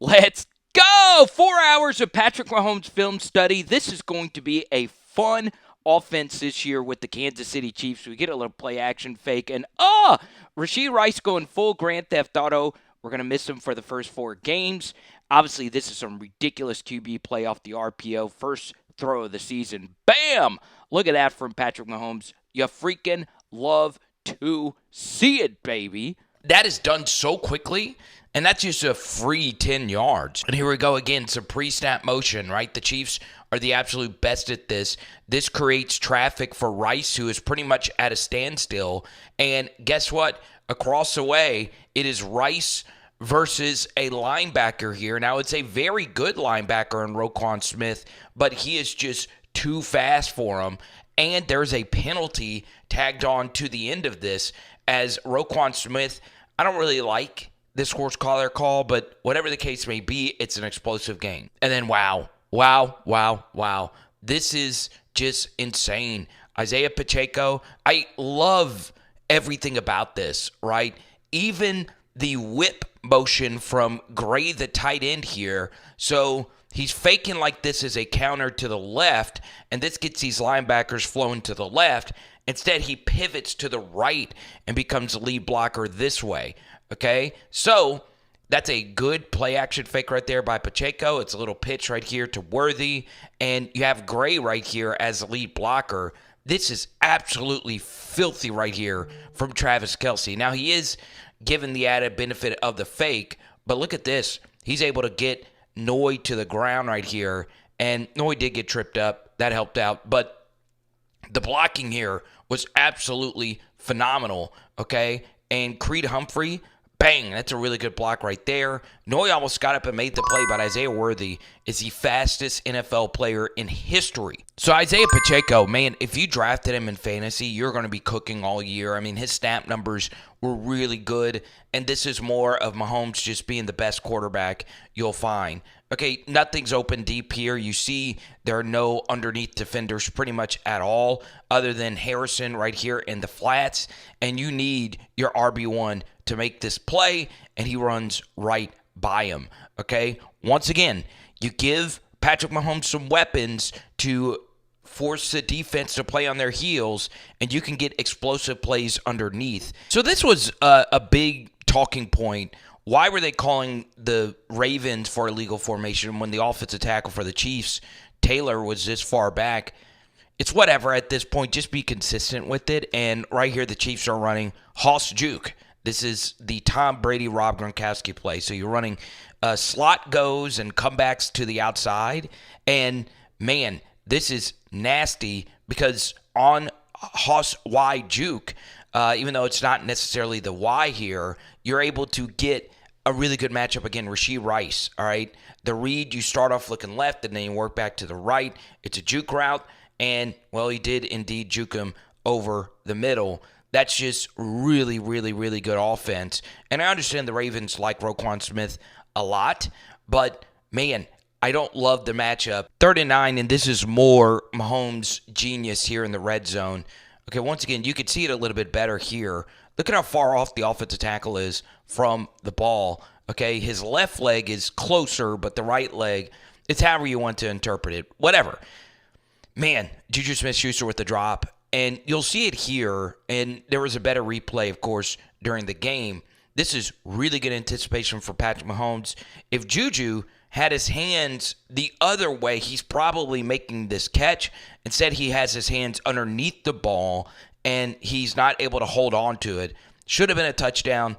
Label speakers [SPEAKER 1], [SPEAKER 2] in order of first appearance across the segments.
[SPEAKER 1] Let's go! 4 hours of Patrick Mahomes film study. This is going to be a fun offense this year with the Kansas City Chiefs. We get a little play action fake. And, Rashee Rice going full Grand Theft Auto. We're going to miss him for the first 4 games. Obviously, this is some ridiculous QB play off the RPO. First throw of the season. Bam! Look at that from Patrick Mahomes. You freaking love to see it, baby.
[SPEAKER 2] That is done so quickly, and that's just a free 10 yards. And here we go again, some pre-snap motion, right? The Chiefs are the absolute best at this. This creates traffic for Rice, who is pretty much at a standstill. And guess what? Across the way, it is Rice versus a linebacker here. Now, it's a very good linebacker in Roquan Smith, but he is just too fast for him. And there's a penalty tagged on to the end of this as Roquan Smith. I don't really like this horse collar call, but whatever the case may be, it's an explosive game. And then wow. This is just insane. Isaiah Pacheco, I love everything about this, right? Even the whip motion from Gray, the tight end here. So he's faking like this as a counter to the left, and this gets these linebackers flowing to the left. Instead, he pivots to the right and becomes the lead blocker this way, okay? So that's a good play-action fake right there by Pacheco. It's a little pitch right here to Worthy, and you have Gray right here as the lead blocker. This is absolutely filthy right here from Travis Kelce. Now, he is given the added benefit of the fake, but look at this. He's able to get Noy to the ground right here, and Noy did get tripped up. That helped out, but the blocking here was absolutely phenomenal, okay? And Creed Humphrey, bang, that's a really good block right there. Noy almost got up and made the play, but Isaiah Worthy is the fastest NFL player in history. So Isaiah Pacheco, man, if you drafted him in fantasy, you're going to be cooking all year. I mean, his snap numbers were really good, and this is more of Mahomes just being the best quarterback you'll find. Okay, nothing's open deep here. You see there are no underneath defenders pretty much at all other than Harrison right here in the flats, and you need your RB1 to make this play, and he runs right by him, okay? Once again, you give Patrick Mahomes some weapons to force the defense to play on their heels, and you can get explosive plays underneath. So this was a big talking point. Why were they calling the Ravens for illegal formation when the offensive tackle for the Chiefs, Taylor, was this far back? It's whatever at this point. Just be consistent with it. And right here, the Chiefs are running Hoss Juke. This is the Tom Brady, Rob Gronkowski play. So you're running slot goes and comebacks to the outside. And, man, this is nasty because on Hoss Y Juke, even though it's not necessarily the Y here, you're able to get a really good matchup again, Rashee Rice, all right? The Reid, you start off looking left, and then you work back to the right. It's a juke route, and, well, he did indeed juke him over the middle. That's just really, really, really good offense. And I understand the Ravens like Roquan Smith a lot, but, man, I don't love the matchup. 3rd and 9, and this is more Mahomes' genius here in the red zone. Okay, once again, you can see it a little bit better here. Look at how far off the offensive tackle is from the ball. Okay, his left leg is closer, but the right leg, it's however you want to interpret it. Whatever. Man, Juju Smith-Schuster with the drop. And you'll see it here, and there was a better replay, of course, during the game. This is really good anticipation for Patrick Mahomes. If Juju had his hands the other way, he's probably making this catch. Instead, he has his hands underneath the ball, and he's not able to hold on to it. Should have been a touchdown.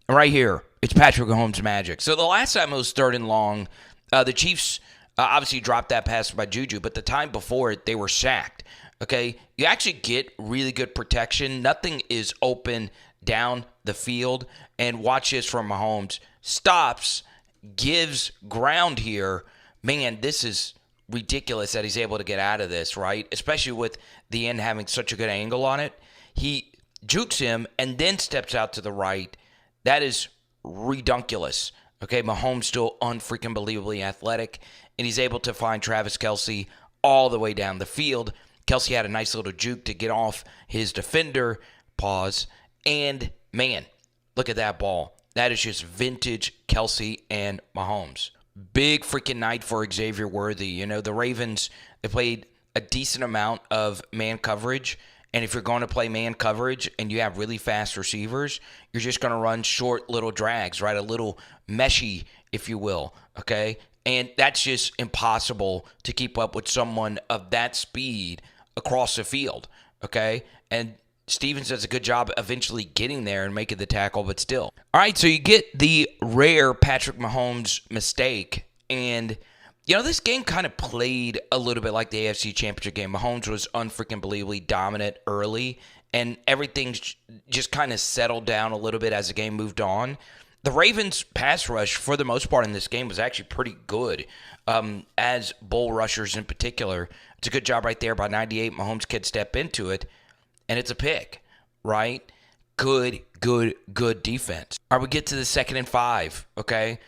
[SPEAKER 2] Right here, it's Patrick Mahomes magic. So the last time it was 3rd and long, the Chiefs obviously dropped that pass by Juju, but the time before it, they were sacked. Okay, you actually get really good protection. Nothing is open down the field. And watch this from Mahomes. Stops, gives ground here. Man, this is ridiculous that he's able to get out of this, right? Especially with the end having such a good angle on it. He jukes him and then steps out to the right. That is redunculous. Okay, Mahomes still unfreaking believably athletic, and he's able to find Travis Kelce all the way down the field. Kelce had a nice little juke to get off his defender. Pause. And, man, look at that ball. that is just vintage Kelce and Mahomes. Big freaking night for Xavier Worthy. You know, the Ravens, they played a decent amount of man coverage. And if you're going to play man coverage and you have really fast receivers, you're just going to run short little drags, right? A little meshy, if you will, okay? And that's just impossible to keep up with someone of that speed across the field, okay? And Stevens does a good job eventually getting there and making the tackle, but still. All right, so you get the rare Patrick Mahomes mistake, and you know, this game kind of played a little bit like the AFC Championship game. Mahomes was unfreaking believably dominant early, and everything just kind of settled down a little bit as the game moved on. The Ravens' pass rush, for the most part in this game, was actually pretty good, as bull rushers in particular. It's a good job right there by 98. Mahomes can step into it, and it's a pick, right? Good defense. All right, we get to the 2nd and 5, okay?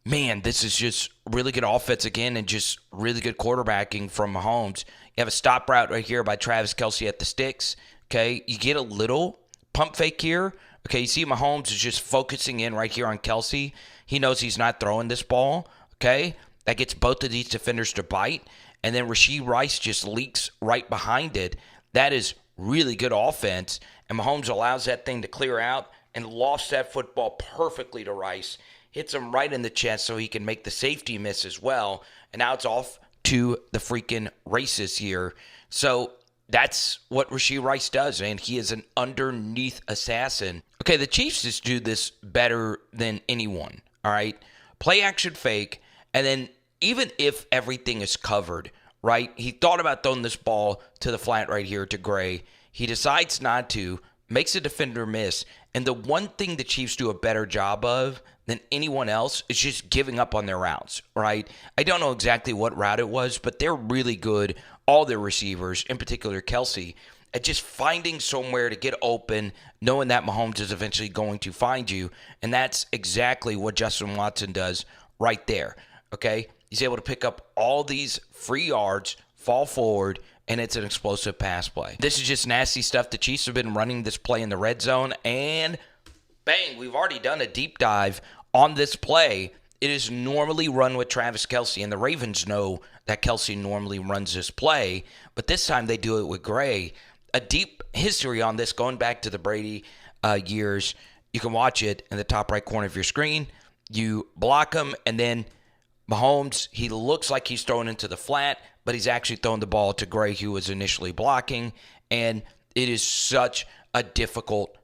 [SPEAKER 2] Man, this is just really good offense again and just really good quarterbacking from Mahomes. You have a stop route right here by Travis Kelce at the sticks. Okay, you get a little pump fake here. Okay, you see Mahomes is just focusing in right here on Kelce. He knows he's not throwing this ball. Okay, that gets both of these defenders to bite. And then Rashee Rice just leaks right behind it. That is really good offense. And Mahomes allows that thing to clear out and lofts that football perfectly to Rice. Hits him right in the chest so he can make the safety miss as well. And now it's off to the freaking races here. So that's what Rashee Rice does, and he is an underneath assassin. Okay, the Chiefs just do this better than anyone, all right? Play action fake, and then even if everything is covered, right? He thought about throwing this ball to the flat right here to Gray. He decides not to, makes a defender miss, and the one thing the Chiefs do a better job of than anyone else is just giving up on their routes, right? I don't know exactly what route it was, but they're really good, all their receivers, in particular Kelce, at just finding somewhere to get open, knowing that Mahomes is eventually going to find you, and that's exactly what Justin Watson does right there, okay? He's able to pick up all these free yards, fall forward, and it's an explosive pass play. This is just nasty stuff. The Chiefs have been running this play in the red zone, and bang, we've already done a deep dive on this play. It is normally run with Travis Kelce, and the Ravens know that Kelce normally runs this play, but this time they do it with Gray. A deep history on this going back to the Brady years. You can watch it in the top right corner of your screen. You block him, and then Mahomes, he looks like he's throwing into the flat, but he's actually throwing the ball to Gray, who was initially blocking, and it is such a difficult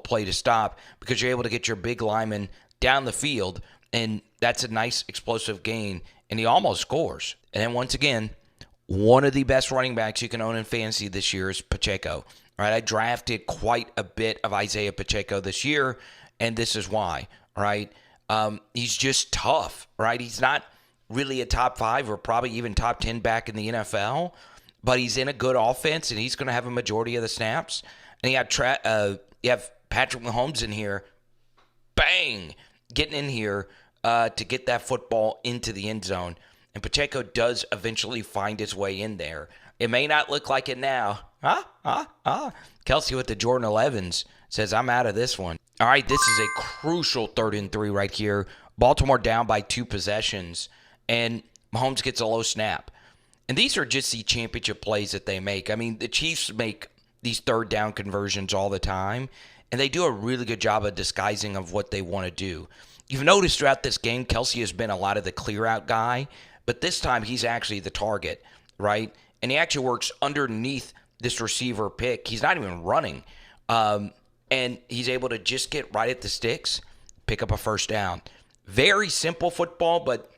[SPEAKER 2] play to stop because you're able to get your big lineman down the field, and that's a nice explosive gain, and he almost scores. And then once again, one of the best running backs you can own in fantasy this year is Pacheco. All right, I drafted quite a bit of Isaiah Pacheco this year, and this is why. All right, he's just tough. Right, he's not really a top 5 or probably even top 10 back in the NFL, but he's in a good offense, and he's going to have a majority of the snaps. And you have Patrick Mahomes in here, bang, getting in here to get that football into the end zone. And Pacheco does eventually find his way in there. It may not look like it now. Kelce with the Jordan 11s says, I'm out of this one. All right, this is a crucial 3rd and 3 right here. Baltimore down by 2 possessions, and Mahomes gets a low snap. And these are just the championship plays that they make. I mean, the Chiefs make these 3rd down conversions all the time, and they do a really good job of disguising of what they want to do. You've noticed throughout this game, Kelce has been a lot of the clear-out guy, but this time he's actually the target, right? And he actually works underneath this receiver pick. He's not even running. And he's able to just get right at the sticks, pick up a first down. Very simple football, but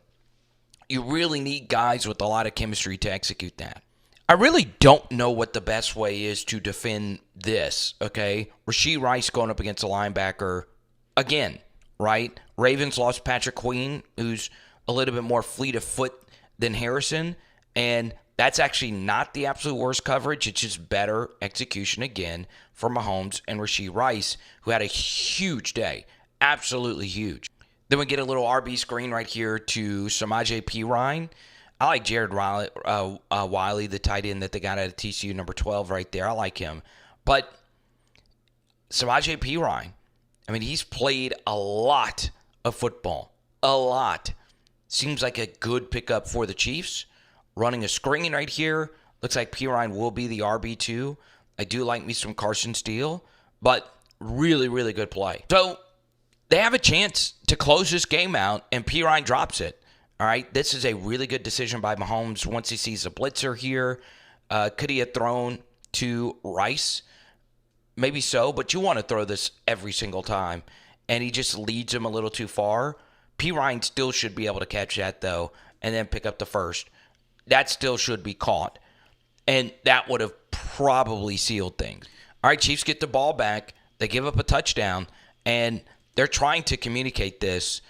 [SPEAKER 2] you really need guys with a lot of chemistry to execute that. I really don't know what the best way is to defend this, okay? Rashee Rice going up against a linebacker again, right? Ravens lost Patrick Queen, who's a little bit more fleet of foot than Harrison, and that's actually not the absolute worst coverage. It's just better execution again for Mahomes and Rashee Rice, who had a huge day, absolutely huge. Then we get a little RB screen right here to Samaje Perine. I like Jared Wiley, the tight end that they got out of TCU, number 12 right there. I like him. But Samaje Perine, I mean, he's played a lot of football. A lot. Seems like a good pickup for the Chiefs. Running a screen right here. Looks like Pirine will be the RB2. I do like me some Carson Steele, but really, really good play. So they have a chance to close this game out, and Pirine drops it. All right, this is a really good decision by Mahomes once he sees a blitzer here. Could he have thrown to Rice? Maybe so, but you want to throw this every single time, and he just leads him a little too far. Pirine still should be able to catch that, though, and then pick up the first. That still should be caught. And that would have probably sealed things. All right, Chiefs get the ball back. They give up a touchdown, and they're trying to communicate this,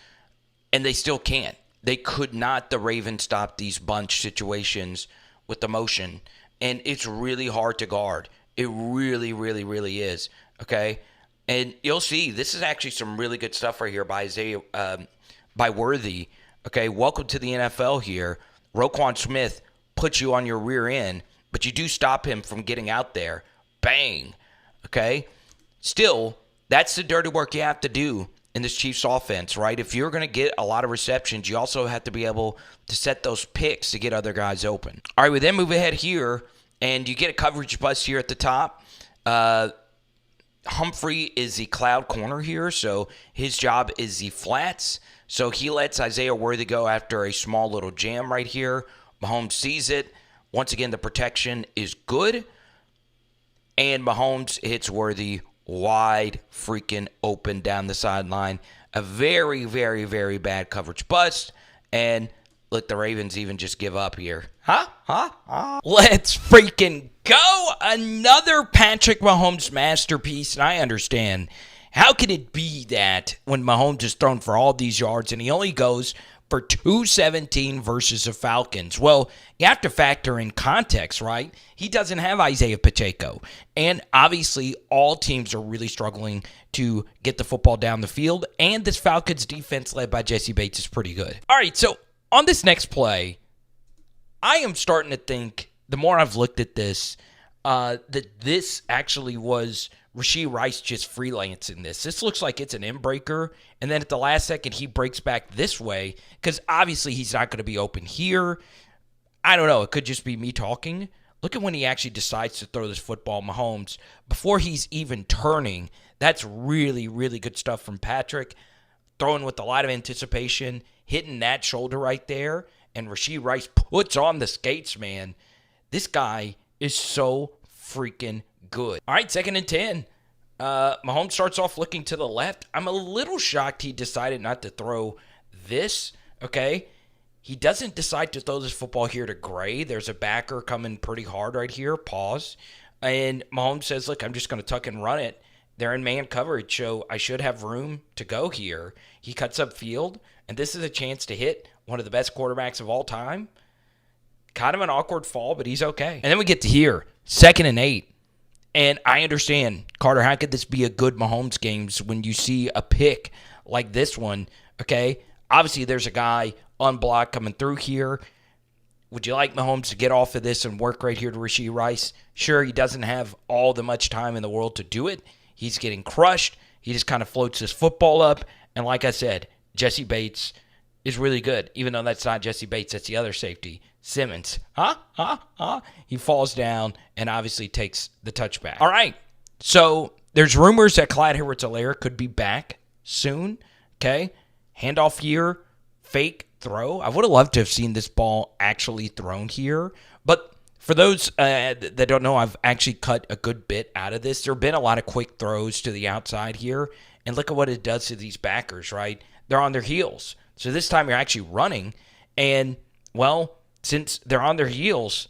[SPEAKER 2] and they still can't. They could not, the Ravens, stop these bunch situations with the motion, and it's really hard to guard. It really, really, really is, okay? And you'll see, this is actually some really good stuff right here by Worthy, okay? Welcome to the NFL here. Roquan Smith puts you on your rear end, but you do stop him from getting out there. Bang. Okay? Still, that's the dirty work you have to do in this Chiefs offense, right? If you're going to get a lot of receptions, you also have to be able to set those picks to get other guys open. All right, we then move ahead here, and you get a coverage bust here at the top. Humphrey is the cloud corner here, so his job is the flats. So he lets Isaiah Worthy go after a small little jam right here. Mahomes sees it. Once again, the protection is good. And Mahomes hits Worthy wide freaking open down the sideline. A very, very, very bad coverage bust. And look, the Ravens even just give up here. Let's freaking go. Another Patrick Mahomes masterpiece. And I understand. How can it be that when Mahomes is thrown for all these yards and he only goes for 217 versus the Falcons? Well, you have to factor in context, right? He doesn't have Isaiah Pacheco. And obviously, all teams are really struggling to get the football down the field. And this Falcons defense led by Jesse Bates is pretty good. All right, so on this next play, I am starting to think, the more I've looked at this, that this actually was Rashee Rice just freelancing this. This looks like it's an in-breaker, and then at the last second, he breaks back this way, because obviously he's not going to be open here. I don't know. It could just be me talking. Look at when he actually decides to throw this football, Mahomes, before he's even turning. That's really, really good stuff from Patrick. Throwing with a lot of anticipation, hitting that shoulder right there, and Rashee Rice puts on the skates, man. This guy is so freaking good. All right, 2nd and 10. Mahomes starts off looking to the left. I'm a little shocked he decided not to throw this, okay? He doesn't decide to throw this football here to Gray. There's a backer coming pretty hard right here. Pause. And Mahomes says, look, I'm just going to tuck and run it. They're in man coverage, so I should have room to go here. He cuts up field, and this is a chance to hit one of the best quarterbacks of all time. Kind of an awkward fall, but he's okay. And then we get to here, 2nd and 8. And I understand, Carter, how could this be a good Mahomes game when you see a pick like this one, okay? Obviously, there's a guy unblocked coming through here. Would you like Mahomes to get off of this and work right here to Rashee Rice? Sure, he doesn't have all the much time in the world to do it. He's getting crushed. He just kind of floats his football up. And like I said, Jesse Bates is really good, even though that's not Jesse Bates. That's the other safety, Simmons. He falls down and obviously takes the touchback. All right, so there's rumors that Clyde Edwards-Helaire could be back soon, okay? Handoff here, fake throw. I would have loved to have seen this ball actually thrown here, but for those that don't know, I've actually cut a good bit out of this. There have been a lot of quick throws to the outside here, and look at what it does to these backers, right? They're on their heels. So this time you're actually running, and, well, since they're on their heels,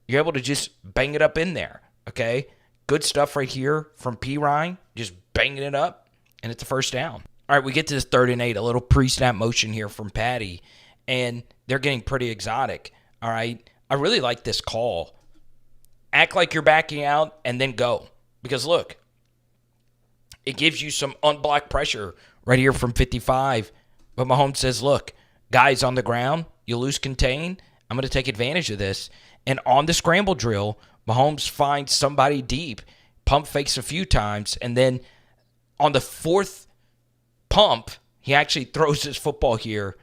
[SPEAKER 2] you're able to just bang it up in there, okay? Good stuff right here from Pirine, just banging it up, and it's a first down. All right, we get to this 3rd and 8, a little pre-snap motion here from Patty, and they're getting pretty exotic, all right? I really like this call. Act like you're backing out and then go. Because, look, it gives you some unblocked pressure right here from 55. But Mahomes says, look, guys on the ground, you lose contain. I'm going to take advantage of this. And on the scramble drill, Mahomes finds somebody deep, pump fakes a few times, and then on the 4th pump, he actually throws his football here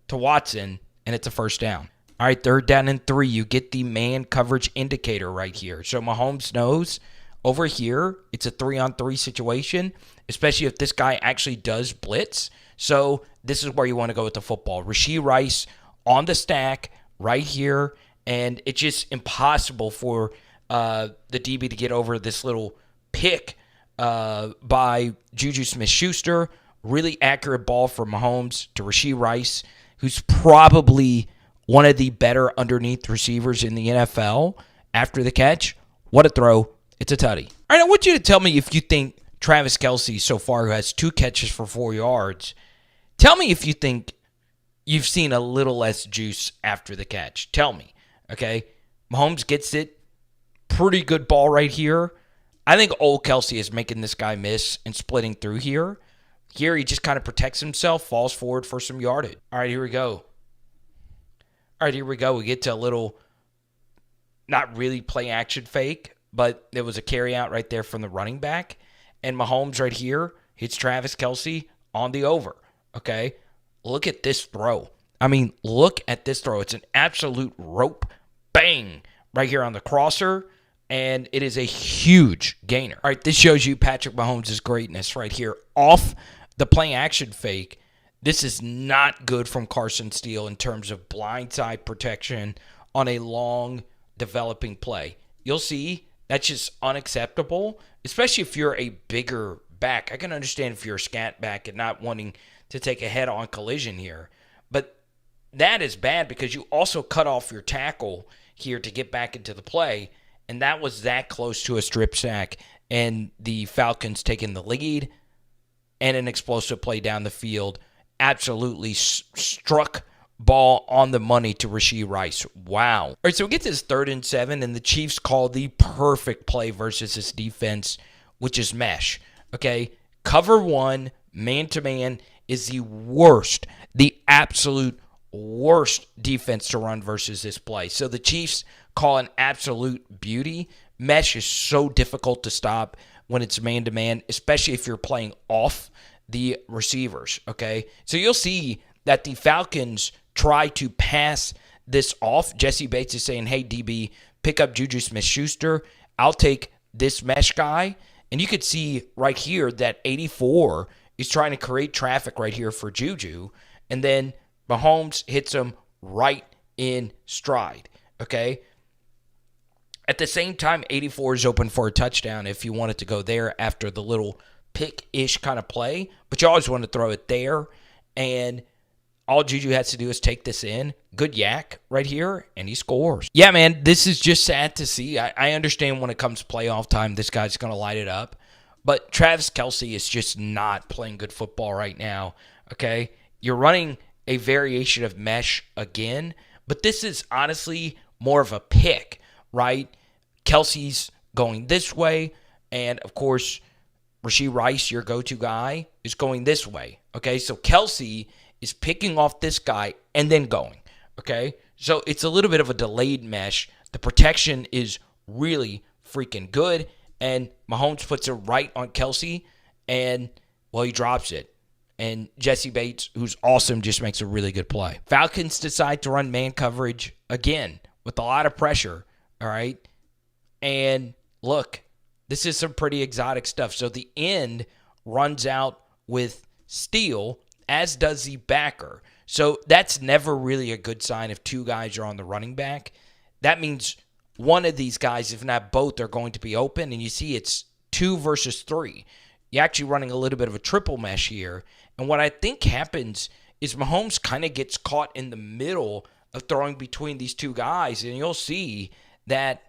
[SPEAKER 2] to Watson, and it's a first down. All right, 3rd down and 3. You get the man coverage indicator right here. So Mahomes knows over here it's a 3-on-3 situation, especially if this guy actually does blitz. So this is where you want to go with the football. Rashee Rice on the stack right here, and it's just impossible for the DB to get over this little pick by Juju Smith-Schuster. Really accurate ball from Mahomes to Rashee Rice, who's probably one of the better underneath receivers in the NFL. After the catch, what a throw. It's a tutty. All right, I want you to tell me if you think Travis Kelce so far, who has 2 catches for 4 yards, tell me if you think you've seen a little less juice after the catch. Tell me, okay? Mahomes gets it. Pretty good ball right here. I think old Kelce is making this guy miss and splitting through here. Here, he just kind of protects himself, falls forward for some yardage. All right, here we go. We get to a little, not really play action fake, but there was a carry out right there from the running back. And Mahomes right here hits Travis Kelce on the over. Okay? Look at this throw. Look at this throw. It's an absolute rope bang right here on the crosser. And it is a huge gainer. All right, this shows you Patrick Mahomes' greatness right here. Off the play action fake, this is not good from Carson Steele in terms of blindside protection on a long developing play. You'll see that's just unacceptable, especially if you're a bigger back. I can understand if you're a scat back and not wanting to take a head-on collision here. But that is bad because you also cut off your tackle here to get back into the play, and that was that close to a strip sack, and the Falcons taking the lead and an explosive play down the field. Absolutely struck ball on the money to Rashee Rice. Wow. All right, so we get to this 3rd and 7, and the Chiefs call the perfect play versus this defense, which is mesh. Okay, cover 1, man-to-man is the worst, the absolute worst defense to run versus this play. So the Chiefs call an absolute beauty. Mesh is so difficult to stop when it's man-to-man, especially if you're playing off the receivers, okay? So you'll see that the Falcons try to pass this off. Jesse Bates is saying, hey, DB, pick up Juju Smith-Schuster. I'll take this mesh guy. And you could see right here that 84 is trying to create traffic right here for Juju. And then Mahomes hits him right in stride, okay? At the same time, 84 is open for a touchdown if you wanted to go there after the little pick-ish kind of play, but you always want to throw it there, and all Juju has to do is take this in. Good yak right here, and he scores. Yeah, man, this is just sad to see. I understand when it comes playoff time, this guy's going to light it up, but Travis Kelce is just not playing good football right now, okay? You're running a variation of mesh again, but this is honestly more of a pick, right? Kelce's going this way, and, of course, Rashee Rice, your go-to guy, is going this way, okay? So Kelce is picking off this guy and then going, okay? So it's a little bit of a delayed mesh. The protection is really freaking good, and Mahomes puts it right on Kelce, and, well, he drops it. And Jesse Bates, who's awesome, just makes a really good play. Falcons decide to run man coverage again with a lot of pressure, all right? And look, this is some pretty exotic stuff. So the end runs out with Steele, as does the backer. So that's never really a good sign if 2 guys are on the running back. That means one of these guys, if not both, are going to be open. And you see it's 2 versus 3. You're actually running a little bit of a triple mesh here. And what I think happens is Mahomes kind of gets caught in the middle of throwing between these 2 guys. And you'll see that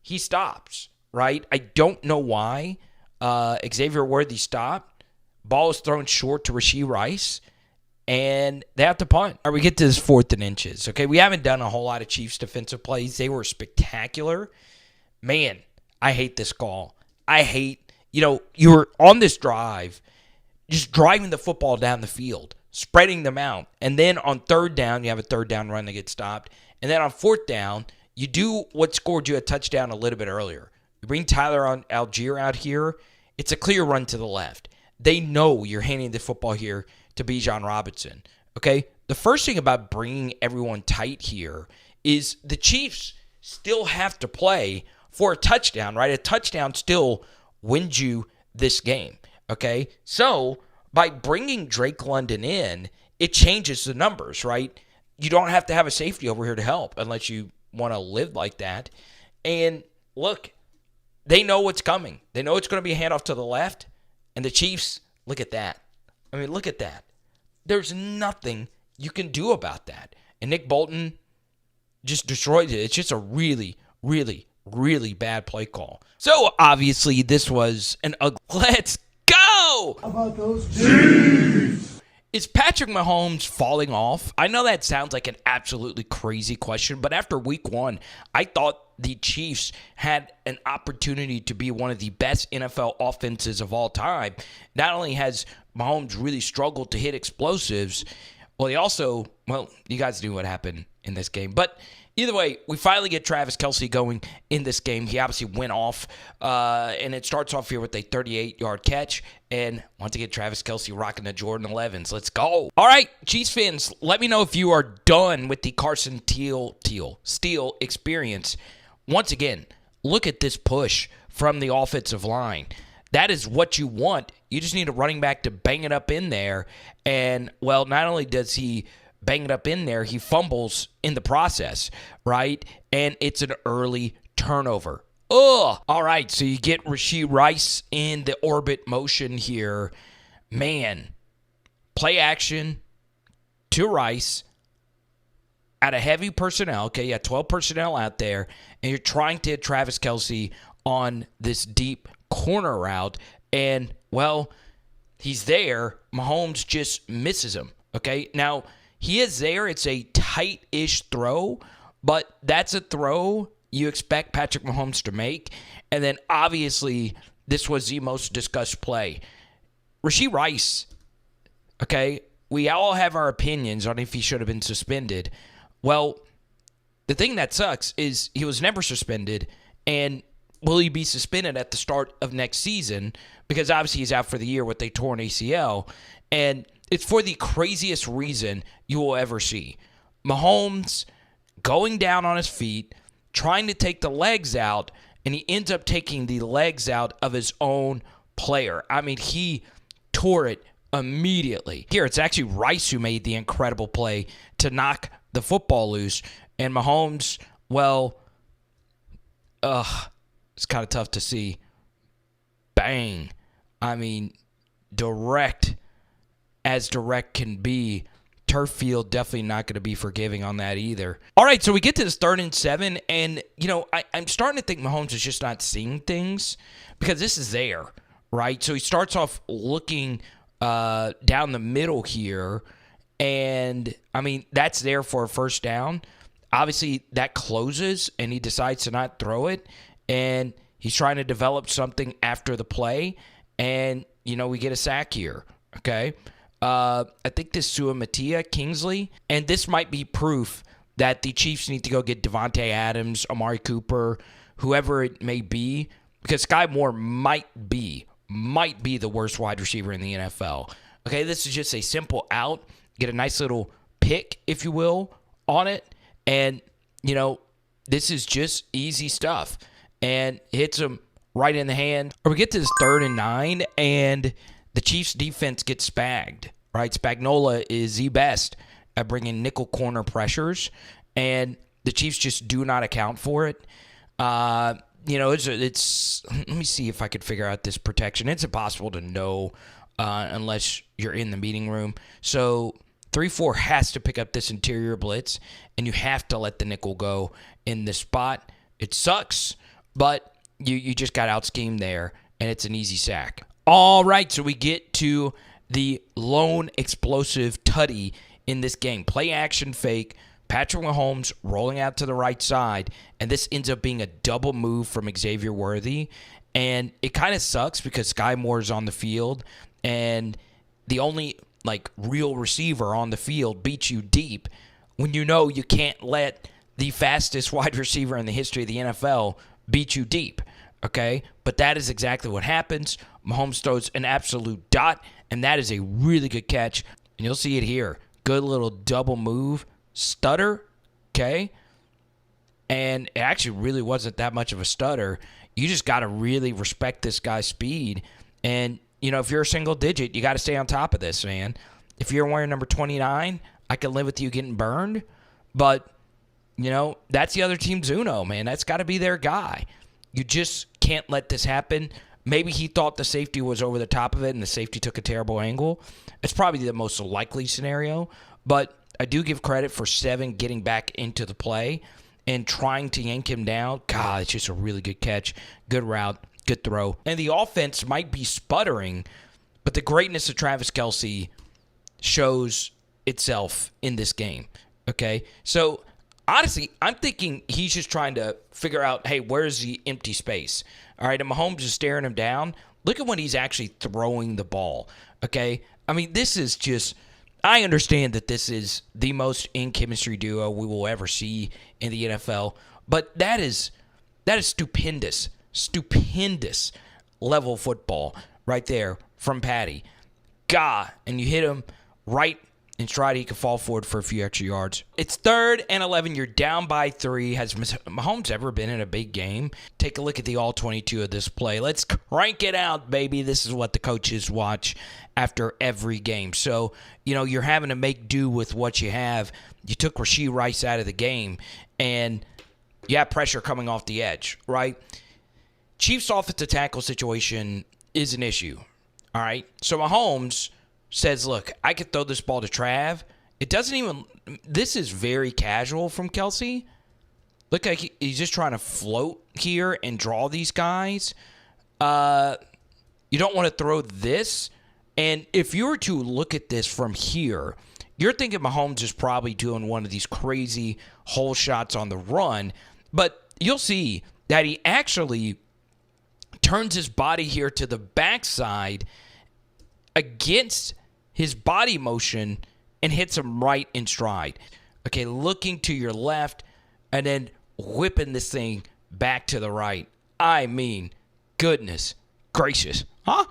[SPEAKER 2] he stops. Right? I don't know why Xavier Worthy stopped. Ball is thrown short to Rashee Rice, and they have to punt. All right, we get to this 4th and inches. Okay, we haven't done a whole lot of Chiefs defensive plays. They were spectacular. Man, I hate this call. You were on this drive, just driving the football down the field, spreading them out. And then on 3rd down, you have a 3rd down run that gets stopped. And then on 4th down, you do what scored you a touchdown a little bit earlier. You bring Tyler Algier out here. It's a clear run to the left. they know you're handing the football here to Bijan Robinson. Okay? The first thing about bringing everyone tight here is the Chiefs still have to play for a touchdown, right? A touchdown still wins you this game, okay? So by bringing Drake London in, it changes the numbers, right? You don't have to have a safety over here to help unless you want to live like that. And look, they know what's coming. They know it's going to be a handoff to the left. And the Chiefs, look at that. I mean, look at that. There's nothing you can do about that. And Nick Bolton just destroyed it. It's just a really, really, really bad play call. So obviously this was an ugly. Let's go!
[SPEAKER 3] How about those Chiefs?
[SPEAKER 2] Is Patrick Mahomes falling off? I know that sounds like an absolutely crazy question, but after week 1, I thought the Chiefs had an opportunity to be one of the best NFL offenses of all time. Not only has Mahomes really struggled to hit explosives, well, he also, well, you guys knew what happened in this game. But either way, we finally get Travis Kelce going in this game. He obviously went off, and it starts off here with a 38-yard catch. And once again, Travis Kelce rocking the Jordan 11s. Let's go. All right, Chiefs fans, let me know if you are done with the Carson Steele experience. Once again, look at this push from the offensive line. That is what you want. You just need a running back to bang it up in there. And, well, not only does he bang it up in there, he fumbles in the process, right? And it's an early turnover. Ugh. All right, so you get Rashee Rice in the orbit motion here. Man, play action to Rice out of heavy personnel. Okay, you got 12 personnel out there, and you're trying to hit Travis Kelce on this deep corner route. And, well, he's there. Mahomes just misses him. Okay, now he is there. It's a tight-ish throw, but that's a throw you expect Patrick Mahomes to make. And then, obviously, this was the most discussed play. Rashee Rice, okay, we all have our opinions on if he should have been suspended. Well, the thing that sucks is he was never suspended, and will he be suspended at the start of next season? Because obviously he's out for the year with a torn ACL, and it's for the craziest reason you will ever see. Mahomes going down on his feet, trying to take the legs out, and he ends up taking the legs out of his own player. I mean, he tore it immediately. Here, it's actually Rice who made the incredible play to knock the football loose, and Mahomes, well, it's kind of tough to see. Bang. I mean, direct as direct can be. Turf field definitely not going to be forgiving on that either. All right, so we get to this 3rd and 7, and, you know, I'm starting to think Mahomes is just not seeing things because this is there, right? So he starts off looking down the middle here, and, I mean, that's there for a first down. Obviously, that closes, and he decides to not throw it, and he's trying to develop something after the play, and, you know, we get a sack here, okay? I think this Suamatia Kingsley, and this might be proof that the Chiefs need to go get Devontae Adams, Amari Cooper, whoever it may be, because Sky Moore might be the worst wide receiver in the NFL. Okay, this is just a simple out, get a nice little pick, if you will, on it, and, you know, this is just easy stuff, and hits him right in the hand. Or we get to this 3rd and 9, and the Chiefs defense gets spagged, right? Spagnuolo is the best at bringing nickel corner pressures, and the Chiefs just do not account for it. You know, it's let me see if I could figure out this protection. It's impossible to know unless you're in the meeting room. So 3-4 has to pick up this interior blitz, and you have to let the nickel go in this spot. It sucks, but you just got out-schemed there, and it's an easy sack. All right, so we get to the lone explosive tutty in this game. Play action fake, Patrick Mahomes rolling out to the right side, and this ends up being a double move from Xavier Worthy. And it kind of sucks because Sky Moore's on the field, and the only real receiver on the field beats you deep when you know you can't let the fastest wide receiver in the history of the NFL beat you deep. okay? But that is exactly what happens. Mahomes throws an absolute dot, and that is a really good catch. And you'll see it here. Good little double move, stutter, okay? And it actually really wasn't that much of a stutter. You just got to really respect this guy's speed. And, if you're a single digit, you got to stay on top of this, man. If you're wearing number 29, I can live with you getting burned. But, that's the other team's Uno, man. That's got to be their guy. You just can't let this happen. Maybe he thought the safety was over the top of it and the safety took a terrible angle. It's probably the most likely scenario. But I do give credit for 7 getting back into the play and trying to yank him down. God, it's just a really good catch. Good route. Good throw. And the offense might be sputtering, but the greatness of Travis Kelce shows itself in this game. Okay? So, honestly, I'm thinking he's just trying to figure out, hey, where's the empty space? All right, and Mahomes is staring him down. Look at when he's actually throwing the ball. Okay? I mean, this is just... I understand that this is the most in-chemistry duo we will ever see in the NFL, but that is stupendous level football right there from Patty. God, and you hit him right in stride, he could fall forward for a few extra yards. It's 3rd and 11. You're down by 3. Has Mahomes ever been in a big game? Take a look at the all-22 of this play. Let's crank it out, baby. This is what the coaches watch after every game. So, you're having to make do with what you have. You took Rashee Rice out of the game, and you have pressure coming off the edge, right? Chiefs' offensive tackle situation is an issue, all right? So Mahomes says, look, I could throw this ball to Trav. It doesn't even – this is very casual from Kelce. Look like he's just trying to float here and draw these guys. You don't want to throw this. And if you were to look at this from here, you're thinking Mahomes is probably doing one of these crazy hole shots on the run. But you'll see that he actually turns his body here to the backside against his body motion and hits him right in stride. Okay, looking to your left and then whipping this thing back to the right. I mean, goodness gracious. All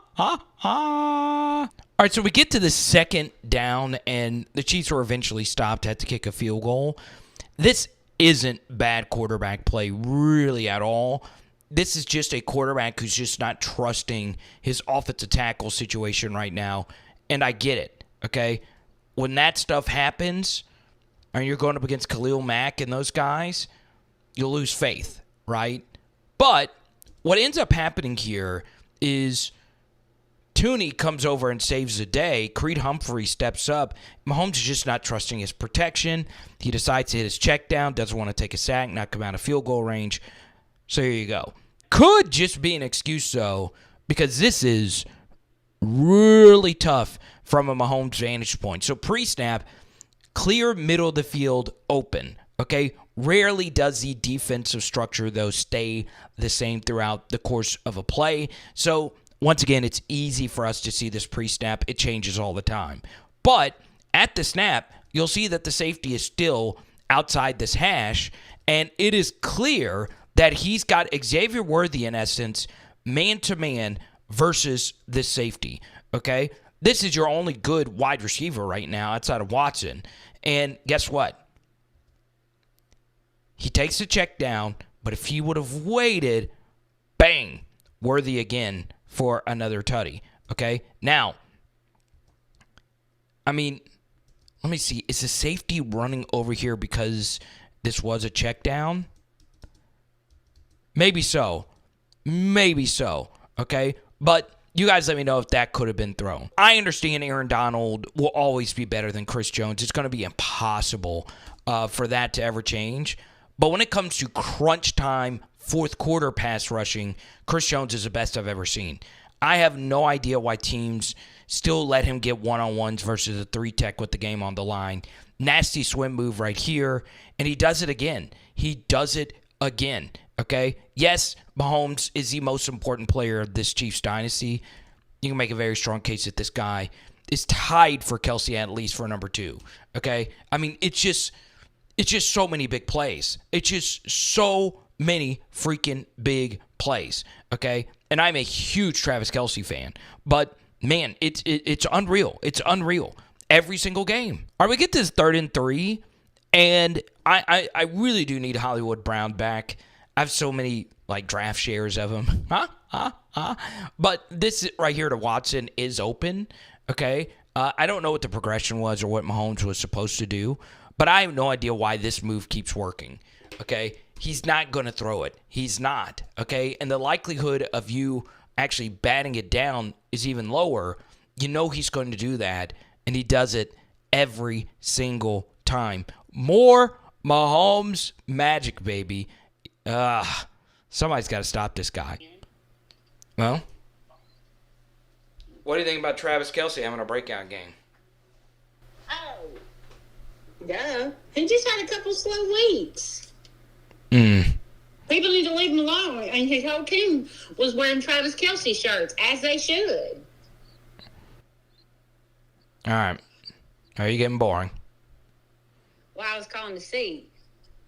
[SPEAKER 2] right, so we get to the 2nd down, and the Chiefs were eventually stopped, had to kick a field goal. This isn't bad quarterback play really at all. This is just a quarterback who's just not trusting his offensive tackle situation right now, and I get it, okay? When that stuff happens, and you're going up against Khalil Mack and those guys, you'll lose faith, right? But what ends up happening here is Tooney comes over and saves the day. Creed Humphrey steps up. Mahomes is just not trusting his protection. He decides to hit his check down, doesn't want to take a sack, not come out of field goal range. So here you go. Could just be an excuse, though, because this is really tough from a Mahomes vantage point. So pre-snap, clear middle of the field open, okay? Rarely does the defensive structure, though, stay the same throughout the course of a play. So once again, it's easy for us to see this pre-snap. It changes all the time. But at the snap, you'll see that the safety is still outside this hash, and it is clear that he's got Xavier Worthy, in essence, man-to-man versus this safety, okay? This is your only good wide receiver right now outside of Watson. And guess what? He takes the check down, but if he would have waited, bang, Worthy again for another tutty, okay? Now, I mean, let me see. Is the safety running over here because this was a check down? Maybe so. Maybe so, okay? But you guys let me know if that could have been thrown. I understand Aaron Donald will always be better than Chris Jones. It's going to be impossible for that to ever change. But when it comes to crunch time, fourth quarter pass rushing, Chris Jones is the best I've ever seen. I have no idea why teams still let him get one-on-ones versus a 3-tech with the game on the line. Nasty swim move right here, and he does it again. He does it again, okay? Yes, Mahomes is the most important player of this Chiefs dynasty. You can make a very strong case that this guy is tied for Kelce at least for number 2, okay? I mean, it's just so many big plays. It's just so many freaking big plays, okay? And I'm a huge Travis Kelce fan, but man, it's unreal. It's unreal. Every single game. All right, we get this 3rd and 3, and I really do need Hollywood Brown back. I have so many draft shares of him. But this right here to Watson is open, okay? I don't know what the progression was or what Mahomes was supposed to do, but I have no idea why this move keeps working, okay? He's not going to throw it. He's not, okay? And the likelihood of you actually batting it down is even lower. You know he's going to do that, and he does it every single time. More Mahomes magic, baby. Somebody's got to stop this guy. Well, what do you think about Travis Kelce having a breakout game?
[SPEAKER 4] Oh, duh. He just had a couple slow weeks. People need to leave him alone. And his whole team was wearing Travis Kelce shirts, as they should.
[SPEAKER 2] All right. Are you getting boring?
[SPEAKER 4] Well, I was calling to see.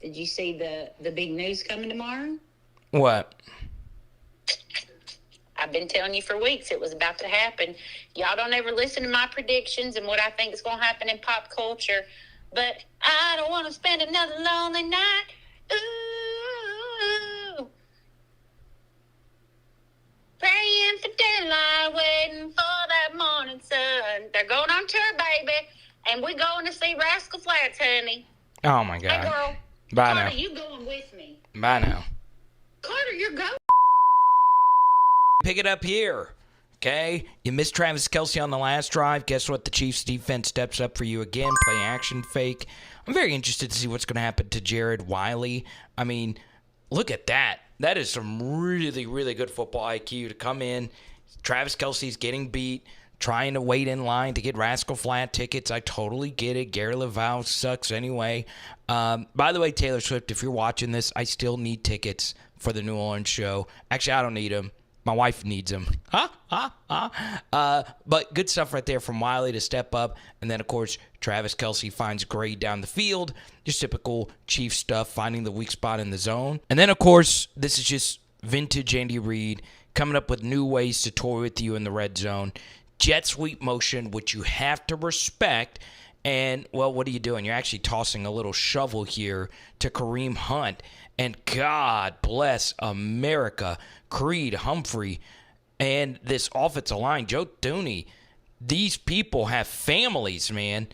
[SPEAKER 4] Did you see the big news coming tomorrow?
[SPEAKER 2] What?
[SPEAKER 4] I've been telling you for weeks it was about to happen. Y'all don't ever listen to my predictions and what I think is going to happen in pop culture. But I don't want to spend another lonely night. Ooh. Praying for daylight, waiting for that morning sun. They're going on tour, baby. And we're going to see Rascal Flatts, honey.
[SPEAKER 2] Oh, my God.
[SPEAKER 4] Hey, girl.
[SPEAKER 2] Bye
[SPEAKER 4] Carter,
[SPEAKER 2] now.
[SPEAKER 4] you going with me.
[SPEAKER 2] Bye now.
[SPEAKER 4] Carter, you're going.
[SPEAKER 2] Pick it up here, okay? You missed Travis Kelce on the last drive. Guess what? The Chiefs' defense steps up for you again. Play action fake. I'm very interested to see what's going to happen to Jared Wiley. I mean, look at that. That is some really, really good football IQ to come in. Travis Kelce's getting beat, trying to wait in line to get Rascal Flat tickets. I totally get it. Gary LaValle sucks anyway. By the way, Taylor Swift, if you're watching this, I still need tickets for the New Orleans show. Actually, I don't need them. My wife needs them. But good stuff right there from Wiley to step up. And then, of course, Travis Kelce finds Gray down the field. Just typical Chief stuff, finding the weak spot in the zone. And then, of course, this is just vintage Andy Reid coming up with new ways to toy with you in the red zone. Jet sweep motion, which you have to respect. And, well, what are you doing? You're actually tossing a little shovel here to Kareem Hunt. And God bless America, Creed Humphrey, and this offensive line, Joe Thuney. These people have families, man.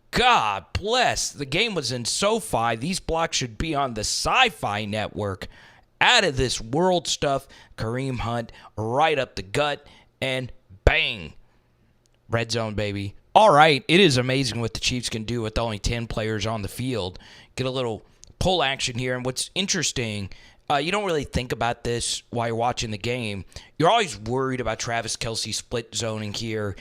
[SPEAKER 2] God bless. The game was in SoFi. These blocks should be on the Sci-Fi Network. Out of this world stuff. Kareem Hunt right up the gut, and bang. Red zone, baby. All right, it is amazing what the Chiefs can do with only 10 players on the field. Get a little pull action here. And what's interesting, you don't really think about this while you're watching the game. You're always worried about Travis Kelce split zoning here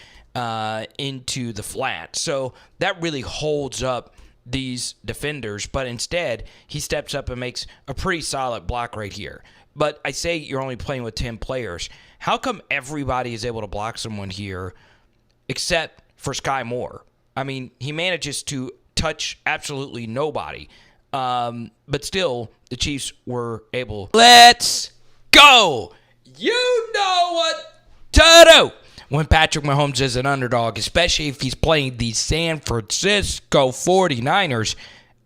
[SPEAKER 2] into the flat. So that really holds up these defenders. But instead, he steps up and makes a pretty solid block right here. But I say you're only playing with 10 players. How come everybody is able to block someone here except for Sky Moore? I mean, he manages to touch absolutely nobody. But still, the Chiefs were able. Let's go! You know what to do when Patrick Mahomes is an underdog, especially if he's playing the San Francisco 49ers.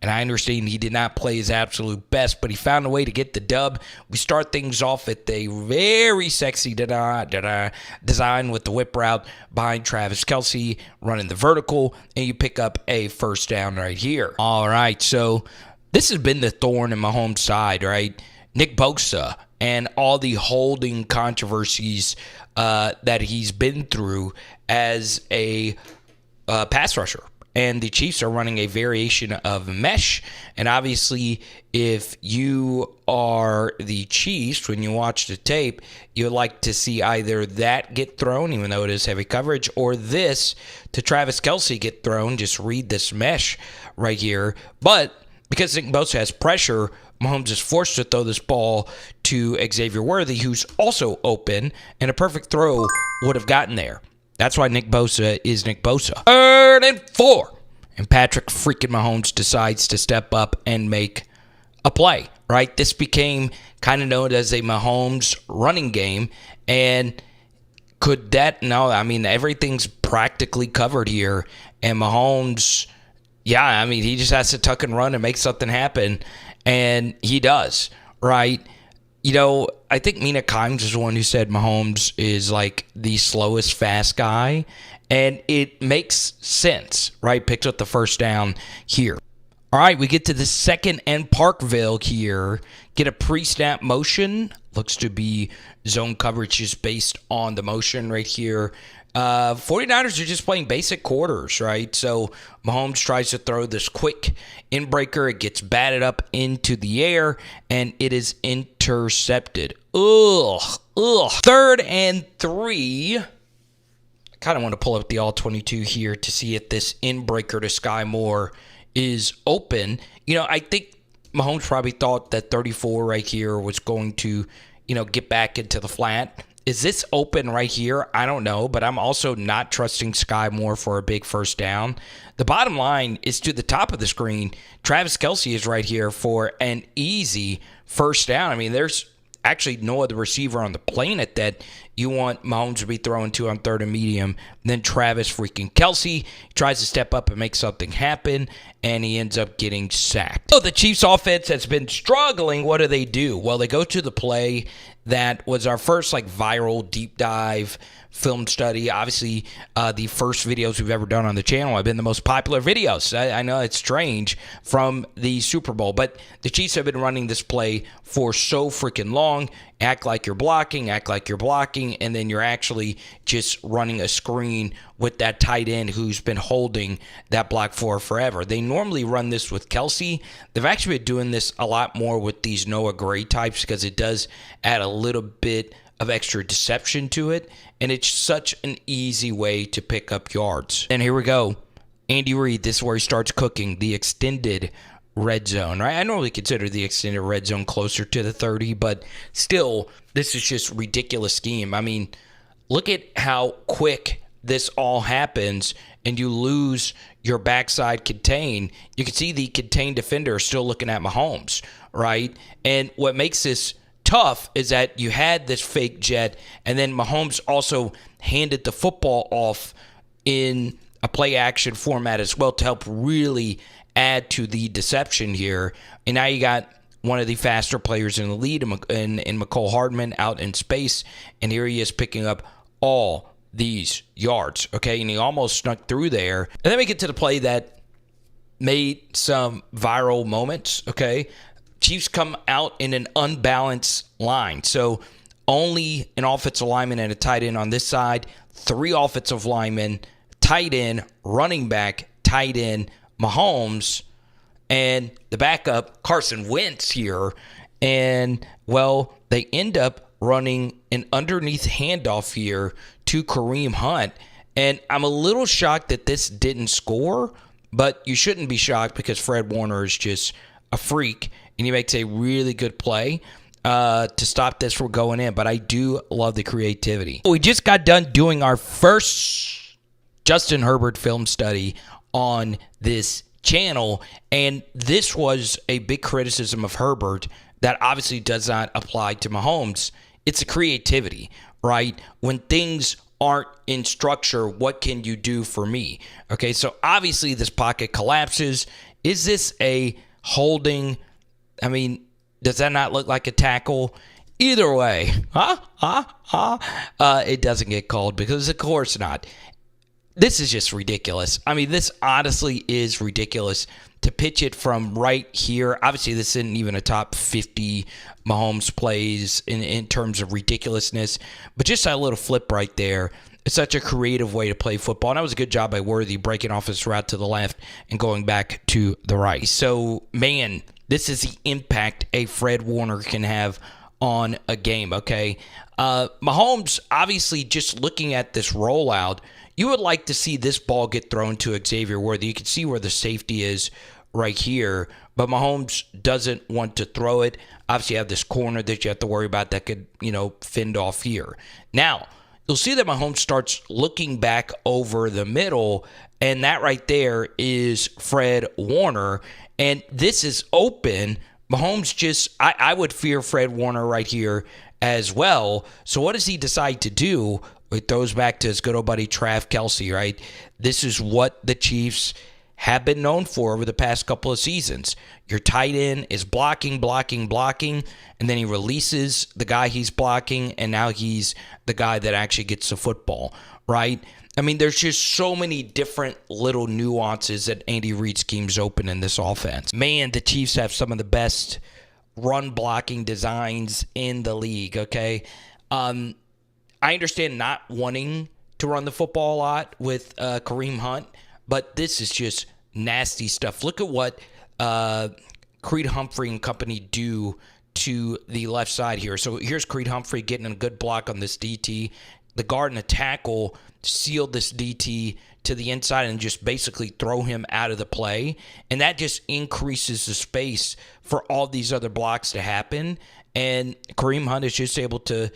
[SPEAKER 2] And I understand he did not play his absolute best, but he found a way to get the dub. We start things off at a very sexy design with the whip route behind Travis Kelce, running the vertical, and you pick up a first down right here. All right, so this has been the thorn in Mahomes' side, right? Nick Bosa and all the holding controversies that he's been through as a pass rusher. And the Chiefs are running a variation of mesh. And obviously, if you are the Chiefs, when you watch the tape, you'd like to see either that get thrown, even though it is heavy coverage, or this to Travis Kelce get thrown. Just read this mesh right here. But because Nick Bosa has pressure, Mahomes is forced to throw this ball to Xavier Worthy, who's also open, and a perfect throw would have gotten there. That's why Nick Bosa is Nick Bosa. 3rd and 4. And Patrick freaking Mahomes decides to step up and make a play, right? This became kind of known as a Mahomes running game. And could that, no, I mean, everything's practically covered here. And Mahomes, yeah, I mean, he just has to tuck and run and make something happen. And he does, right? You know, I think Mina Kimes is the one who said Mahomes is like the slowest fast guy. And it makes sense, right? Picks up the first down here. All right, we get to the second and Parkville here. Get a pre-snap motion. Looks to be zone coverage just based on the motion right here. 49ers are just playing basic quarters, right? So Mahomes tries to throw this quick in-breaker. It gets batted up into the air, and it is intercepted. Ugh. 3rd and 3. I kind of want to pull up the all-22 here to see if this in-breaker to Sky Moore is open. You know, I think Mahomes probably thought that 34 right here was going to, get back into the flat. Is this open right here? I don't know, but I'm also not trusting Sky Moore for a big first down. The bottom line is to the top of the screen. Travis Kelce is right here for an easy first down. I mean, there's actually no other receiver on the planet that you want Mahomes to be throwing to on 3rd and medium than Travis freaking Kelce. He tries to step up and make something happen, and he ends up getting sacked. So the Chiefs offense has been struggling. What do? Well, they go to the play that was our first viral deep dive film study. Obviously, the first videos we've ever done on the channel have been the most popular videos. I know it's strange from the Super Bowl, but the Chiefs have been running this play for so freaking long. Act like you're blocking, and then you're actually just running a screen with that tight end who's been holding that block for forever. They normally run this with Kelce. They've actually been doing this a lot more with these Noah Gray types because it does add a little bit of extra deception to it, and it's such an easy way to pick up yards. And here we go. Andy Reid, this is where he starts cooking the extended red zone, right? I normally consider the extended red zone closer to the 30, but still, this is just ridiculous scheme. I mean, look at how quick this all happens, and you lose your backside contain. You can see the contained defender still looking at Mahomes, right? And what makes this tough is that you had this fake jet, and then Mahomes also handed the football off in a play action format as well to help really add to the deception here. And now you got one of the faster players in the lead in McCole Hardman out in space, and here he is picking up all these yards, okay? And he almost snuck through there. And then we get to the play that made some viral moments, okay? Chiefs come out in an unbalanced line. So only an offensive lineman and a tight end on this side, 3 offensive linemen, tight end, running back, tight end, Mahomes, and the backup, Carson Wentz here. And, well, they end up running an underneath handoff here to Kareem Hunt. And I'm a little shocked that this didn't score, but you shouldn't be shocked because Fred Warner is just a freak, and he makes a really good play to stop this from going in. But I do love the creativity. We just got done doing our first Justin Herbert film study on this channel, and this was a big criticism of Herbert that obviously does not apply to Mahomes. It's the creativity, right? When things aren't in structure, what can you do for me? Okay, so obviously this pocket collapses. Is this a holding? I mean, does that not look like a tackle? Either way, it doesn't get called because of course not. This is just ridiculous. I mean, this honestly is ridiculous to pitch it from right here. Obviously, this isn't even a top 50 Mahomes plays in terms of ridiculousness, but just that little flip right there. It's such a creative way to play football. And that was a good job by Worthy breaking off his route to the left and going back to the right. So, man, this is the impact a Fred Warner can have on a game, okay? Mahomes, obviously, just looking at this rollout, you would like to see this ball get thrown to Xavier Worthy. You can see where the safety is right here, but Mahomes doesn't want to throw it. Obviously, you have this corner that you have to worry about that could, fend off here. Now, you'll see that Mahomes starts looking back over the middle, and that right there is Fred Warner, and this is open, Mahomes just, I would fear Fred Warner right here as well. So what does he decide to do? It throws back to his good old buddy Travis Kelce, right? This is what the Chiefs have been known for over the past couple of seasons. Your tight end is blocking, and then he releases the guy he's blocking, and now he's the guy that actually gets the football, right? I mean, there's just so many different little nuances that Andy Reid schemes open in this offense. Man, the Chiefs have some of the best run blocking designs in the league, okay? I understand not wanting to run the football a lot with Kareem Hunt, but this is just nasty stuff. Look at what Creed Humphrey and company do to the left side here. So here's Creed Humphrey getting a good block on this DT. The guard and the tackle sealed this DT to the inside and just basically throw him out of the play. And that just increases the space for all these other blocks to happen. And Kareem Hunt is just able to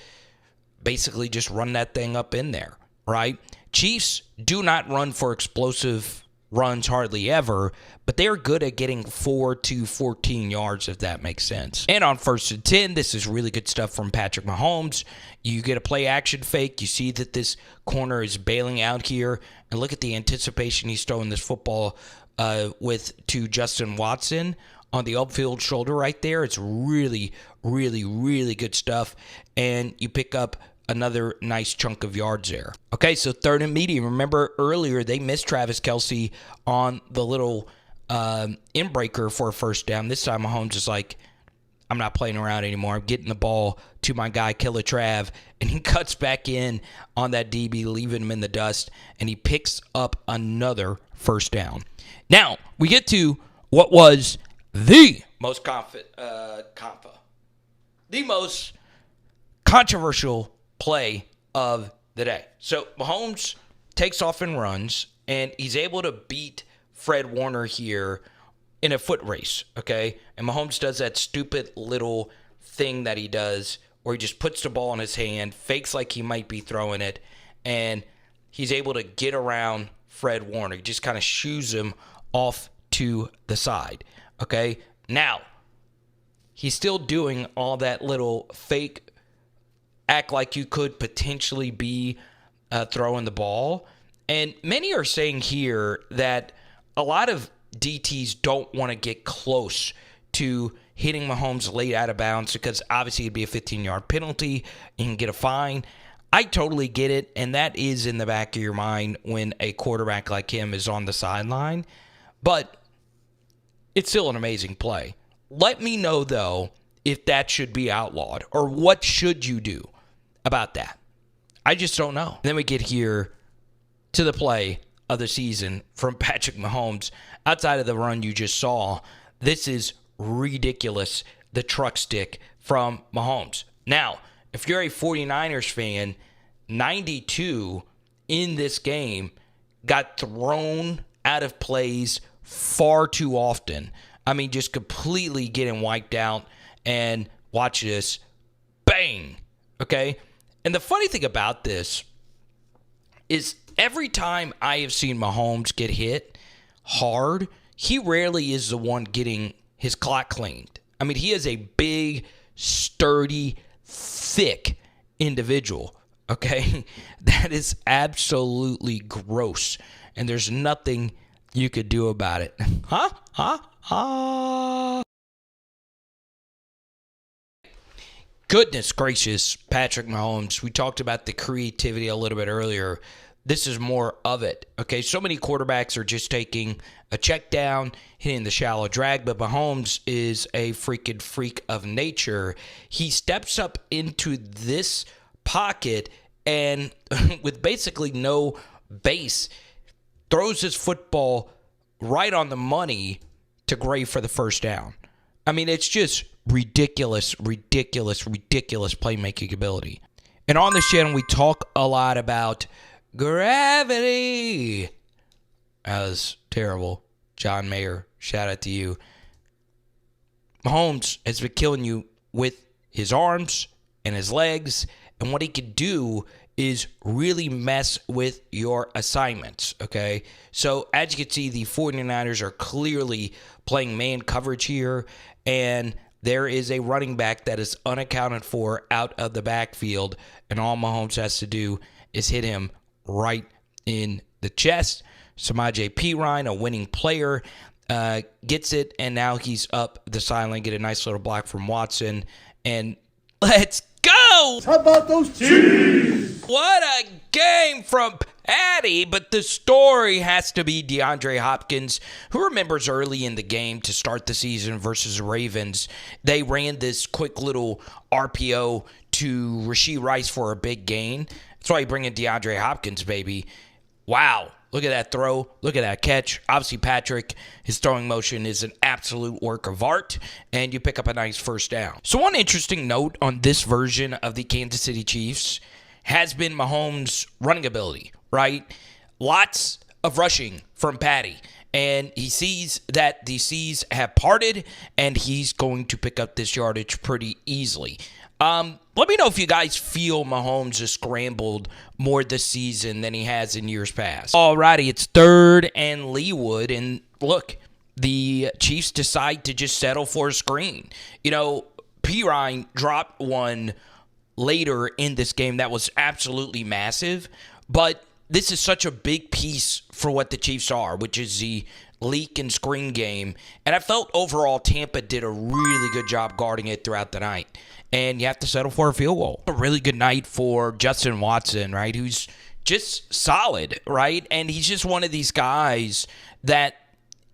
[SPEAKER 2] basically just run that thing up in there, right? Chiefs do not run for explosive runs hardly ever, but they're good at getting 4 to 14 yards, if that makes sense. And on 1st and 10, this is really good stuff from Patrick Mahomes. You get a play action fake. You see that this corner is bailing out here, and look at the anticipation he's throwing this football to Justin Watson on the upfield shoulder right there. It's really, really, really good stuff, and you pick up another nice chunk of yards there. Okay, so 3rd and medium. Remember earlier they missed Travis Kelce on the little in-breaker for a first down. This time Mahomes is like, I'm not playing around anymore. I'm getting the ball to my guy, Killer Trav, and he cuts back in on that DB, leaving him in the dust, and he picks up another first down. Now, we get to what was the most controversial play of the day. So Mahomes takes off and runs, and he's able to beat Fred Warner here in a foot race, okay? And Mahomes does that stupid little thing that he does where he just puts the ball in his hand, fakes like he might be throwing it, and he's able to get around Fred Warner. He just kind of shoos him off to the side, okay? Now, he's still doing all that little fake act like you could potentially be throwing the ball. And many are saying here that a lot of DTs don't want to get close to hitting Mahomes late out of bounds because obviously it'd be a 15-yard penalty. You can get a fine. I totally get it, and that is in the back of your mind when a quarterback like him is on the sideline. But it's still an amazing play. Let me know, though, if that should be outlawed or what should you do about that. I just don't know. Then we get here to the play of the season from Patrick Mahomes. Outside of the run you just saw, this is ridiculous, the truck stick from Mahomes. Now, if you're a 49ers fan, 92 in this game got thrown out of plays far too often. I mean, just completely getting wiped out. And watch this. Bang. Okay? And the funny thing about this is every time I have seen Mahomes get hit hard, he rarely is the one getting his clock cleaned. I mean, he is a big, sturdy, thick individual. Okay? That is absolutely gross. And there's nothing you could do about it. Goodness gracious, Patrick Mahomes. We talked about the creativity a little bit earlier. This is more of it. Okay, so many quarterbacks are just taking a check down, hitting the shallow drag, but Mahomes is a freaking freak of nature. He steps up into this pocket and with basically no base, throws his football right on the money to Gray for the first down. I mean, it's just ridiculous playmaking ability. And on this channel, we talk a lot about gravity. That was terrible. John Mayer, shout out to you. Mahomes has been killing you with his arms and his legs. And what he can do is really mess with your assignments, okay? So as you can see, the 49ers are clearly playing man coverage here, and there is a running back that is unaccounted for out of the backfield, and all Mahomes has to do is hit him right in the chest. Samaje Perine, a winning player, gets it, and now he's up the sideline, get a nice little block from Watson, and let's go!
[SPEAKER 3] How about those Chiefs?
[SPEAKER 2] What a game from Patty, but the story has to be DeAndre Hopkins. Who remembers early in the game to start the season versus the Ravens, they ran this quick little RPO to Rashee Rice for a big gain. That's why you bring in DeAndre Hopkins, baby. Wow. Look at that throw. Look at that catch. Obviously, Patrick, his throwing motion is an absolute work of art, and you pick up a nice first down. So one interesting note on this version of the Kansas City Chiefs has been Mahomes' running ability, right? Lots of rushing from Patty, and he sees that the seas have parted, and he's going to pick up this yardage pretty easily. Let me know if you guys feel Mahomes has scrambled more this season than he has in years past. Alrighty, it's 3rd and Leewood, and look, the Chiefs decide to just settle for a screen. You know, Perine dropped one later in this game that was absolutely massive, but this is such a big piece for what the Chiefs are, which is the leak and screen game, and I felt overall Tampa did a really good job guarding it throughout the night. And you have to settle for a field goal. A really good night for Justin Watson, right, who's just solid, right? And he's just one of these guys that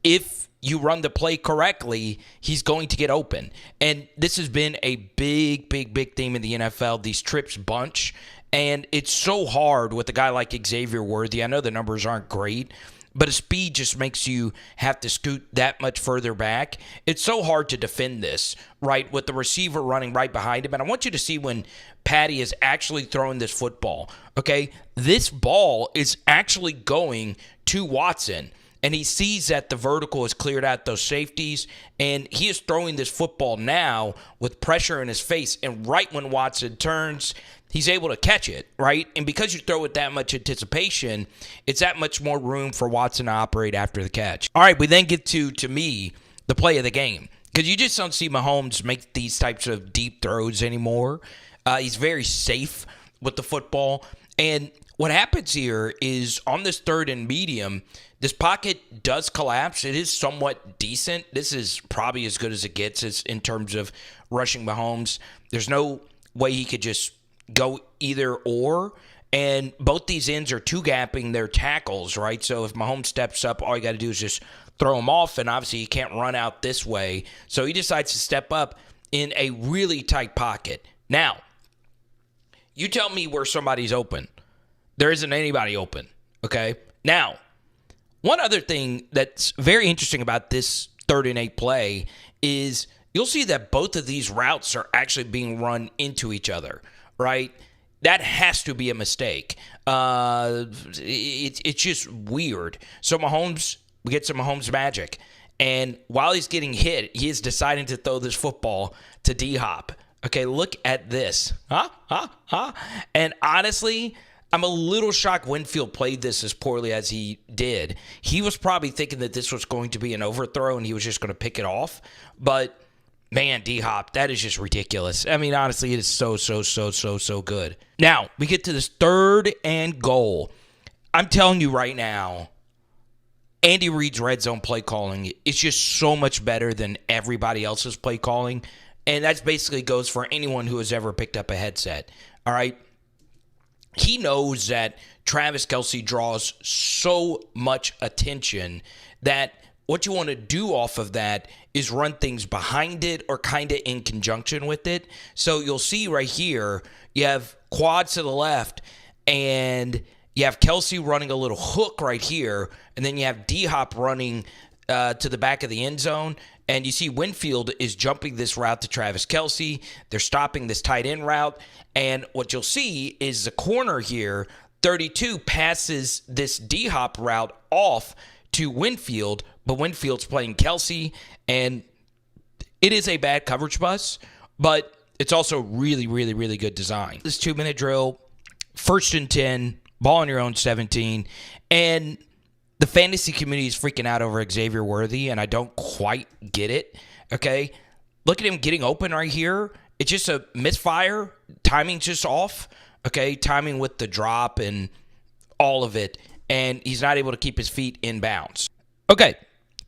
[SPEAKER 2] if you run the play correctly, he's going to get open. And this has been a big theme in the NFL, these trips bunch. And it's so hard with a guy like Xavier Worthy. I know the numbers aren't great, but his speed just makes you have to scoot that much further back. It's so hard to defend this, right, with the receiver running right behind him. And I want you to see when Patty is actually throwing this football, okay? This ball is actually going to Watson, and he sees that the vertical has cleared out those safeties, and he is throwing this football now with pressure in his face. And right when Watson turns, he's able to catch it, right? And because you throw it that much anticipation, it's that much more room for Watson to operate after the catch. All right, we then get to me, the play of the game. Because you just don't see Mahomes make these types of deep throws anymore. He's very safe with the football. And what happens here is on this 3rd and medium, this pocket does collapse. It is somewhat decent. This is probably as good as it gets in terms of rushing Mahomes. There's no way he could just go either or, and both these ends are two-gapping their tackles, right? So if Mahomes steps up, all you got to do is just throw him off, and obviously he can't run out this way. So he decides to step up in a really tight pocket. Now, you tell me where somebody's open. There isn't anybody open, okay? Now, one other thing that's very interesting about this 3rd and 8 play is you'll see that both of these routes are actually being run into each other, right? That has to be a mistake. It's just weird. So we get some Mahomes magic. And while he's getting hit, he is deciding to throw this football to D-Hop. Okay, look at this. And honestly, I'm a little shocked Winfield played this as poorly as he did. He was probably thinking that this was going to be an overthrow and he was just going to pick it off. But man, D-Hop, that is just ridiculous. I mean, honestly, it is so good. Now, we get to this 3rd and goal. I'm telling you right now, Andy Reid's red zone play calling is just so much better than everybody else's play calling. And that basically goes for anyone who has ever picked up a headset. All right? He knows that Travis Kelce draws so much attention that what you want to do off of that is run things behind it or kind of in conjunction with it. So you'll see right here, you have quads to the left, and you have Kelce running a little hook right here, and then you have D-Hop running to the back of the end zone. And you see Winfield is jumping this route to Travis Kelce. They're stopping this tight end route. And what you'll see is the corner here, 32, passes this D-Hop route off to Winfield, but Winfield's playing Kelce, and it is a bad coverage bus, but it's also really good design. This 2-minute drill, first and 10, ball on your own 17, and the fantasy community is freaking out over Xavier Worthy, and I don't quite get it, okay? Look at him getting open right here. It's just a misfire. Timing's just off, okay? Timing with the drop and all of it, and he's not able to keep his feet in bounds. Okay,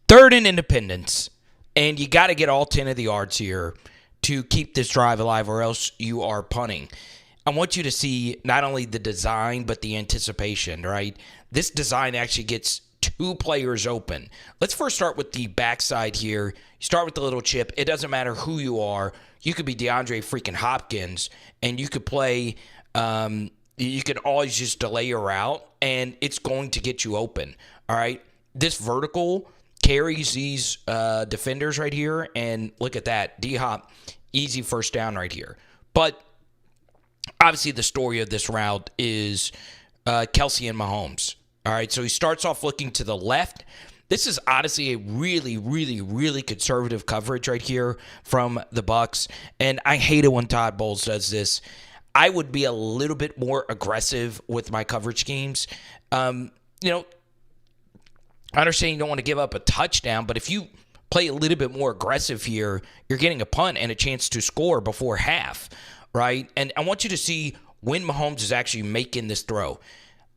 [SPEAKER 2] 3rd and Independence, and you got to get all 10 of the yards here to keep this drive alive, or else you are punting. I want you to see not only the design, but the anticipation, right? This design actually gets 2 players open. Let's first start with the backside here. You start with the little chip. It doesn't matter who you are. You could be DeAndre freaking Hopkins, and you could play, you can always just delay your route, and it's going to get you open, all right? This vertical carries these defenders right here, and look at that. D-Hop, easy first down right here. But obviously the story of this route is Kelce and Mahomes. All right, so he starts off looking to the left. This is honestly a really, really, really conservative coverage right here from the Bucs, and I hate it when Todd Bowles does this. I would be a little bit more aggressive with my coverage schemes. I understand you don't want to give up a touchdown, but if you play a little bit more aggressive here, you're getting a punt and a chance to score before half, right? And I want you to see when Mahomes is actually making this throw.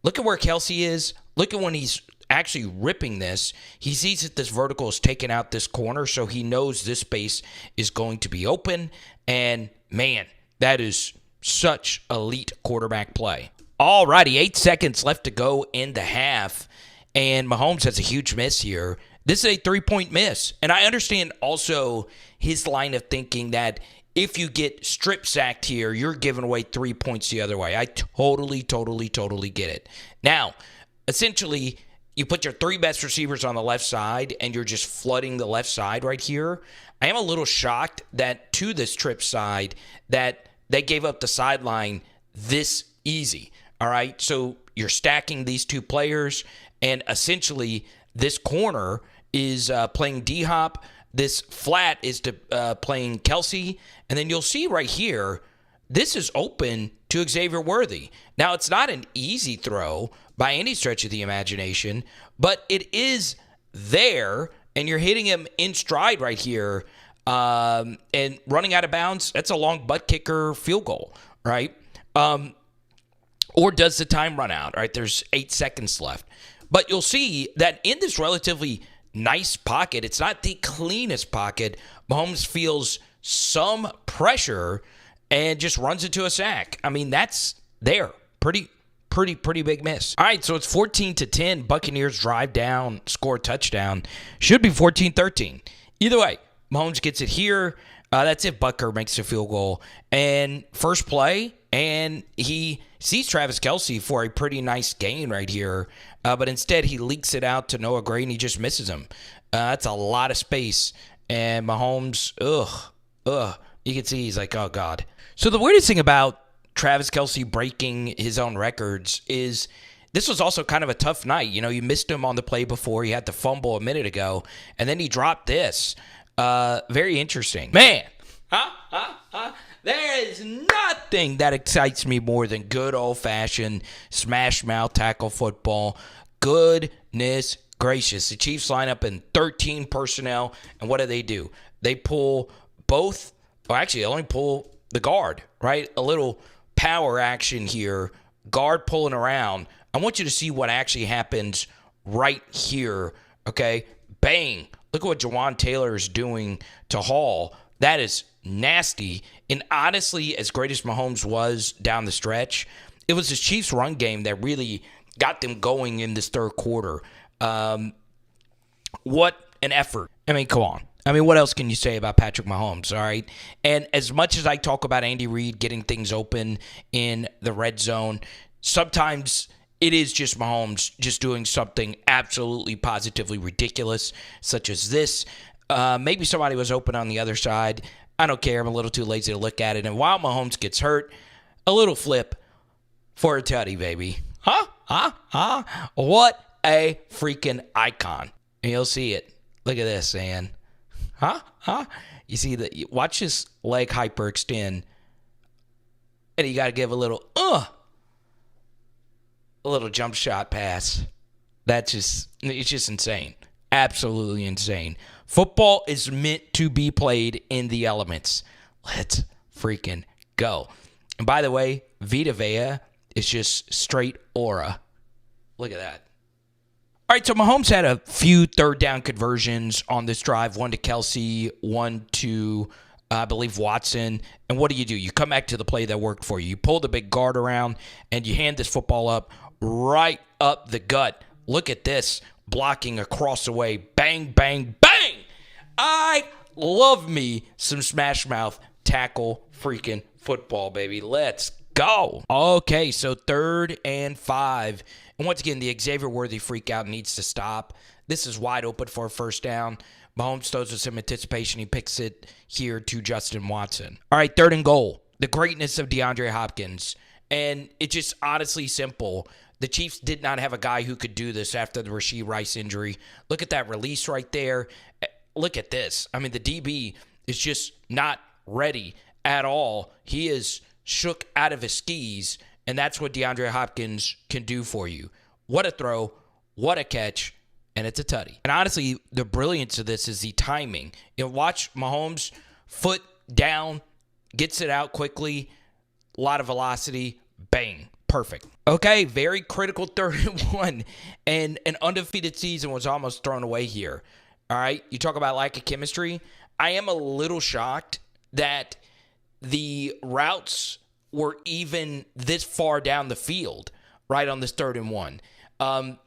[SPEAKER 2] Look at where Kelce is. Look at when he's actually ripping this. He sees that this vertical is taking out this corner, so he knows this space is going to be open. And, man, that is such elite quarterback play. All righty, 8 seconds left to go in the half, and Mahomes has a huge miss here. This is a 3-point miss. And I understand also his line of thinking that if you get strip sacked here, you're giving away 3 points the other way. I totally get it. Now, essentially, you put your 3 best receivers on the left side, and you're just flooding the left side right here. I am a little shocked that to this trip side that they gave up the sideline this easy. All right, so you're stacking these 2 players, and essentially this corner is playing D-Hop. This flat is playing Kelce. And then you'll see right here, this is open to Xavier Worthy. Now, it's not an easy throw by any stretch of the imagination, but it is there, and you're hitting him in stride right here. And running out of bounds, that's a long butt kicker field goal, right? Or does the time run out, right? There's 8 seconds left. But you'll see that in this relatively nice pocket, it's not the cleanest pocket. Mahomes feels some pressure and just runs into a sack. I mean, that's there. Pretty big miss. All right, so it's 14-10. Buccaneers drive down, score a touchdown. Should be 14-13. Either way, Mahomes gets it here. That's if Butker makes a field goal. And first play, and he sees Travis Kelce for a pretty nice gain right here. But instead, he leaks it out to Noah Gray, and he just misses him. That's a lot of space. And Mahomes, you can see he's like, oh, God. So the weirdest thing about Travis Kelce breaking his own records is this was also kind of a tough night. You know, you missed him on the play before. He had the fumble a minute ago, and then he dropped this. Very interesting. Man, there is nothing that excites me more than good old-fashioned smash mouth tackle football. Goodness gracious. The Chiefs line up in 13 personnel, and what do? They pull both, or actually they only pull the guard, right? A little power action here, guard pulling around. I want you to see what actually happens right here, okay? Bang. Look at what Jawan Taylor is doing to Hall. That is nasty. And honestly, as great as Mahomes was down the stretch, it was his Chiefs run game that really got them going in this third quarter. What an effort. I mean, come on. I mean, what else can you say about Patrick Mahomes, all right? And as much as I talk about Andy Reid getting things open in the red zone, sometimes it is just Mahomes just doing something absolutely positively ridiculous, such as this. Maybe somebody was open on the other side. I don't care. I'm a little too lazy to look at it. And while Mahomes gets hurt, a little flip for a tutty, baby. What a freaking icon. And you'll see it. Look at this, man. You see that? Watch his leg hyperextend. And you got to give a little, a little jump shot pass. It's just insane. Absolutely insane. Football is meant to be played in the elements. Let's freaking go. And by the way, Vita Vea is just straight aura. Look at that. All right, so Mahomes had a few third down conversions on this drive. One to Kelce, one to, I believe, Watson. And what do? You come back to the play that worked for you. You pull the big guard around, and you hand this football up right up the gut. Look at this. Blocking across the way. Bang, bang, bang! I love me some smash mouth tackle freaking football, baby. Let's go. Okay, so 3rd and 5. And once again, the Xavier Worthy freak out needs to stop. This is wide open for a first down. Mahomes throws with some anticipation. He picks it here to Justin Watson. All right, 3rd and goal. The greatness of DeAndre Hopkins. And it's just honestly simple. The Chiefs did not have a guy who could do this after the Rashee Rice injury. Look at that release right there. Look at this. I mean, the DB is just not ready at all. He is shook out of his skis, and that's what DeAndre Hopkins can do for you. What a throw, what a catch, and it's a tutty. And honestly, the brilliance of this is the timing. Watch Mahomes, foot down, gets it out quickly, a lot of velocity, bang, perfect. Okay, very critical 3rd and 1, and an undefeated season was almost thrown away here. All right, you talk about lack of chemistry. I am a little shocked that the routes were even this far down the field, right, on this 3rd and 1. I'm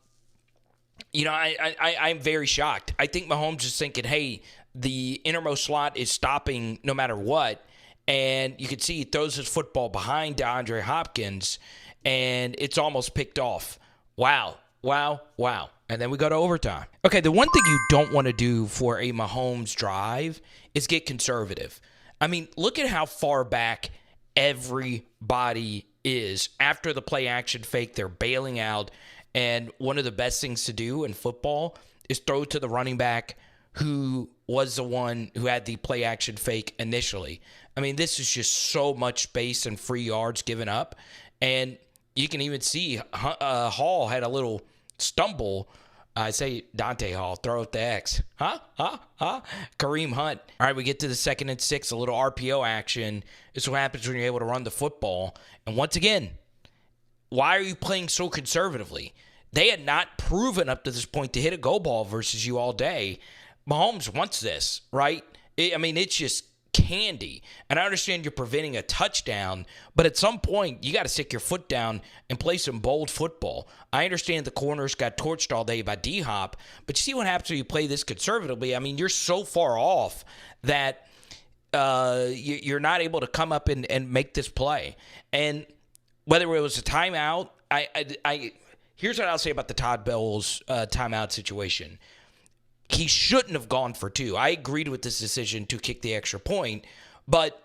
[SPEAKER 2] very shocked. I think Mahomes is thinking, hey, the innermost slot is stopping no matter what. And you can see he throws his football behind DeAndre Hopkins, and it's almost picked off. Wow. And then we go to overtime. Okay, the one thing you don't want to do for a Mahomes drive is get conservative. I mean, look at how far back everybody is. After the play action fake, they're bailing out. And one of the best things to do in football is throw to the running back who was the one who had the play action fake initially. I mean, this is just so much space and free yards given up. And you can even see Hall had a little stumble. I say Dante Hall, throw it to X. Kareem Hunt. All right, we get to the 2nd and 6, a little RPO action. This is what happens when you're able to run the football. And once again, why are you playing so conservatively? They had not proven up to this point to hit a go ball versus you all day. Mahomes wants this, right? It's just candy. And I understand you're preventing a touchdown, but at some point, you got to stick your foot down and play some bold football. I understand the corners got torched all day by D-Hop, but you see what happens when you play this conservatively. I mean, you're so far off that you're not able to come up and make this play. And whether it was a timeout, here's what I'll say about the Todd Bowles timeout situation. He shouldn't have gone for 2. I agreed with this decision to kick the extra point, but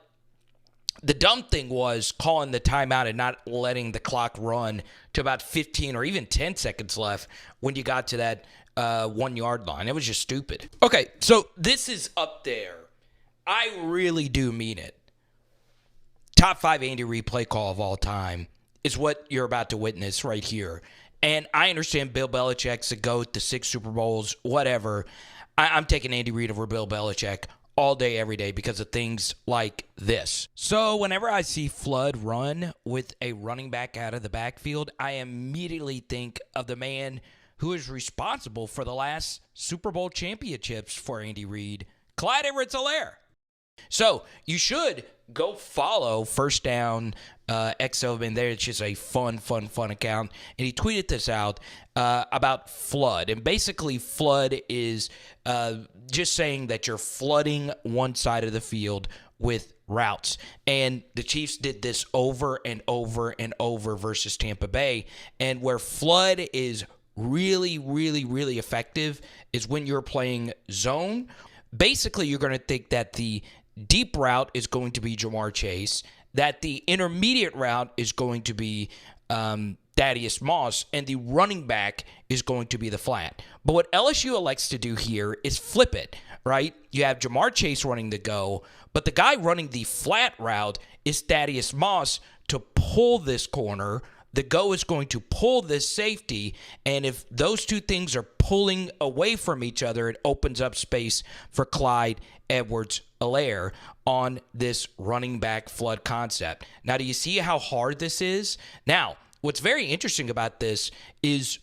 [SPEAKER 2] the dumb thing was calling the timeout and not letting the clock run to about 15 or even 10 seconds left when you got to that 1 yard line. It was just stupid. Okay, so this is up there. I really do mean it. Top 5 Andy Reid play call of all time is what you're about to witness right here. And I understand Bill Belichick's the GOAT, the 6 Super Bowls, whatever. I'm taking Andy Reid over Bill Belichick all day, every day because of things like this. So whenever I see Flood run with a running back out of the backfield, I immediately think of the man who is responsible for the last Super Bowl championships for Andy Reid, Clyde Edwards-Helaire. So you should go follow First Down XO there. It's just a fun account. And he tweeted this out about flood. And basically flood is just saying that you're flooding one side of the field with routes. And the Chiefs did this over and over and over versus Tampa Bay. And where flood is really effective is when you're playing zone. Basically, you're going to think that the deep route is going to be Jamar Chase, that the intermediate route is going to be Thaddeus Moss, and the running back is going to be the flat. But what LSU elects to do here is flip it, right? You have Jamar Chase running the go, but the guy running the flat route is Thaddeus Moss to pull this corner the go is going to pull this safety, and if those two things are pulling away from each other, it opens up space for Clyde Edwards-Helaire on this running back flood concept. Now, do you see how hard this is? Now, what's very interesting about this is,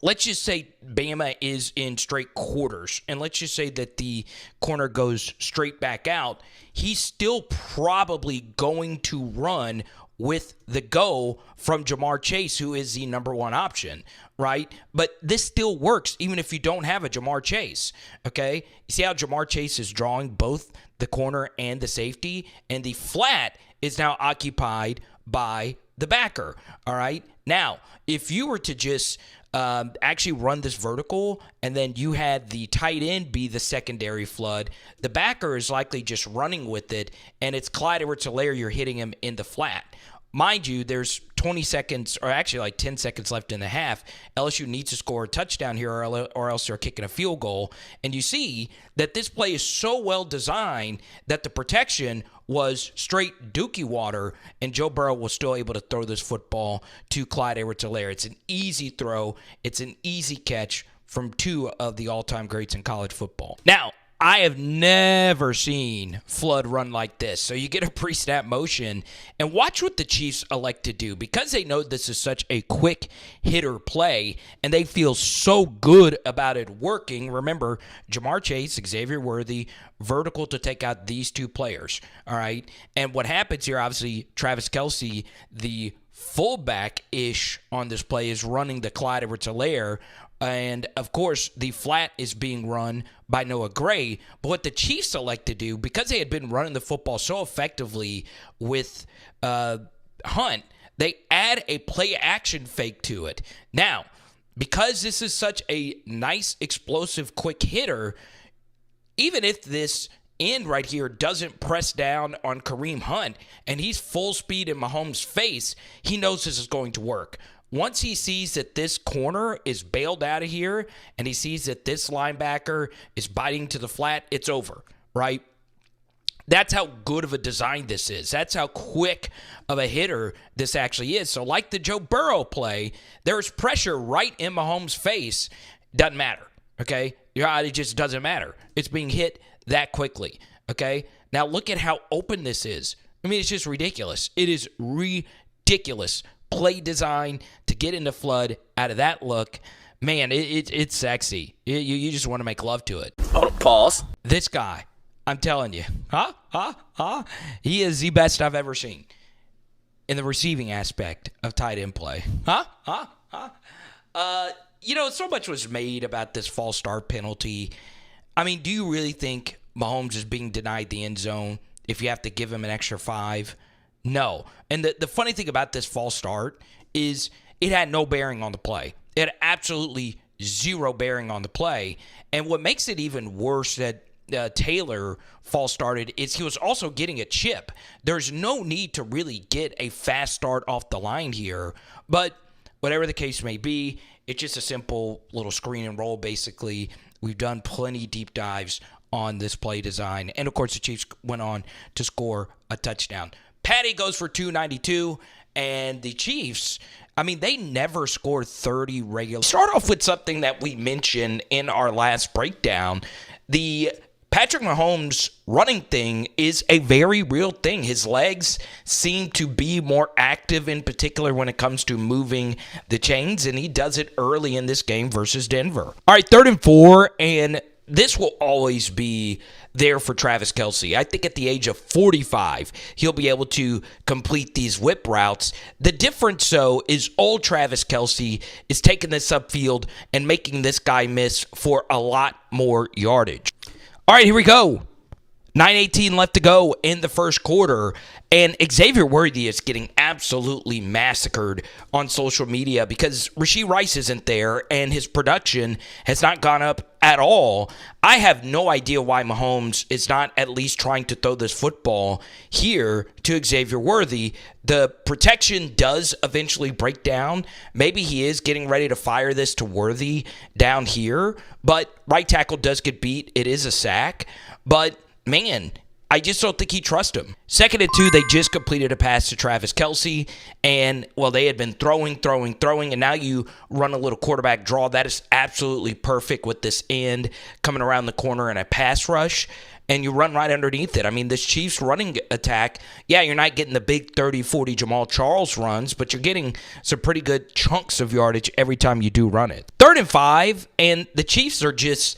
[SPEAKER 2] let's just say Bama is in straight quarters, and let's just say that the corner goes straight back out. He's still probably going to run with the go from Jamar Chase, who is the number one option, right? But this still works even if you don't have a Jamar Chase, okay? You see how Jamar Chase is drawing both the corner and the safety, and the flat is now occupied by the backer, all right? Now, if you were to just actually run this vertical, and then you had the tight end be the secondary flood, the backer is likely just running with it, and it's Clyde Edwards-Helaire, you're hitting him in the flat. Mind you, there's 20 seconds, or actually like 10 seconds left in the half. LSU needs to score a touchdown here, or else they're kicking a field goal. And you see that this play is so well designed that the protection was straight dookie water, and Joe Burrow was still able to throw this football to Clyde Edwards-Helaire. It's an easy throw. It's an easy catch from two of the all-time greats in college football. Now, I have never seen flood run like this. So you get a pre-snap motion, and watch what the Chiefs elect to do. Because they know this is such a quick hitter play, and they feel so good about it working. Remember, Jamar Chase, Xavier Worthy, vertical to take out these two players. All right. And what happens here, obviously, Travis Kelce, the fullback-ish on this play, is running the Clyde Edwards-Helaire. And, of course, the flat is being run by Noah Gray. But what the Chiefs elect to do, because they had been running the football so effectively with Hunt, they add a play-action fake to it. Now, because this is such a nice, explosive, quick hitter, even if this end right here doesn't press down on Kareem Hunt and he's full speed in Mahomes' face, he knows this is going to work. Once he sees that this corner is bailed out of here and he sees that this linebacker is biting to the flat, it's over, right? That's how good of a design this is. That's how quick of a hitter this actually is. So like the Joe Burrow play, there's pressure right in Mahomes' face. Doesn't matter, okay? It just doesn't matter. It's being hit that quickly, okay? Now look at how open this is. I mean, it's just ridiculous. It is ridiculous. Play design to get into flood out of that look. Man, it's sexy. You just want to make love to it.
[SPEAKER 3] Hold up, pause.
[SPEAKER 2] This guy, I'm telling you, he is the best I've ever seen in the receiving aspect of tight end play. So much was made about this false start penalty. I mean, do you really think Mahomes is being denied the end zone if you have to give him an extra 5? No. And the funny thing about this false start is it had no bearing on the play. It had absolutely zero bearing on the play. And what makes it even worse that Taylor false started is he was also getting a chip. There's no need to really get a fast start off the line here. But whatever the case may be, it's just a simple little screen and roll, basically. We've done plenty deep dives on this play design. And, of course, the Chiefs went on to score a touchdown. Patty goes for 292, and the Chiefs, I mean, they never scored 30 regular. Start off with something that we mentioned in our last breakdown. The Patrick Mahomes running thing is a very real thing. His legs seem to be more active, in particular when it comes to moving the chains, and he does it early in this game versus Denver. All right, 3rd and 4, and this will always be there for Travis Kelce. I think at the age of 45, he'll be able to complete these whip routes. The difference, though, is old Travis Kelce is taking this upfield and making this guy miss for a lot more yardage. All right, here we go. 9:18 left to go in the first quarter, and Xavier Worthy is getting absolutely massacred on social media because Rashee Rice isn't there, and his production has not gone up at all. I have no idea why Mahomes is not at least trying to throw this football here to Xavier Worthy. The protection does eventually break down. Maybe he is getting ready to fire this to Worthy down here, but right tackle does get beat. It is a sack, but man, I just don't think he trusts him. 2nd and 2, they just completed a pass to Travis Kelce, and, well, they had been throwing, and now you run a little quarterback draw. That is absolutely perfect with this end coming around the corner and a pass rush, and you run right underneath it. I mean, this Chiefs running attack, yeah, you're not getting the big 30, 40 Jamal Charles runs, but you're getting some pretty good chunks of yardage every time you do run it. 3rd and 5, and the Chiefs are just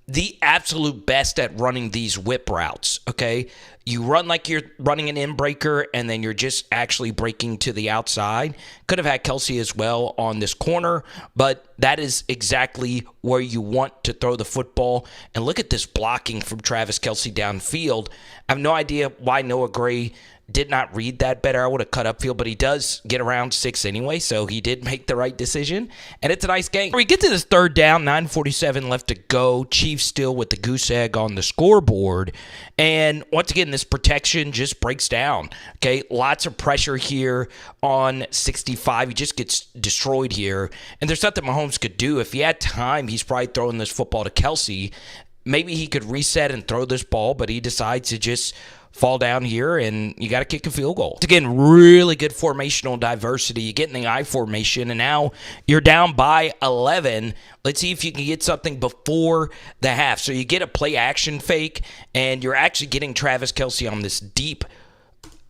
[SPEAKER 2] the absolute best at running these whip routes, okay? You run like you're running an in-breaker, and then you're just actually breaking to the outside. Could have had Kelce as well on this corner, but that is exactly where you want to throw the football. And look at this blocking from Travis Kelce downfield. I have no idea why Noah Gray did not read that better. I would have cut upfield, but he does get around 6 anyway, so he did make the right decision, and it's a nice game. We get to this 3rd down, 9:47 left to go. Chiefs still with the goose egg on the scoreboard, and once again, this protection just breaks down. Okay, lots of pressure here on 65. He just gets destroyed here, and there's nothing Mahomes could do. If he had time, he's probably throwing this football to Kelce. Maybe he could reset and throw this ball, but he decides to just fall down here, and you got to kick a field goal. Again, really good formational diversity. You get in the I formation, and now you're down by 11. Let's see if you can get something before the half. So you get a play action fake, and you're actually getting Travis Kelce on this deep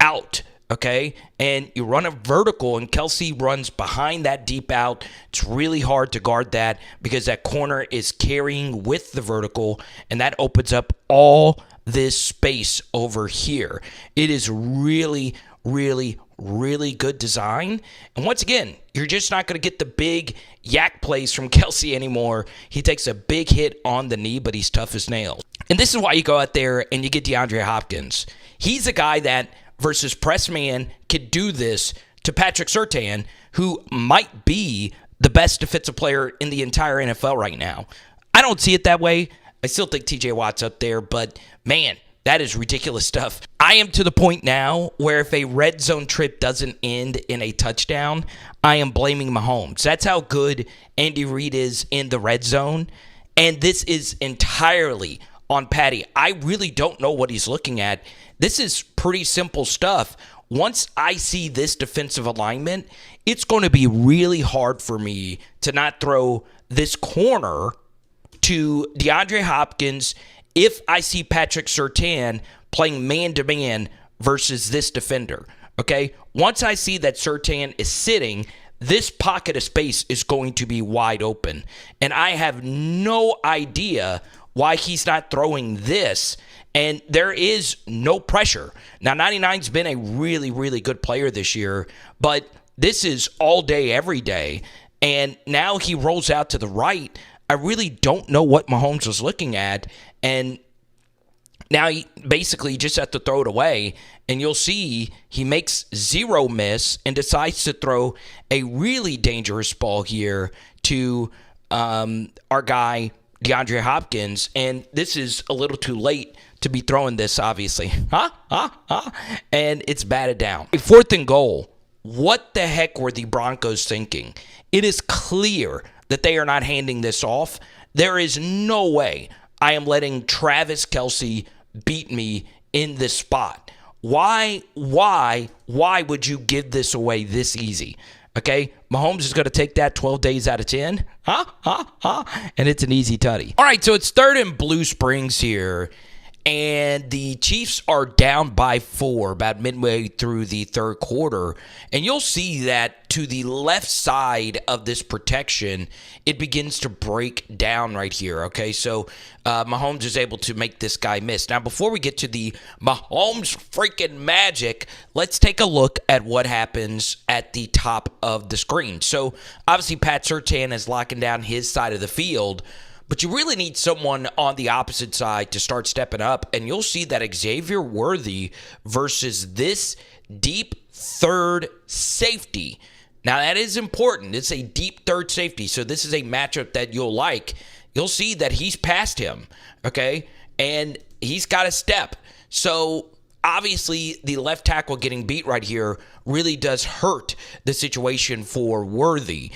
[SPEAKER 2] out, okay? And you run a vertical, and Kelce runs behind that deep out. It's really hard to guard that because that corner is carrying with the vertical, and that opens up all this space over here. It is really, really, really good design. And once again, you're just not going to get the big yak plays from Kelce anymore. He takes a big hit on the knee, but he's tough as nails. And this is why you go out there and you get DeAndre Hopkins. He's a guy that, versus press man, could do this to Patrick Surtain, who might be the best defensive player in the entire NFL right now. I don't see it that way. I still think TJ Watt's up there, but man, that is ridiculous stuff. I am to the point now where if a red zone trip doesn't end in a touchdown, I am blaming Mahomes. That's how good Andy Reid is in the red zone, and this is entirely on Patty. I really don't know what he's looking at. This is pretty simple stuff. Once I see this defensive alignment, it's going to be really hard for me to not throw this corner to DeAndre Hopkins if I see Patrick Surtain playing man-to-man versus this defender, okay? Once I see that Surtain is sitting, this pocket of space is going to be wide open. And I have no idea why he's not throwing this, and there is no pressure. Now, 99's been a really, really good player this year, but this is all day, every day, and now he rolls out to the right. I really don't know what Mahomes was looking at, and now he basically just has to throw it away, and you'll see he makes zero miss and decides to throw a really dangerous ball here to our guy DeAndre Hopkins, and this is a little too late to be throwing this, obviously. And it's batted down. 4th and goal. What the heck were the Broncos thinking? It is clear that they are not handing this off. There is no way I am letting Travis Kelce beat me in this spot. Why would you give this away this easy? Okay, Mahomes is going to take that 12 days out of 10. And it's an easy tutty. All right, so it's 3rd and Blue Springs here. And the Chiefs are down by 4 about midway through the 3rd quarter. And you'll see that to the left side of this protection, it begins to break down right here. Okay, so Mahomes is able to make this guy miss. Now, before we get to the Mahomes freaking magic, let's take a look at what happens at the top of the screen. So, obviously, Pat Surtain is locking down his side of the field. But you really need someone on the opposite side to start stepping up. And you'll see that Xavier Worthy versus this deep third safety. Now, that is important. It's a deep third safety. So this is a matchup that you'll like. You'll see that he's past him, okay? And he's got a step. So obviously, the left tackle getting beat right here really does hurt the situation for Worthy.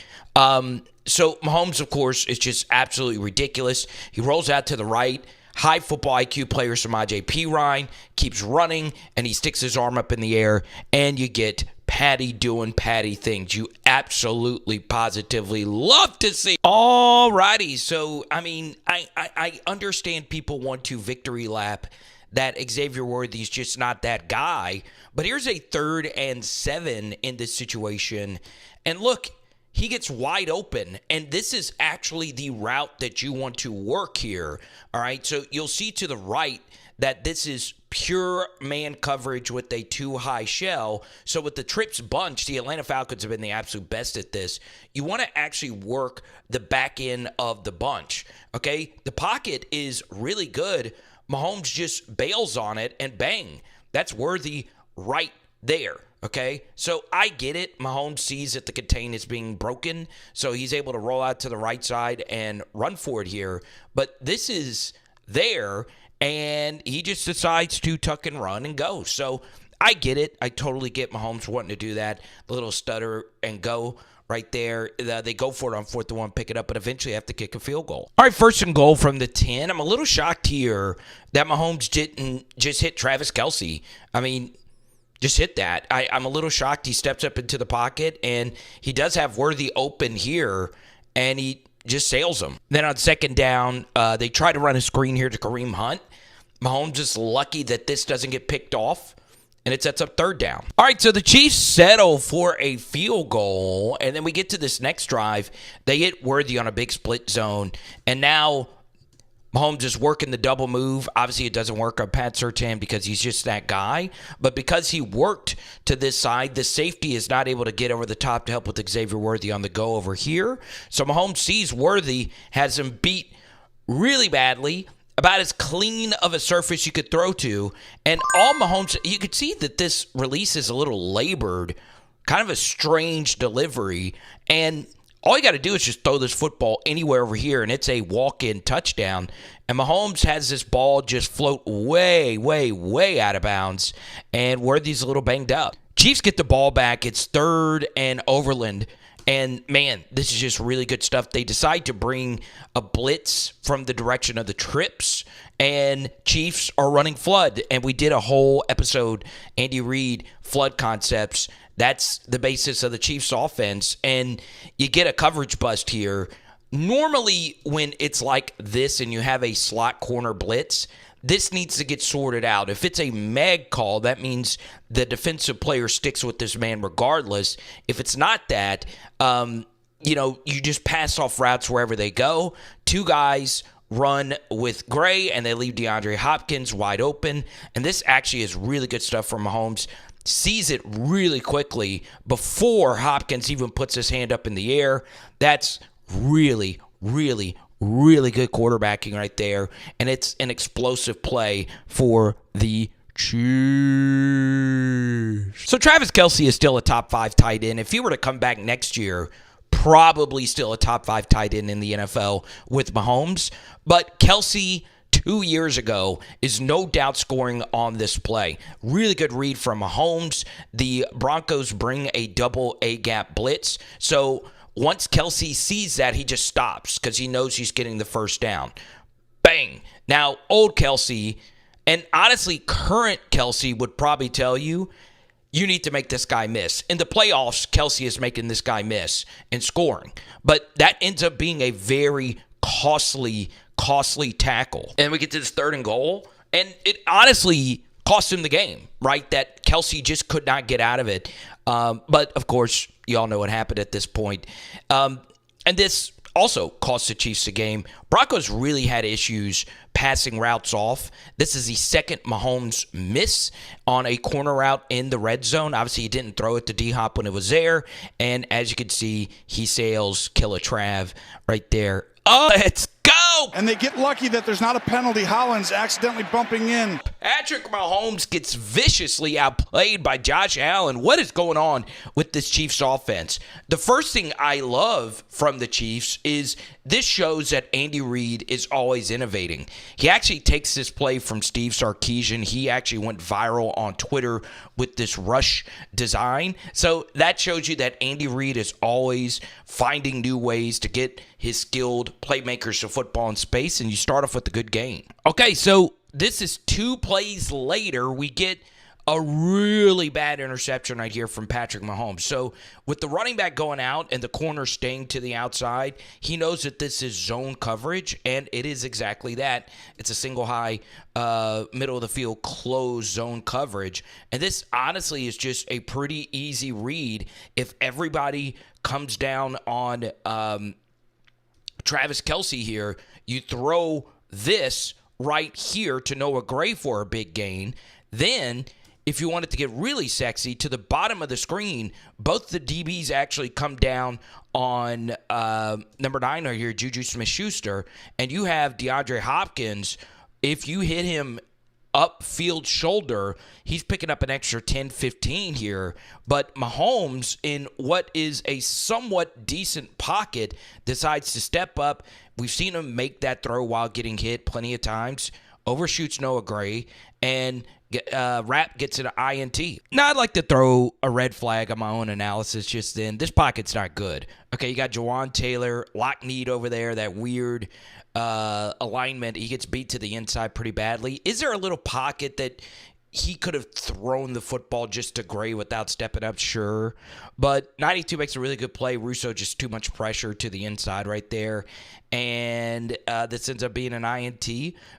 [SPEAKER 2] So Mahomes, of course, is just absolutely ridiculous. He rolls out to the right. high football IQ players from P. Ryan, keeps running, and he sticks his arm up in the air, and you get Patty doing Patty things you absolutely, positively love to see. All righty. So, I mean, I understand people want to victory lap that Xavier Worthy is just not that guy. But here's a 3rd and 7 in this situation. And look, he gets wide open. And this is actually the route that you want to work here. All right. So you'll see to the right that this is pure man coverage with a too high shell. So with the trips bunch, the Atlanta Falcons have been the absolute best at this. You want to actually work the back end of the bunch. Okay. The pocket is really good. Mahomes just bails on it and bang. That's Worthy right there. Okay, so I get it. Mahomes sees that the contain is being broken, so he's able to roll out to the right side and run for it here. But this is there, and he just decides to tuck and run and go. So I get it. I totally get Mahomes wanting to do that. The little stutter and go right there. They go for it on 4th and 1, pick it up, but eventually have to kick a field goal. All right, 1st and goal from the 10. I'm a little shocked here that Mahomes didn't just hit Travis Kelce. I mean, just hit that. I'm a little shocked. He steps up into the pocket, and he does have Worthy open here, and he just sails him. Then on 2nd down, they try to run a screen here to Kareem Hunt. Mahomes is lucky that this doesn't get picked off, and it sets up 3rd down. All right, so the Chiefs settle for a field goal, and then we get to this next drive. They hit Worthy on a big split zone, and now Mahomes is working the double move. Obviously, it doesn't work on Pat Surtain because he's just that guy. But because he worked to this side, the safety is not able to get over the top to help with Xavier Worthy on the go over here. So Mahomes sees Worthy, has him beat really badly, about as clean of a surface you could throw to. And all Mahomes, you could see that this release is a little labored, kind of a strange delivery. And all you got to do is just throw this football anywhere over here, and it's a walk-in touchdown. And Mahomes has this ball just float way, way, way out of bounds, and Worthy's a little banged up. Chiefs get the ball back. It's 3rd and Overland. And, man, this is just really good stuff. They decide to bring a blitz from the direction of the trips, and Chiefs are running flood. And we did a whole episode, Andy Reid, flood concepts. That's the basis of the Chiefs' offense, and you get a coverage bust here. Normally, when it's like this and you have a slot corner blitz, this needs to get sorted out. If it's a mag call, that means the defensive player sticks with this man regardless. If it's not that, you just pass off routes wherever they go. 2 guys run with Gray, and they leave DeAndre Hopkins wide open, and this actually is really good stuff from Mahomes. Sees it really quickly before Hopkins even puts his hand up in the air. That's really, really, really good quarterbacking right there. And it's an explosive play for the Chiefs. So Travis Kelce is still a top 5 tight end. If he were to come back next year, probably still a top 5 tight end in the NFL with Mahomes. But Kelce 2 years ago is no doubt scoring on this play. Really good read from Mahomes. The Broncos bring a double A-gap blitz. So once Kelce sees that, he just stops because he knows he's getting the 1st down. Bang. Now, old Kelce, and honestly, current Kelce would probably tell you, you need to make this guy miss. In the playoffs, Kelce is making this guy miss and scoring. But that ends up being a very costly tackle. And we get to this 3rd and goal, and it honestly cost him the game, right? That Kelce just could not get out of it. But, of course, you all know what happened at this point. And this also cost the Chiefs the game. Broncos really had issues passing routes off. This is the 2nd Mahomes miss on a corner route in the red zone. Obviously, he didn't throw it to D-Hop when it was there. And as you can see, he sails Killer Trav right there. Oh, let's go!
[SPEAKER 5] And they get lucky that there's not a penalty. Hollins accidentally bumping in.
[SPEAKER 2] Patrick Mahomes gets viciously outplayed by Josh Allen. What is going on with this Chiefs offense? The first thing I love from the Chiefs is this shows that Andy Reid is always innovating. He actually takes this play from Steve Sarkisian. He actually went viral on Twitter with this rush design. So that shows you that Andy Reid is always finding new ways to get his skilled playmakers to football in space, and you start off with a good game. Okay, so this is 2 plays later. We get a really bad interception right here from Patrick Mahomes. So with the running back going out and the corner staying to the outside, he knows that this is zone coverage, and it is exactly that. It's a single high, middle of the field, closed zone coverage. And this honestly is just a pretty easy read. If everybody comes down on Travis Kelce here, you throw this right here to Noah Gray for a big gain. Then, if you want it to get really sexy, to the bottom of the screen, both the DBs actually come down on number 9 right here, Juju Smith-Schuster, and you have DeAndre Hopkins. If you hit him upfield shoulder, he's picking up an extra 10-15 here. But Mahomes, in what is a somewhat decent pocket, decides to step up. We've seen him make that throw while getting hit plenty of times. Overshoots Noah Gray, and Rapp gets an INT. Now, I'd like to throw a red flag on my own analysis just then. This pocket's not good. Okay, you got Jawan Taylor, lock need over there, that weird alignment. He gets beat to the inside pretty badly. Is there a little pocket that he could have thrown the football just to Gray without stepping up? Sure. But 92 makes a really good play. Russo just too much pressure to the inside right there. And this ends up being an INT.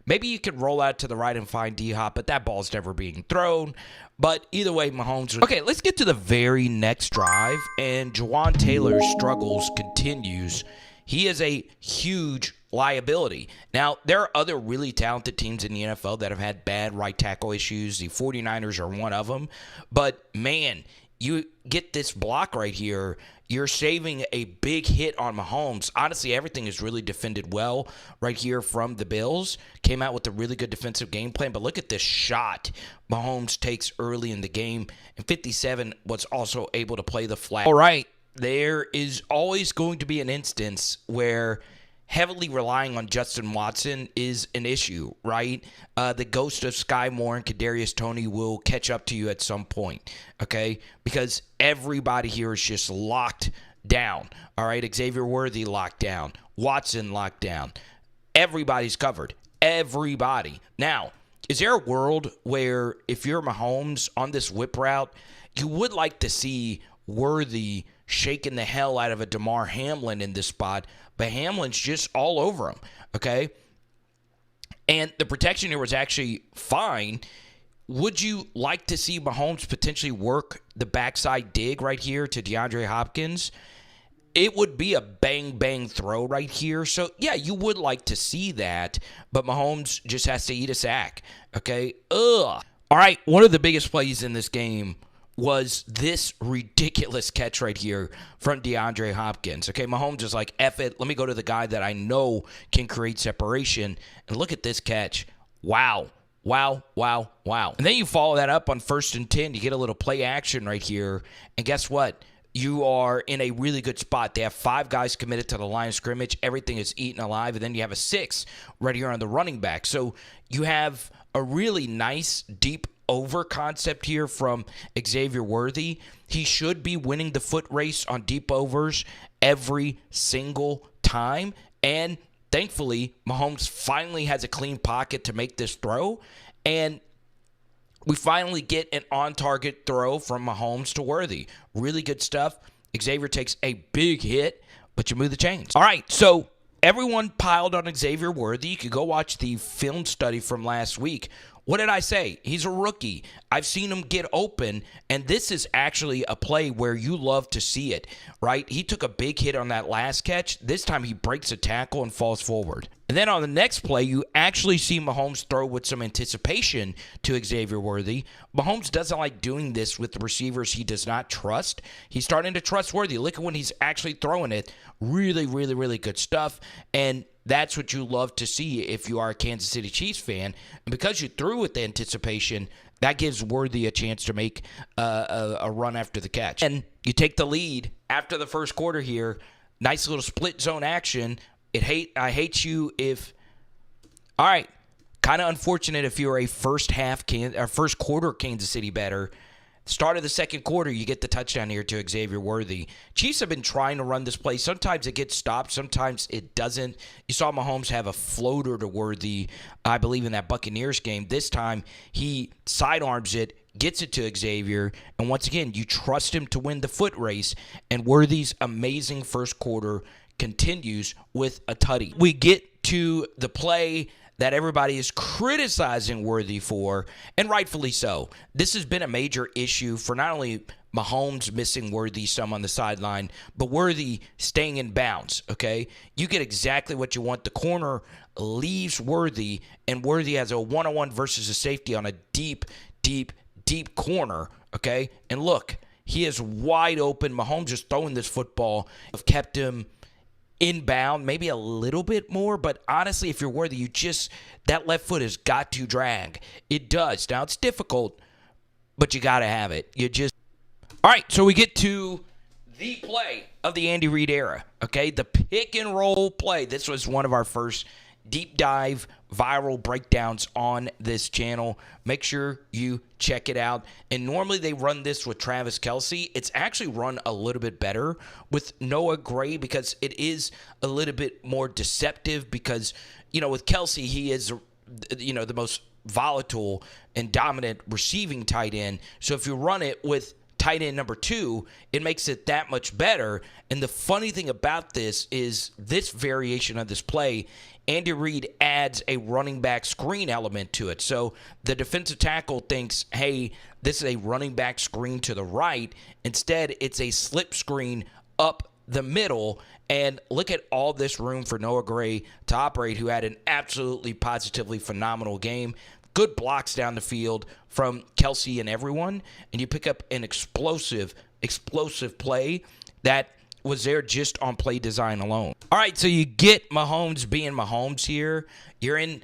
[SPEAKER 2] Maybe you could roll out to the right and find D-Hop, but that ball's never being thrown. But either way, Mahomes. Okay, let's get to the very next drive. And Jawan Taylor's struggles continues. He is a huge liability. Now, there are other really talented teams in the NFL that have had bad right tackle issues. The 49ers are one of them. But, man, you get this block right here, you're saving a big hit on Mahomes. Honestly, everything is really defended well right here from the Bills. Came out with a really good defensive game plan. But look at this shot Mahomes takes early in the game. And 57 was also able to play the flag. All right, there is always going to be an instance where heavily relying on Justin Watson is an issue, right? The ghost of Sky Moore and Kadarius Toney will catch up to you at some point, okay? Because everybody here is just locked down, all right? Xavier Worthy locked down. Watson locked down. Everybody's covered. Everybody. Now, is there a world where if you're Mahomes on this whip route, you would like to see Worthy shaking the hell out of a Damar Hamlin in this spot, but Hamlin's just all over him, okay? And the protection here was actually fine. Would you like to see Mahomes potentially work the backside dig right here to DeAndre Hopkins? It would be a bang-bang throw right here. So, yeah, you would like to see that, but Mahomes just has to eat a sack, okay? Ugh. All right, one of the biggest plays in this game was this ridiculous catch right here from DeAndre Hopkins. Okay, Mahomes is like, F it, let me go to the guy that I know can create separation. And look at this catch. Wow. Wow, wow, wow. And then you follow that up on 1st and 10. You get a little play action right here. And guess what? You are in a really good spot. They have 5 guys committed to the line of scrimmage. Everything is eaten alive. And then you have a 6 right here on the running back. So you have a really nice, deep over concept here from Xavier Worthy. He should be winning the foot race on deep overs every single time. And thankfully, Mahomes finally has a clean pocket to make this throw. And we finally get an on-target throw from Mahomes to Worthy. Really good stuff. Xavier takes a big hit, but you move the chains. All right, so everyone piled on Xavier Worthy. You could go watch the film study from last week. What did I say? He's a rookie. I've seen him get open, and this is actually a play where you love to see it, right? He took a big hit on that last catch. This time he breaks a tackle and falls forward. And then on the next play, you actually see Mahomes throw with some anticipation to Xavier Worthy. Mahomes doesn't like doing this with the receivers he does not trust. He's starting to trust Worthy. Look at when he's actually throwing it. Really, really, really good stuff. And that's what you love to see if you are a Kansas City Chiefs fan. And because you threw with the anticipation, that gives Worthy a chance to make a run after the catch. And you take the lead after the first quarter here. Nice little split zone action. I hate you if. All right, kind of unfortunate if you're a first quarter Kansas City bettor. Start of the second quarter, you get the touchdown here to Xavier Worthy. Chiefs have been trying to run this play. Sometimes it gets stopped. Sometimes it doesn't. You saw Mahomes have a floater to Worthy, I believe, in that Buccaneers game. This time, he sidearms it, gets it to Xavier, and once again, you trust him to win the foot race, and Worthy's amazing first quarter continues with a tutty. We get to the play that everybody is criticizing Worthy for, and rightfully so. This has been a major issue for not only Mahomes missing Worthy some on the sideline, but Worthy staying in bounds, okay? You get exactly what you want. The corner leaves Worthy, and Worthy has a one-on-one versus a safety on a deep corner, okay? And look, he is wide open. Mahomes just throwing this football have kept him inbound, maybe a little bit more, but honestly, if you're Worthy, that left foot has got to drag. It does. Now, it's difficult, but you got to have it. All right, so we get to the play of the Andy Reid era, okay? The pick and roll play. This was one of our first deep dive viral breakdowns on this channel. Make sure you check it out. And normally they run this with Travis Kelce. It's actually run a little bit better with Noah Gray because it is a little bit more deceptive because, with Kelce, he is, the most volatile and dominant receiving tight end. So if you run it with tight end number 2, it makes it that much better. And the funny thing about this is this variation of this play, Andy Reid adds a running back screen element to it. So the defensive tackle thinks, hey, this is a running back screen to the right. Instead, it's a slip screen up the middle. And look at all this room for Noah Gray to operate, who had an absolutely positively phenomenal game. Good blocks down the field from Kelce and everyone. And you pick up an explosive play that was there just on play design alone. All right, so you get Mahomes being Mahomes here. You're in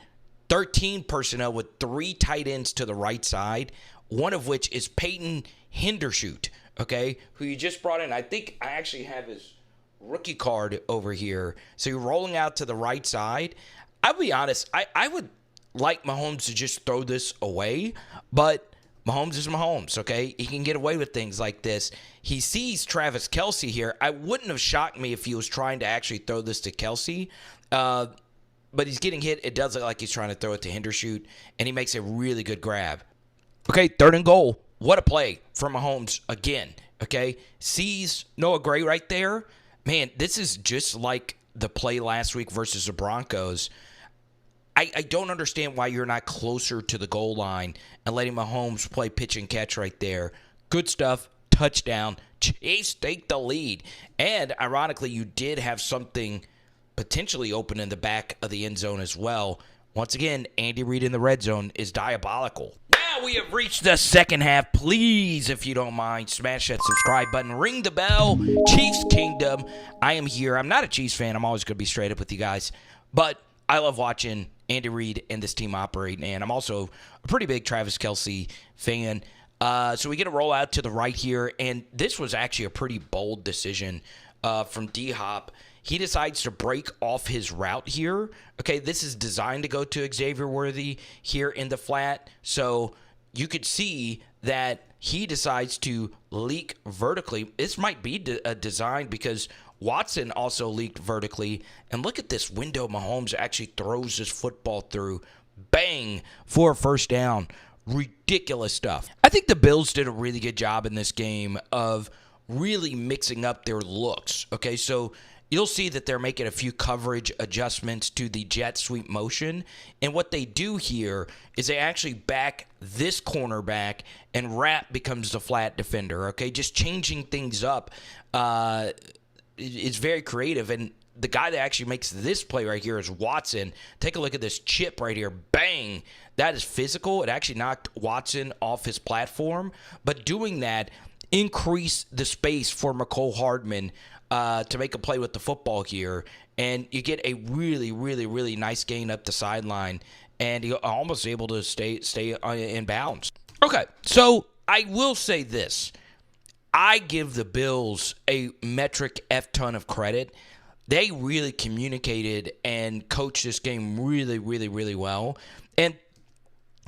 [SPEAKER 2] 13 personnel with 3 tight ends to the right side, one of which is Peyton Hendershot, okay, who you just brought in. I think I actually have his rookie card over here. So you're rolling out to the right side. I'll be honest, I would like Mahomes to just throw this away, but Mahomes is Mahomes, okay? He can get away with things like this. He sees Travis Kelce here. I wouldn't have shocked me if he was trying to actually throw this to Kelce, but he's getting hit. It does look like he's trying to throw it to Hendershot, and he makes a really good grab. Okay, 3rd and goal. What a play from Mahomes again, okay? Sees Noah Gray right there. Man, this is just like the play last week versus the Broncos. I don't understand why you're not closer to the goal line and letting Mahomes play pitch and catch right there. Good stuff. Touchdown. Chiefs take the lead. And ironically, you did have something potentially open in the back of the end zone as well. Once again, Andy Reid in the red zone is diabolical. Now we have reached the second half. Please, if you don't mind, smash that subscribe button. Ring the bell. Chiefs Kingdom. I am here. I'm not a Chiefs fan. I'm always going to be straight up with you guys. But I love watching Andy Reid and this team operate, and I'm also a pretty big Travis Kelce fan. So we get a rollout to the right here, and this was actually a pretty bold decision from D-Hop. He decides to break off his route here. Okay, this is designed to go to Xavier Worthy here in the flat, so you could see that he decides to leak vertically. This might be a design because Watson also leaked vertically. And look at this window Mahomes actually throws this football through. Bang! For a first down. Ridiculous stuff. I think the Bills did a really good job in this game of really mixing up their looks. Okay, so you'll see that they're making a few coverage adjustments to the jet sweep motion. And what they do here is they actually back this cornerback, and Rapp becomes the flat defender. Okay, just changing things up. It's very creative, and the guy that actually makes this play right here is Watson. Take a look at this chip right here. Bang! That is physical. It actually knocked Watson off his platform, but doing that increased the space for McCole Hardman to make a play with the football here, and you get a really, really, really nice gain up the sideline, and you're almost able to stay in bounds. Okay, so I will say this. I give the Bills a metric F-ton of credit. They really communicated and coached this game really, really, really well. And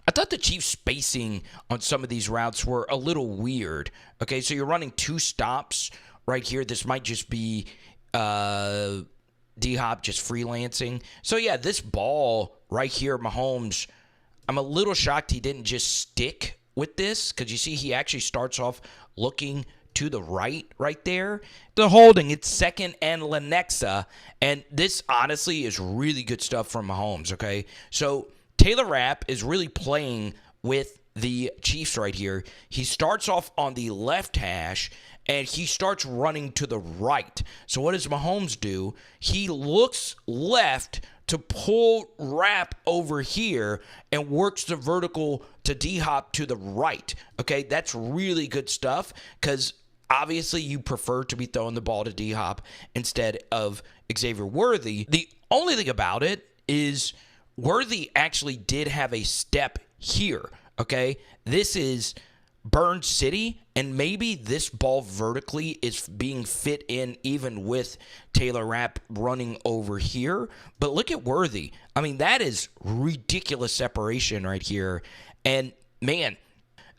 [SPEAKER 2] I thought the Chiefs' spacing on some of these routes were a little weird. Okay, so you're running 2 stops right here. This might just be D-Hop just freelancing. So, yeah, this ball right here, Mahomes, I'm a little shocked he didn't just stick with this, because you see he actually starts off looking to the right there. The holding, it's 2nd and Lenexa, and this honestly is really good stuff from Mahomes, okay? So Taylor Rapp is really playing with the Chiefs right here. He starts off on the left hash, and he starts running to the right. So what does Mahomes do? He looks left to pull Rapp over here and works the vertical to D-Hop to the right. Okay, that's really good stuff, because obviously you prefer to be throwing the ball to D-Hop instead of Xavier Worthy. The only thing about it is Worthy actually did have a step here. Okay, this is Burn City, and maybe this ball vertically is being fit in even with Taylor Rapp running over here. But look at Worthy. I mean, that is ridiculous separation right here. And, man,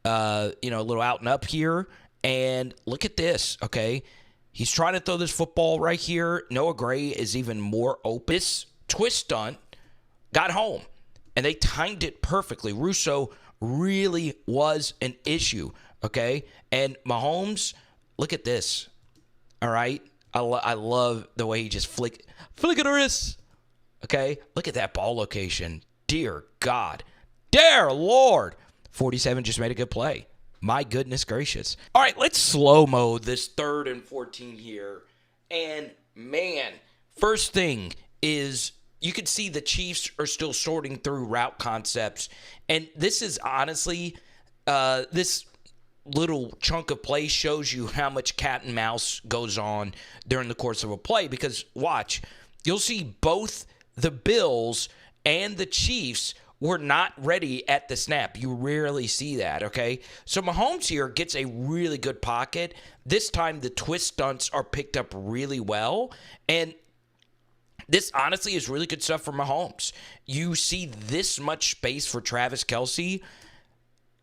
[SPEAKER 2] a little out and up here. And look at this, okay? He's trying to throw this football right here. Noah Gray is even more open. This twist stunt got home, and they timed it perfectly. Russo really was an issue, okay? And Mahomes, look at this, all right? I love the way he just flick at the wrist, okay? Look at that ball location. Dear God. Dear Lord. 47 just made a good play. My goodness gracious. All right, let's slow-mo this 3rd and 14 here. And, man, first thing is you can see the Chiefs are still sorting through route concepts. And this is honestly, this little chunk of play shows you how much cat and mouse goes on during the course of a play. Because, watch, you'll see both the Bills and the Chiefs were not ready at the snap. You rarely see that, okay? So Mahomes here gets a really good pocket. This time the twist stunts are picked up really well. And this honestly is really good stuff for Mahomes. You see this much space for Travis Kelce.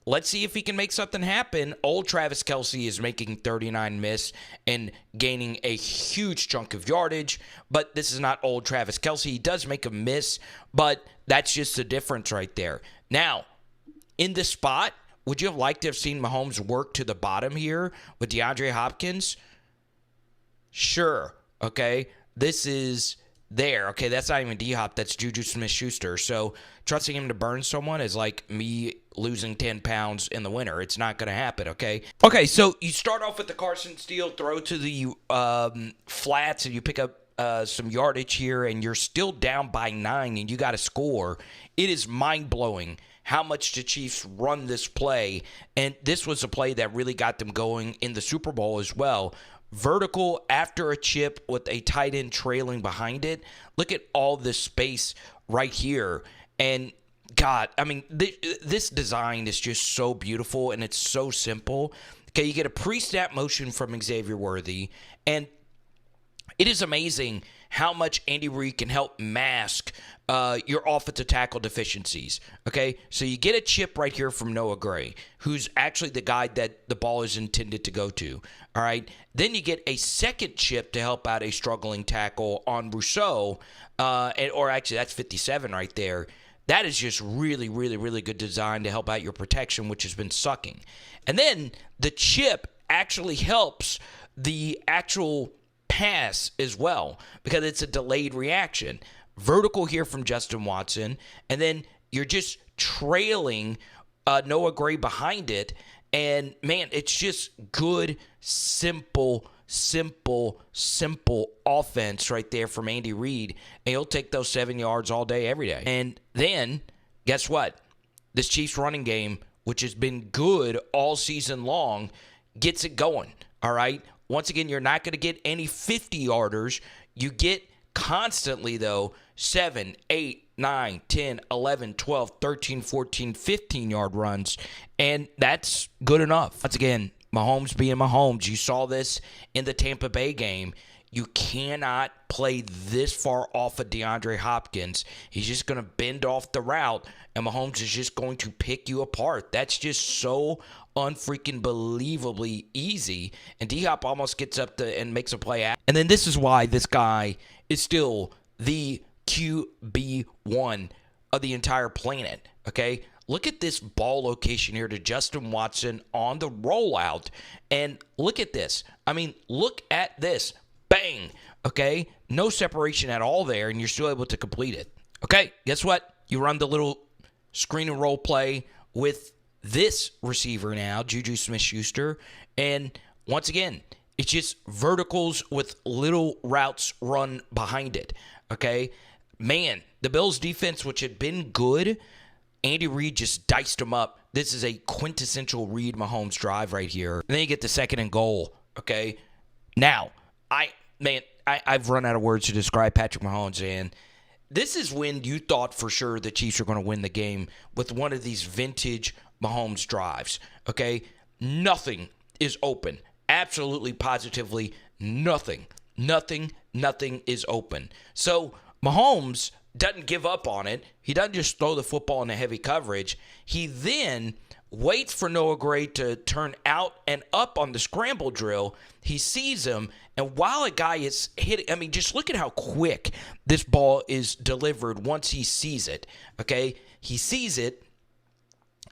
[SPEAKER 2] Let's see if he can make something happen. Old Travis Kelce is making 39 miss and gaining a huge chunk of yardage, but this is not old Travis Kelce. He does make a miss, but that's just the difference right there. Now, in this spot, would you have liked to have seen Mahomes work to the bottom here with DeAndre Hopkins? Sure, okay? This is there. Okay, that's not even D-Hop. That's Juju Smith-Schuster. So trusting him to burn someone is like me losing 10 pounds in the winter. It's not going to happen, okay? Okay, so you start off with the Carson Steele throw to the flats, and you pick up some yardage here, and you're still down by 9, and you got to score. It is mind-blowing how much the Chiefs run this play, and this was a play that really got them going in the Super Bowl as well. Vertical after a chip with a tight end trailing behind it. Look at all this space right here. And, God, I mean, this design is just so beautiful, and it's so simple. Okay, you get a pre-snap motion from Xavier Worthy, and it is amazing how much Andy Reid can help mask your offensive tackle deficiencies. Okay, so you get a chip right here from Noah Gray, who's actually the guy that the ball is intended to go to. All right, then you get a second chip to help out a struggling tackle on Rousseau, or actually that's 57 right there. That is just really, really, really good design to help out your protection, which has been sucking. And then the chip actually helps the actual pass as well, because it's a delayed reaction. Vertical here from Justin Watson, and then you're just trailing Noah Gray behind it, and man, it's just good, simple offense right there from Andy Reid, and he'll take those 7 yards all day, every day. And then, guess what? This Chiefs running game, which has been good all season long, gets it going, all right? Once again, you're not going to get any 50-yarders. You get constantly, though, 7, 8, 9, 10, 11, 12, 13, 14, 15-yard runs, and that's good enough. Once again, Mahomes being Mahomes, you saw this in the Tampa Bay game. You cannot play this far off of DeAndre Hopkins. He's just going to bend off the route, and Mahomes is just going to pick you apart. That's just so unfreaking believably easy. And D-Hop almost gets up and makes a play. And then this is why this guy is still the QB1 of the entire planet, okay? Look at this ball location here to Justin Watson on the rollout. And look at this. I mean, look at this. Bang. Okay? No separation at all there, and you're still able to complete it. Okay? Guess what? You run the little screen and roll play with this receiver now, Juju Smith-Schuster. And once again, it's just verticals with little routes run behind it. Okay? Man, the Bills' defense, which had been good, Andy Reid just diced them up. This is a quintessential Reid Mahomes drive right here. And then you get the 2nd and goal, okay? Now, I've run out of words to describe Patrick Mahomes, and this is when you thought for sure the Chiefs are going to win the game with one of these vintage Mahomes drives, okay? Nothing is open. Absolutely, positively, nothing. Nothing is open. So, Mahomes doesn't give up on it. He doesn't just throw the football into heavy coverage. He then waits for Noah Gray to turn out and up on the scramble drill. He sees him, and while a guy is hitting, I mean, just look at how quick this ball is delivered once he sees it, okay? He sees it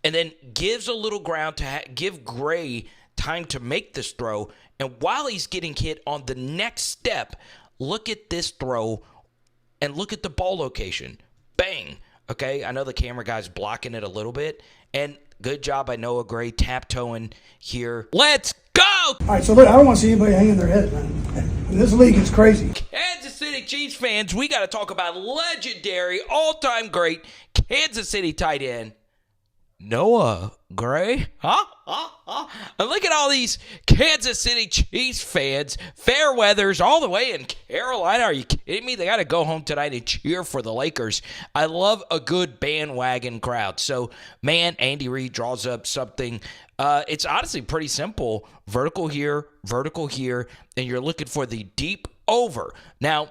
[SPEAKER 2] and then gives a little ground to give Gray time to make this throw, and while he's getting hit on the next step, look at this throw. And look at the ball location. Bang. Okay, I know the camera guy's blocking it a little bit. And good job by Noah Gray taptoeing here. Let's go!
[SPEAKER 3] All right, so look, I don't want to see anybody hanging their heads, man. This league is crazy.
[SPEAKER 2] Kansas City Chiefs fans, we got to talk about legendary, all-time great Kansas City tight end, Noah Gray. And look at all these Kansas City Chiefs fans, fair weathers all the way in Carolina. Are you kidding me? They got to go home tonight and cheer for the Lakers. I love a good bandwagon crowd. So, man, Andy Reid draws up something. It's honestly pretty simple. Vertical here, and you're looking for the deep over. Now,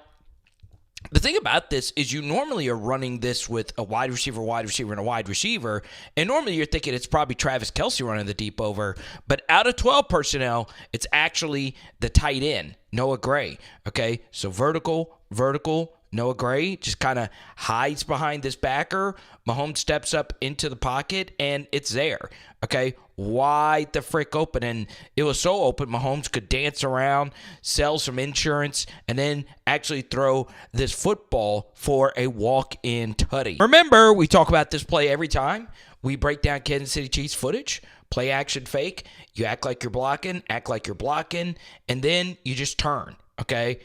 [SPEAKER 2] the thing about this is you normally are running this with a wide receiver, and a wide receiver. And normally you're thinking it's probably Travis Kelce running the deep over. But out of 12 personnel, it's actually the tight end, Noah Gray. Okay, so vertical, Noah Gray just kind of hides behind this backer. Mahomes steps up into the pocket, and it's there. Okay, wide the frick open. And it was so open, Mahomes could dance around, sell some insurance, and then actually throw this football for a walk-in tutty. Remember, we talk about this play every time. We break down Kansas City Chiefs footage, play action fake. You act like you're blocking, and then you just turn, okay?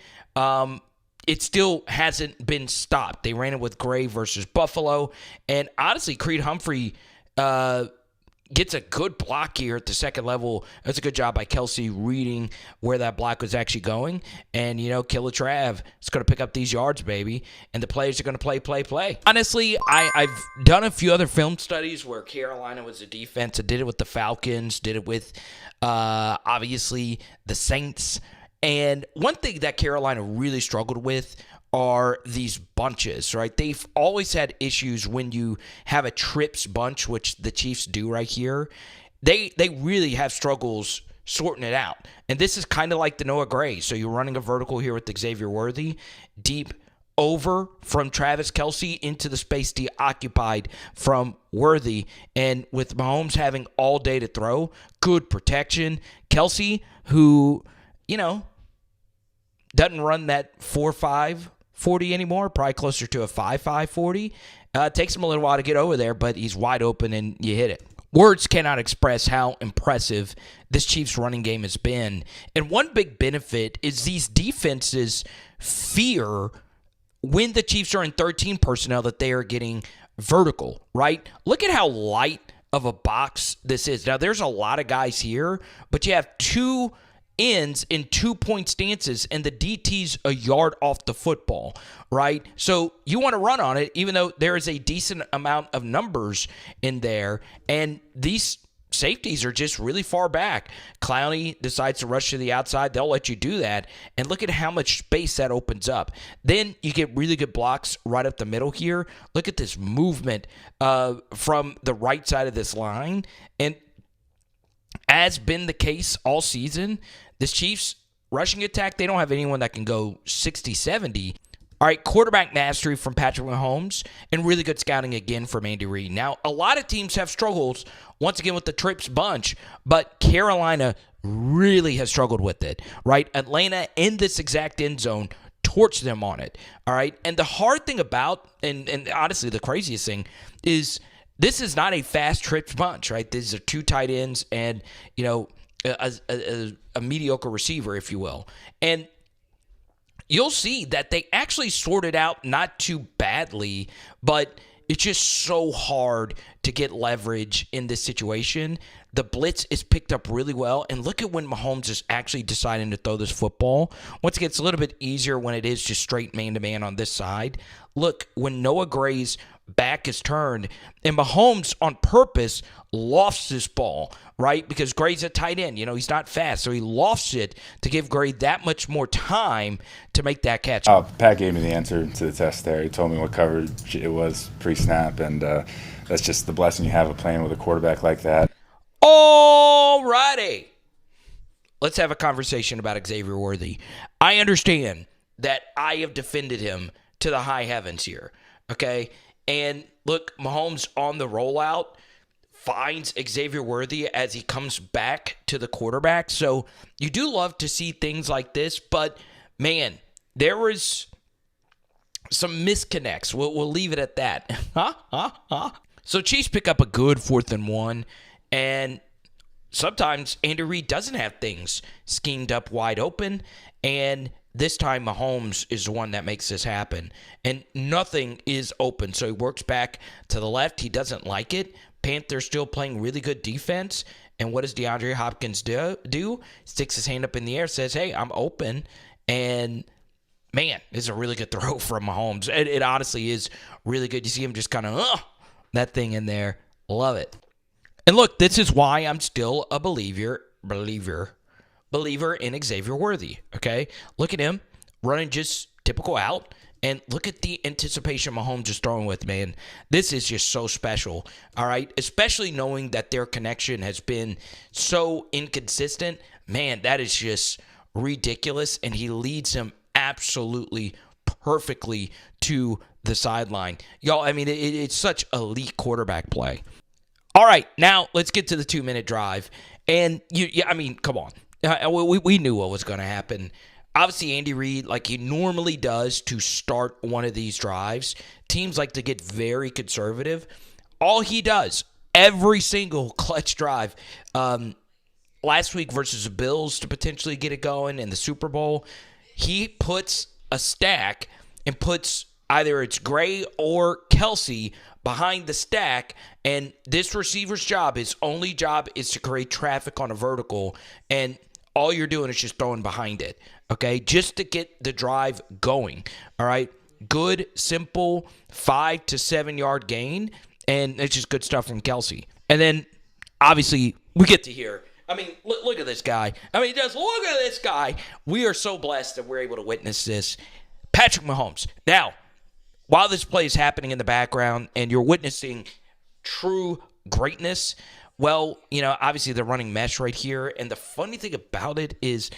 [SPEAKER 2] It still hasn't been stopped. They ran it with Gray versus Buffalo. And honestly, Creed Humphrey gets a good block here at the second level. That's a good job by Kelce reading where that block was actually going. And, Killer Trav is going to pick up these yards, baby. And the players are going to play. Honestly, I've done a few other film studies where Carolina was a defense. I did it with the Falcons, did it with, obviously, the Saints. And one thing that Carolina really struggled with are these bunches, right? They've always had issues when you have a trips bunch, which the Chiefs do right here. They really have struggles sorting it out. And this is kind of like the Noah Gray. So you're running a vertical here with Xavier Worthy, deep over from Travis Kelce into the space occupied from Worthy. And with Mahomes having all day to throw, good protection. Kelce, who, doesn't run that 4.5 40 anymore, probably closer to a 5.5 40. Takes him a little while to get over there, but he's wide open and you hit it. Words cannot express how impressive this Chiefs running game has been. And one big benefit is these defenses fear when the Chiefs are in 13 personnel that they are getting vertical, right? Look at how light of a box this is. Now, there's a lot of guys here, but you have two ends in 2-point stances, and the DT's a yard off the football, right? So you want to run on it, even though there is a decent amount of numbers in there, and these safeties are just really far back. Clowney decides to rush to the outside. They'll let you do that. And look at how much space that opens up. Then you get really good blocks right up the middle here. Look at this movement from the right side of this line. And as been the case all season, this Chiefs rushing attack, they don't have anyone that can go 60-70. All right, quarterback mastery from Patrick Mahomes and really good scouting again from Andy Reid. Now, a lot of teams have struggles, once again, with the trips bunch, but Carolina really has struggled with it, right? Atlanta in this exact end zone torched them on it, all right? And the hard thing about, and honestly the craziest thing, is this is not a fast trips bunch, right? These are two tight ends and, you know, a mediocre receiver, if you will. And you'll see that they actually sorted out not too badly, but it's just so hard to get leverage in this situation. The blitz is picked up really well, and look at when Mahomes is actually deciding to throw this football. Once again, it's a little bit easier when it is just straight man-to-man on this side. Look, when Noah Gray's back is turned, and Mahomes on purpose lofts this ball, right? Because Gray's a tight end. You know, he's not fast, so he lofts it to give Gray that much more time to make that catch.
[SPEAKER 5] Pat gave me the answer to the test there. He told me what coverage it was pre-snap, and that's just the blessing you have of playing with a quarterback like that.
[SPEAKER 2] All righty. Let's have a conversation about Xavier Worthy. I understand that I have defended him to the high heavens here, okay? And look, Mahomes on the rollout finds Xavier Worthy as he comes back to the quarterback. So you do love to see things like this, but man, there was some misconnects. We'll leave it at that. So Chiefs pick up a good 4th and 1, and sometimes Andy Reid doesn't have things schemed up wide open, and this time Mahomes is the one that makes this happen, and nothing is open. So he works back to the left. He doesn't like it. Panthers still playing really good defense, and what does DeAndre Hopkins do? Sticks his hand up in the air, says, hey, I'm open, and man, it's a really good throw from Mahomes. It honestly is really good. You see him just kind of, that thing in there. Love it. And look, this is why I'm still a believer in Xavier Worthy, okay? Look at him running just typical out, and look at the anticipation Mahomes is throwing with, man. This is just so special, all right? Especially knowing that their connection has been so inconsistent. Man, that is just ridiculous, and he leads him absolutely perfectly to the sideline. Y'all, I mean, it's such elite quarterback play. All right, now let's get to the 2-minute drive. And, I mean, come on. We knew what was going to happen. Obviously, Andy Reid, like he normally does to start one of these drives, teams like to get very conservative. All he does, every single clutch drive, last week versus the Bills to potentially get it going in the Super Bowl, he puts a stack and puts either it's Gray or Kelce behind the stack, and this receiver's job, his only job is to create traffic on a vertical, and all you're doing is just throwing behind it, okay, just to get the drive going, all right? Good, simple 5 to 7 yard gain, and it's just good stuff from Kelce. And then, obviously, we get to hear, I mean, look at this guy. I mean, just look at this guy. We are so blessed that we're able to witness this. Patrick Mahomes. Now, while this play is happening in the background and you're witnessing true greatness, well, you know, obviously they're running mesh right here. And the funny thing about it is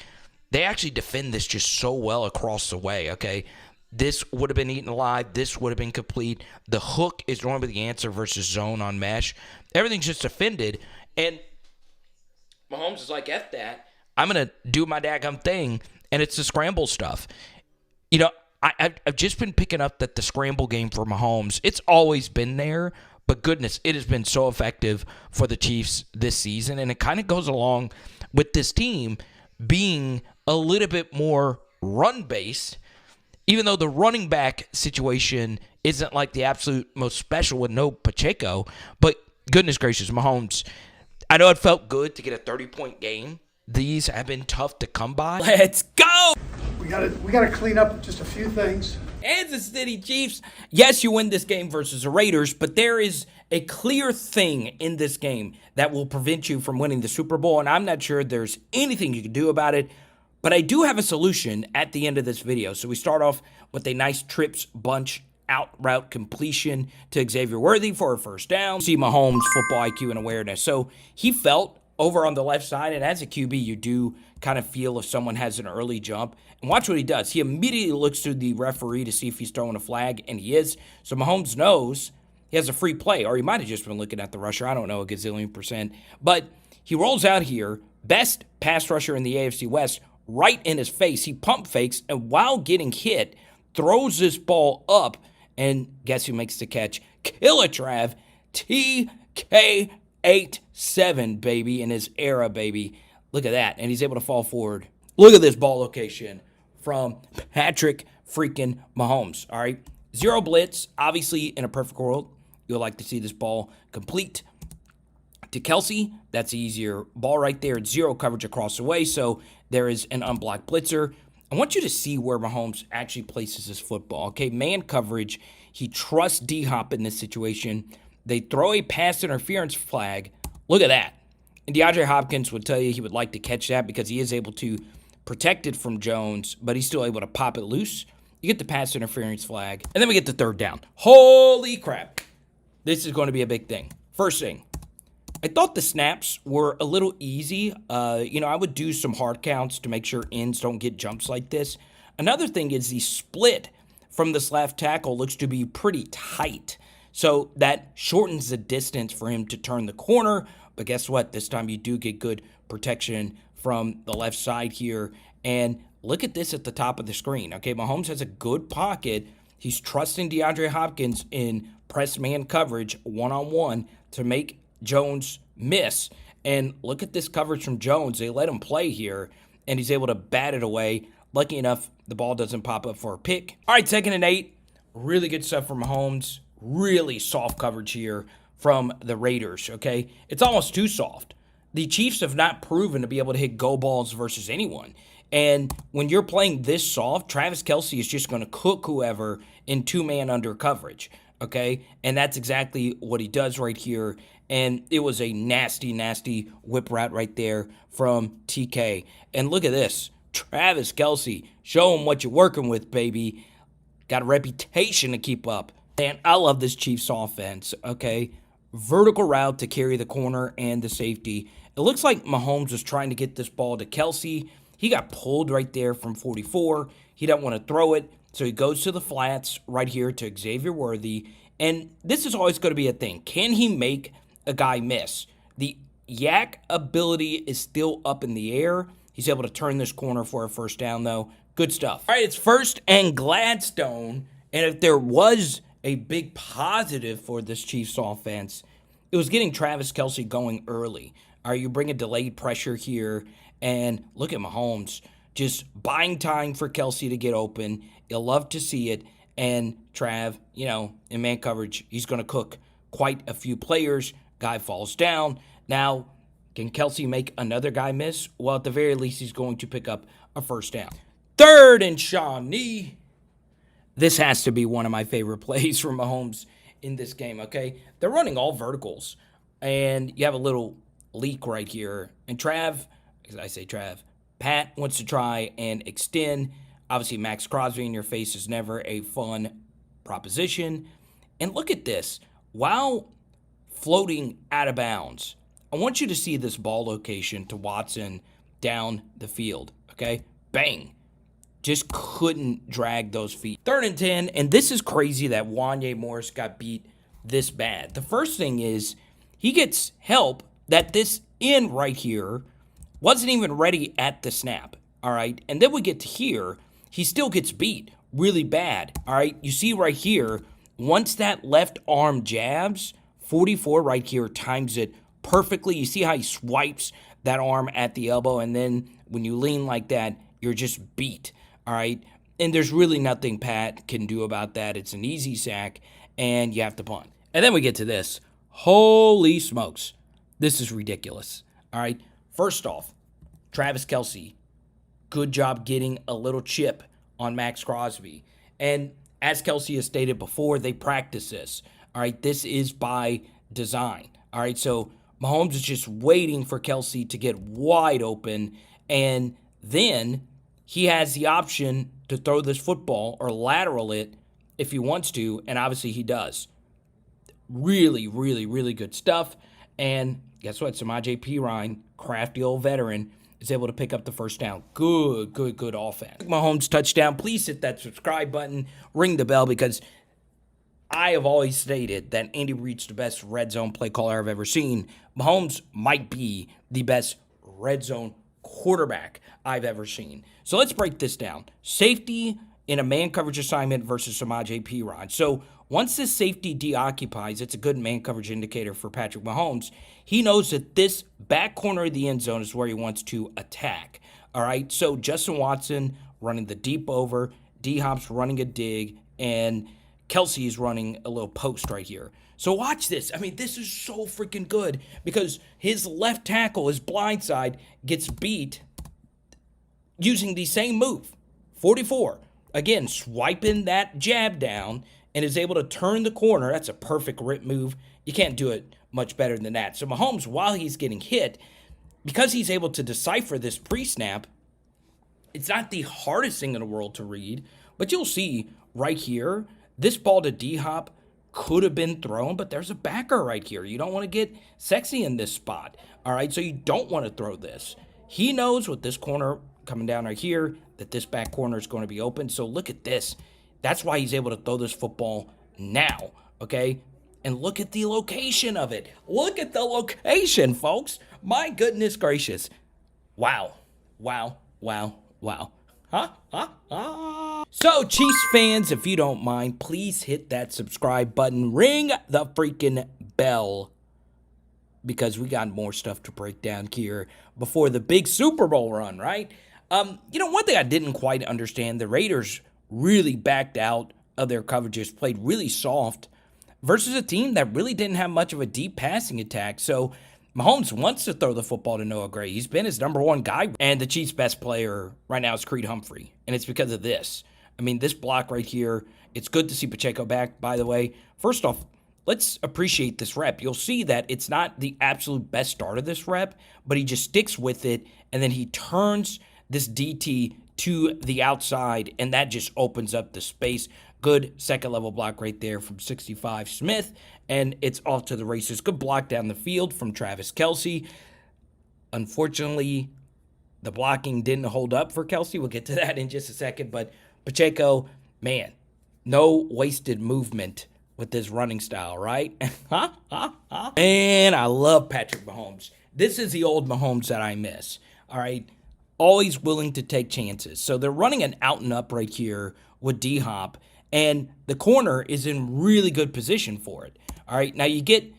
[SPEAKER 2] they actually defend this just so well across the way, okay? This would have been eaten alive. This would have been complete. The hook is normally the answer versus zone on mesh. Everything's just defended. And Mahomes is like, F that. I'm going to do my daggum thing. And it's the scramble stuff. You know, I've just been picking up that the scramble game for Mahomes, it's always been there, but goodness, it has been so effective for the Chiefs this season, and it kind of goes along with this team being a little bit more run-based, even though the running back situation isn't like the absolute most special with no Pacheco, but goodness gracious, Mahomes, I know it felt good to get a 30-point game these have been tough to come by.
[SPEAKER 6] Let's go!
[SPEAKER 3] We gotta clean up just a few things.
[SPEAKER 6] Kansas City Chiefs. Yes, you win this game versus the Raiders, but there is a clear thing in this game that will prevent you from winning the Super Bowl, and I'm not sure there's anything you can do about it, but I do have a solution at the end of this video. So we start off with a nice trips bunch out route completion to Xavier Worthy for a first down. See Mahomes' football IQ and awareness. So he felt over on the left side, and as a QB, you do kind of feel if someone has an early jump. And watch what he does. He immediately looks to the referee to see if he's throwing a flag, and he is. So Mahomes knows he has a free play, or he might have just been looking at the rusher. I don't know, a gazillion percent. But he rolls out here, best pass rusher in the AFC West, right in his face. He pump fakes, and while getting hit, throws this ball up, and guess who makes the catch? Killer Trav, TK87, baby, in his era, baby. Look at that, and he's able to fall forward. Look at this ball location from Patrick freaking Mahomes, all right? Zero blitz. Obviously, in a perfect world, you'll like to see this ball complete to Kelce. That's the easier ball right there. It's zero coverage across the way, so there is an unblocked blitzer. I want you to see where Mahomes actually places his football. Okay, man coverage. He trusts D-Hop in this situation. They throw a pass interference flag. Look at that. And DeAndre Hopkins would tell you he would like to catch that because he is able to protect it from Jones, but he's still able to pop it loose. You get the pass interference flag, and then we get the third down. Holy crap. This is going to be a big thing. First thing, I thought the snaps were a little easy. I would do some hard counts to make sure ends don't get jumps like this. Another thing is the split from this left tackle looks to be pretty tight. So that shortens the distance for him to turn the corner. But guess what? This time you do get good protection from the left side here. And look at this at the top of the screen. Okay, Mahomes has a good pocket. He's trusting DeAndre Hopkins in press man coverage one-on-one to make Jones miss. And look at this coverage from Jones. They let him play here, and he's able to bat it away. Lucky enough, the ball doesn't pop up for a pick. All right, 2nd and 8. Really good stuff from Mahomes. Really soft coverage here from the Raiders, okay? It's almost too soft. The Chiefs have not proven to be able to hit go balls versus anyone. And when you're playing this soft, Travis Kelce is just going to cook whoever in two-man under coverage, okay? And that's exactly what he does right here. And it was a nasty, nasty whip route right there from TK. And look at this. Travis Kelce, show him what you're working with, baby. Got a reputation to keep up. And I love this Chiefs offense, okay? Vertical route to carry the corner and the safety. It looks like Mahomes was trying to get this ball to Kelce. He got pulled right there from 44. He don't want to throw it, so he goes to the flats right here to Xavier Worthy. And this is always going to be a thing. Can he make a guy miss? The yak ability is still up in the air. He's able to turn this corner for a first down, though. Good stuff. All right, it's 1st and Gladstone. And if there was a big positive for this Chiefs offense, it was getting Travis Kelce going early. All right, you bring a delayed pressure here, and look at Mahomes just buying time for Kelce to get open. You'll love to see it. And Trav, in man coverage, he's going to cook quite a few players. Guy falls down. Now, can Kelce make another guy miss? Well, at the very least, he's going to pick up a first down. 3rd and Shawnee. This has to be one of my favorite plays from Mahomes in this game, okay? They're running all verticals, and you have a little leak right here. And Pat wants to try and extend. Obviously, Max Crosby in your face is never a fun proposition. And look at this. While floating out of bounds, I want you to see this ball location to Watson down the field, okay? Bang. Just couldn't drag those feet. 3rd and 10, and this is crazy that Wanya Morris got beat this bad. The first thing is he gets help that this end right here wasn't even ready at the snap, all right? And then we get to here, he still gets beat really bad, all right? You see right here, once that left arm jabs, 44 right here times it perfectly. You see how he swipes that arm at the elbow, and then when you lean like that, you're just beat. All right, and there's really nothing Pat can do about that. It's an easy sack, and you have to punt. And then we get to this. Holy smokes. This is ridiculous. All right, first off, Travis Kelce, good job getting a little chip on Max Crosby. And as Kelce has stated before, they practice this. All right, this is by design. All right, so Mahomes is just waiting for Kelce to get wide open, and then he has the option to throw this football or lateral it if he wants to, and obviously he does. Really, really, really good stuff. And guess what? Samaje Perine, crafty old veteran, is able to pick up the first down. Good offense. Mahomes touchdown. Please hit that subscribe button, ring the bell, because I have always stated that Andy Reid's the best red zone play caller I've ever seen. Mahomes might be the best red zone quarterback I've ever seen. So let's break this down. Safety in a man coverage assignment versus Samaje Perine. So once this safety deoccupies, it's a good man coverage indicator for Patrick Mahomes. He knows that this back corner of the end zone is where he wants to attack. All right, so Justin Watson running the deep over, D-Hop's running a dig, and Kelce is running a little post right here. So watch this. I mean, this is so freaking good because his left tackle, his blind side, gets beat using the same move. 44. Again, swiping that jab down and is able to turn the corner. That's a perfect rip move. You can't do it much better than that. So Mahomes, while he's getting hit, because he's able to decipher this pre-snap, it's not the hardest thing in the world to read, but you'll see right here, this ball to D-Hop could have been thrown, but there's a backer right here. You don't want to get sexy in this spot, all right? So you don't want to throw this. He knows with this corner coming down right here that this back corner is going to be open. So look at this. That's why he's able to throw this football now, okay? And look at the location of it. Look at the location, folks. My goodness gracious. Wow. So, Chiefs fans, if you don't mind, please hit that subscribe button. Ring the freaking bell, because we got more stuff to break down here before the big Super Bowl run, right? One thing I didn't quite understand, the Raiders really backed out of their coverages, played really soft versus a team that really didn't have much of a deep passing attack. So Mahomes wants to throw the football to Noah Gray. He's been his number one guy. And the Chiefs' best player right now is Creed Humphrey. And it's because of this. I mean, this block right here, it's good to see Pacheco back, by the way. First off, let's appreciate this rep. You'll see that it's not the absolute best start of this rep, but he just sticks with it, and then he turns this DT to the outside, and that just opens up the space. Good second-level block right there from 65 Smith, and it's off to the races. Good block down the field from Travis Kelce. Unfortunately, the blocking didn't hold up for Kelce. We'll get to that in just a second, but Pacheco, man, no wasted movement with this running style, right? And I love Patrick Mahomes. This is the old Mahomes that I miss, all right? Always willing to take chances. So they're running an out and up right here with D-Hop, and the corner is in really good position for it. All right, now you get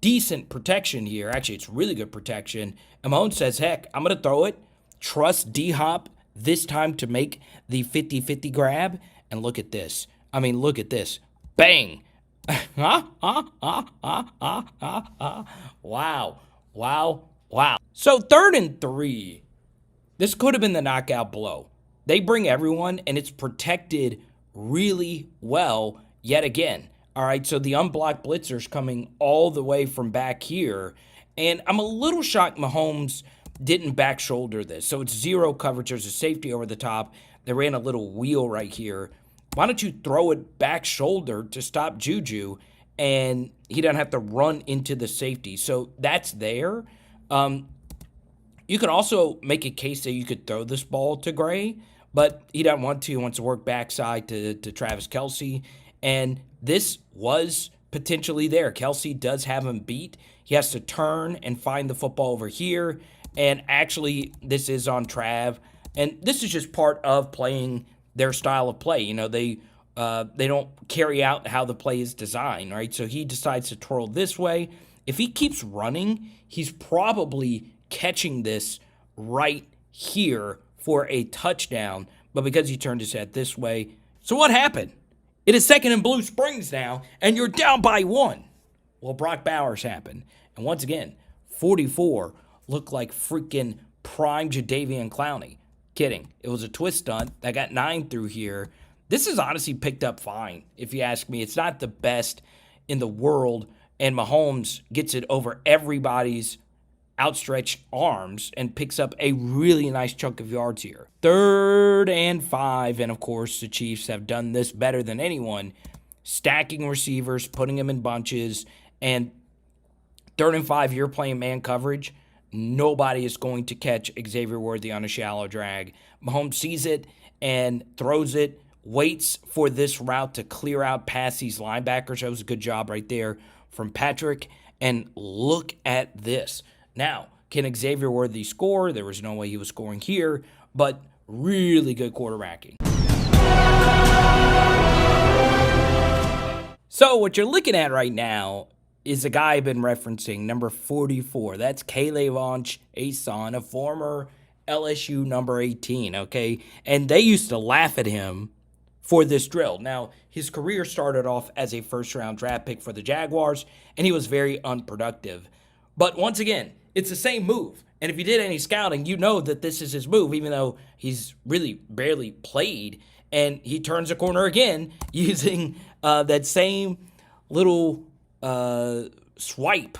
[SPEAKER 6] decent protection here. Actually, it's really good protection. And Mahomes says, heck, I'm going to throw it. Trust D-Hop this time to make the 50-50 grab. And look at this. I mean, look at this. Bang. Wow. So 3rd and 3. This could have been the knockout blow. They bring everyone, and it's protected really well yet again. All right, so the unblocked blitzer's coming all the way from back here, and I'm a little shocked Mahomes didn't back shoulder this. So it's zero coverage. There's a safety over the top. They ran a little wheel right here. Why don't you throw it back shoulder to stop Juju, and he doesn't have to run into the safety? So that's there. You could also make a case that you could throw this ball to Gray, but he doesn't want to. He wants to work backside to Travis Kelce, and this was potentially there. Kelce does have him beat. He has to turn and find the football over here, and actually this is on Trav, and this is just part of playing their style of play. You know, they don't carry out how the play is designed, right? So he decides to twirl this way. If he keeps running, he's probably catching this right here for a touchdown, but because he turned his head this way. So what happened? It is 2nd and Blue Springs now, and you're down by 1. Well, Brock Bowers happened, and once again, 44 looked like freaking prime Jadeveon Clowney. Kidding. It was a twist stunt that got 9 through here. This is honestly picked up fine, if you ask me. It's not the best in the world, and Mahomes gets it over everybody's outstretched arms and picks up a really nice chunk of yards here. 3rd and 5, and of course the Chiefs have done this better than anyone, stacking receivers, putting them in bunches, and 3rd and 5, you're playing man coverage. Nobody is going to catch Xavier Worthy on a shallow drag. Mahomes sees it and throws it, waits for this route to clear out past these linebackers. That was a good job right there from Patrick. And look at this. Now, can Xavier Worthy score? There was no way he was scoring here, but really good quarterbacking. So what you're looking at right now is a guy I've been referencing, number 44. That's K'Lavon Chaisson, a former LSU number 18, okay? And they used to laugh at him for this drill. Now, his career started off as a first-round draft pick for the Jaguars, and he was very unproductive. But once again, it's the same move. And if you did any scouting, you know that this is his move, even though he's really barely played. And he turns the corner again using that same little swipe,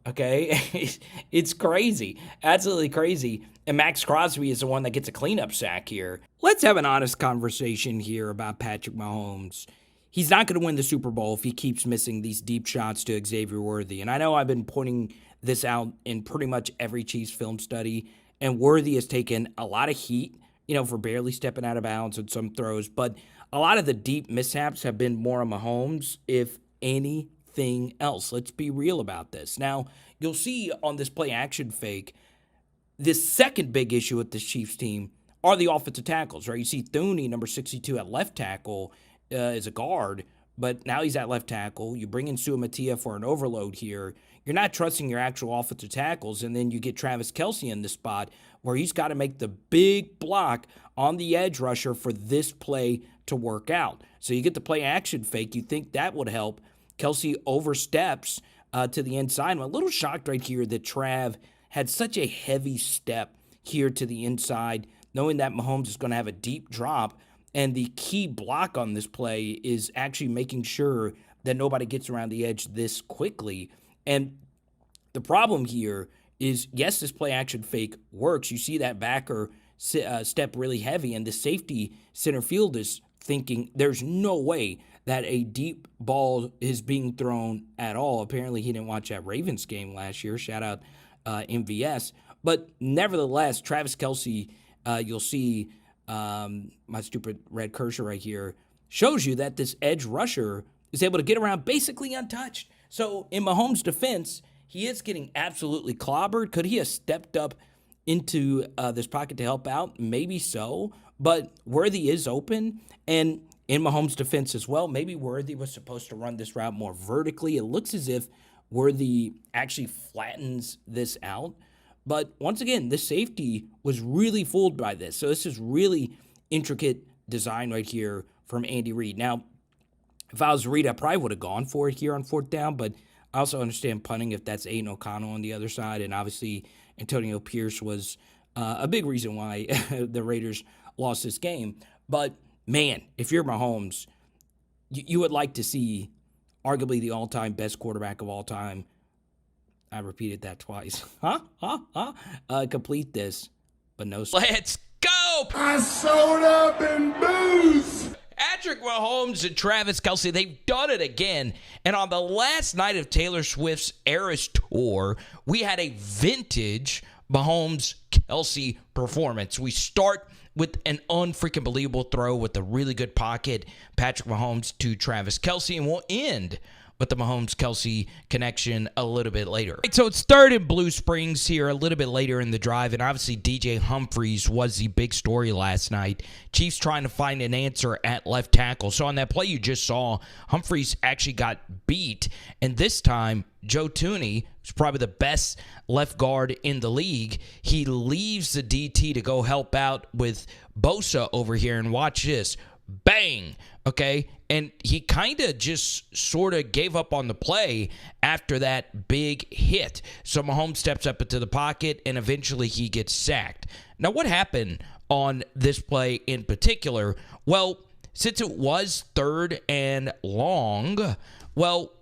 [SPEAKER 6] okay? It's crazy. Absolutely crazy. And Max Crosby is the one that gets a cleanup sack here. Let's have an honest conversation here about Patrick Mahomes. He's not going to win the Super Bowl if he keeps missing these deep shots to Xavier Worthy. And I know I've been pointing this out in pretty much every Chiefs film study, and Worthy has taken a lot of heat, for barely stepping out of bounds on some throws. But a lot of the deep mishaps have been more on Mahomes, if anything else. Let's be real about this. Now, you'll see on this play action fake, this second big issue with this Chiefs team are the offensive tackles, right? You see Thuney, number 62 at left tackle, is a guard, but now he's at left tackle. You bring in Suamatia for an overload here. You're not trusting your actual offensive tackles, and then you get Travis Kelce in this spot where he's got to make the big block on the edge rusher for this play to work out. So you get the play action fake. You think that would help. Kelce oversteps to the inside. I'm a little shocked right here that Trav had such a heavy step here to the inside, knowing that Mahomes is going to have a deep drop. And the key block on this play is actually making sure that nobody gets around the edge this quickly. And the problem here is, yes, this play action fake works. You see that backer step really heavy, and the safety center field is thinking there's no way that a deep ball is being thrown at all. Apparently, he didn't watch that Ravens game last year. Shout out MVS. But nevertheless, Travis Kelce, you'll see my stupid red cursor right here, shows you that this edge rusher is able to get around basically untouched. So in Mahomes' defense, he is getting absolutely clobbered. Could he have stepped up into this pocket to help out? Maybe so. But Worthy is open. And in Mahomes' defense as well, maybe Worthy was supposed to run this route more vertically. It looks as if Worthy actually flattens this out. But once again, this safety was really fooled by this. So this is really intricate design right here from Andy Reid. Now, if I was Reid, I probably would have gone for it here on 4th down, but I also understand punting if that's Aiden O'Connell on the other side. And obviously, Antonio Pierce was a big reason why the Raiders lost this game. But, man, if you're Mahomes, you would like to see arguably the all-time best quarterback of all time. I repeated that twice. Complete this, but no.
[SPEAKER 2] Let's go!
[SPEAKER 3] I sold up in booze.
[SPEAKER 2] Patrick Mahomes and Travis Kelce, they've done it again. And on the last night of Taylor Swift's Eras Tour, we had a vintage Mahomes-Kelce performance. We start with an unfreaking believable throw with a really good pocket, Patrick Mahomes to Travis Kelce, and we'll end with the Mahomes-Kelce connection a little bit later. Right, so it's 3rd and Blue Springs here a little bit later in the drive, and obviously DJ Humphries was the big story last night. Chiefs trying to find an answer at left tackle. So on that play you just saw, Humphries actually got beat, and this time Joe Thuney, who's probably the best left guard in the league, he leaves the DT to go help out with Bosa over here, and watch this. bang, okay? And he kind of just sort of gave up on the play after that big hit. So Mahomes steps up into the pocket, and eventually he gets sacked. Now, what happened on this play in particular? Well, since it was 3rd and long, well,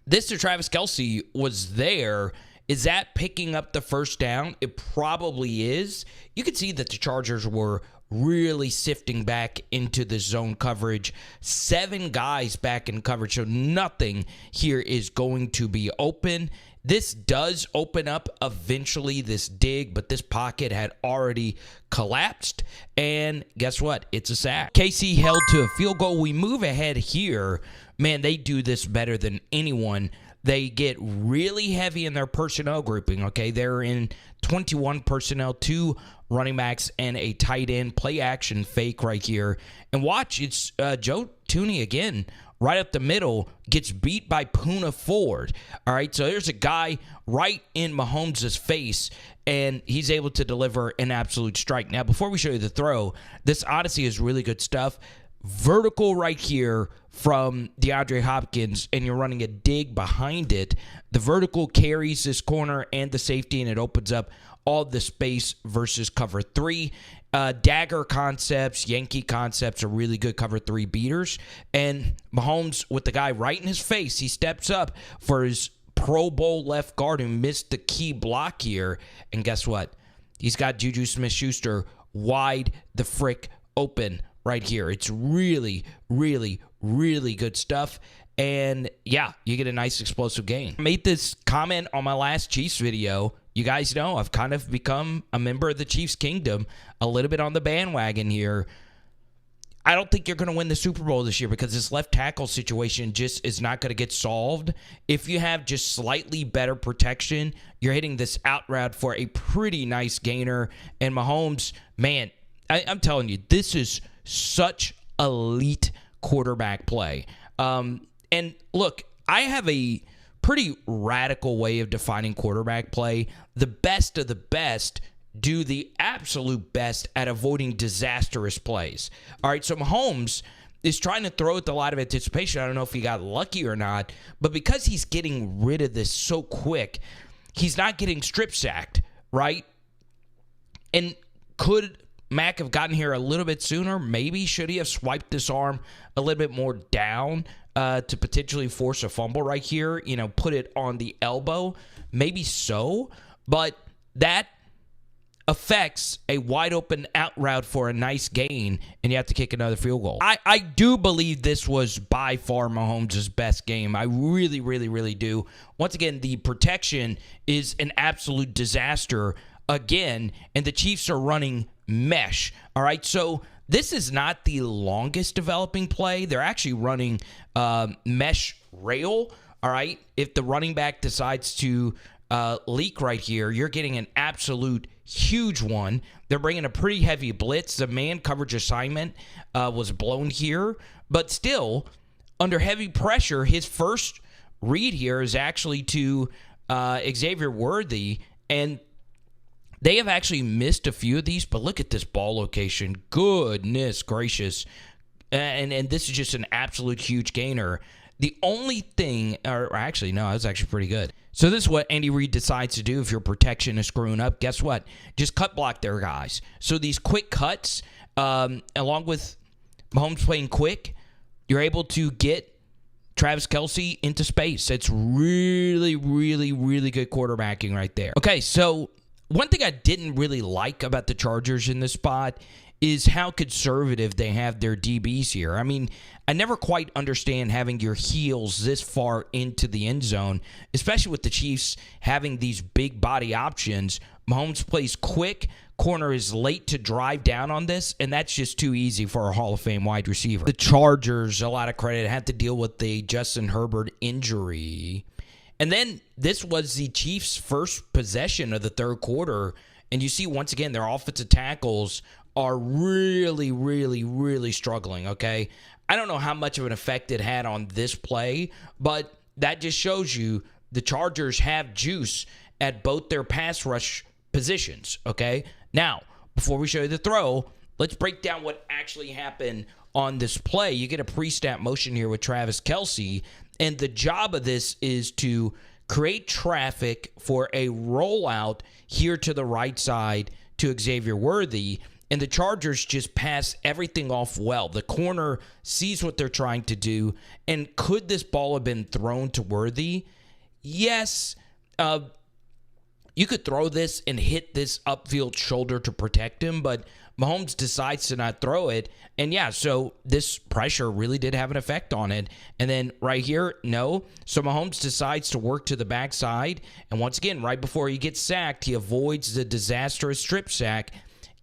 [SPEAKER 2] Mr. Travis Kelce was there. Is that picking up the first down? It probably is. You could see that the Chargers were really sifting back into the zone coverage. 7 guys back in coverage, so nothing here is going to be open. This does open up eventually, this dig, but this pocket had already collapsed. And guess what? It's a sack. KC held to a field goal. We move ahead here. Man, they do this better than anyone. They get really heavy in their personnel grouping, okay? They're in 21 personnel, 2 running backs, and a tight end. Play action fake right here. And watch, it's Joe Thuney again, right up the middle, gets beat by Poona Ford. All right, so there's a guy right in Mahomes' face, and he's able to deliver an absolute strike. Now, before we show you the throw, this honestly is really good stuff. Vertical right here from DeAndre Hopkins, and you're running a dig behind it. The vertical carries this corner and the safety, and it opens up all the space versus cover 3. Dagger concepts, Yankee concepts are really good cover 3 beaters. And Mahomes, with the guy right in his face, he steps up for his Pro Bowl left guard who missed the key block here. And guess what? He's got Juju Smith-Schuster wide the frick open right here. It's really, really, really good stuff. And yeah, you get a nice explosive gain. I made this comment on my last Chiefs video. You guys know I've kind of become a member of the Chiefs kingdom, a little bit on the bandwagon here. I don't think you're going to win the Super Bowl this year because this left tackle situation just is not going to get solved. If you have just slightly better protection, you're hitting this out route for a pretty nice gainer. And Mahomes, man, I'm telling you, this is such elite quarterback play. And look, I have a pretty radical way of defining quarterback play. The best of the best do the absolute best at avoiding disastrous plays. All right, so Mahomes is trying to throw with a lot of anticipation. I don't know if he got lucky or not, but because he's getting rid of this so quick, he's not getting strip sacked, right? And could Mac have gotten here a little bit sooner? Maybe. Should he have swiped this arm a little bit more down to potentially force a fumble right here? You know, put it on the elbow? Maybe so. But that affects a wide open out route for a nice gain, and you have to kick another field goal. I do believe this was by far Mahomes' best game. I really, really, really do. Once again, the protection is an absolute disaster again, and the Chiefs are running mesh. All right, so this is not the longest developing play. They're actually running mesh rail. All right, if the running back decides to leak right here, you're getting an absolute huge one. They're bringing a pretty heavy blitz. The man coverage assignment was blown here, but still under heavy pressure. His first read here is actually to Xavier Worthy, and they have actually missed a few of these, but look at this ball location. Goodness gracious. And this is just an absolute huge gainer. The only thing, or actually, no, that was actually pretty good. So this is what Andy Reid decides to do if your protection is screwing up. Guess what? Just cut block their guys. So these quick cuts, along with Mahomes playing quick, you're able to get Travis Kelce into space. It's really, really, really good quarterbacking right there. Okay, so one thing I didn't really like about the Chargers in this spot is how conservative they have their DBs here. I mean, I never quite understand having your heels this far into the end zone, especially with the Chiefs having these big body options. Mahomes plays quick, corner is late to drive down on this, and that's just too easy for a Hall of Fame wide receiver. The Chargers, a lot of credit, had to deal with the Justin Herbert injury. And then this was the Chiefs' first possession of the third quarter, and you see once again their offensive tackles are really, really, really struggling, okay? I don't know how much of an effect it had on this play, but that just shows you the Chargers have juice at both their pass rush positions, okay? Now, before we show you the throw, let's break down what actually happened on this play. You get a pre-snap motion here with Travis Kelce, and the job of this is to create traffic for a rollout here to the right side to Xavier Worthy, and the Chargers just pass everything off well. The corner sees what they're trying to do, and could this ball have been thrown to Worthy? Yes. You could throw this and hit this upfield shoulder to protect him, but Mahomes decides to not throw it. And yeah, so this pressure really did have an effect on it. And then right here, no. So Mahomes decides to work to the backside. And once again, right before he gets sacked, he avoids the disastrous strip sack,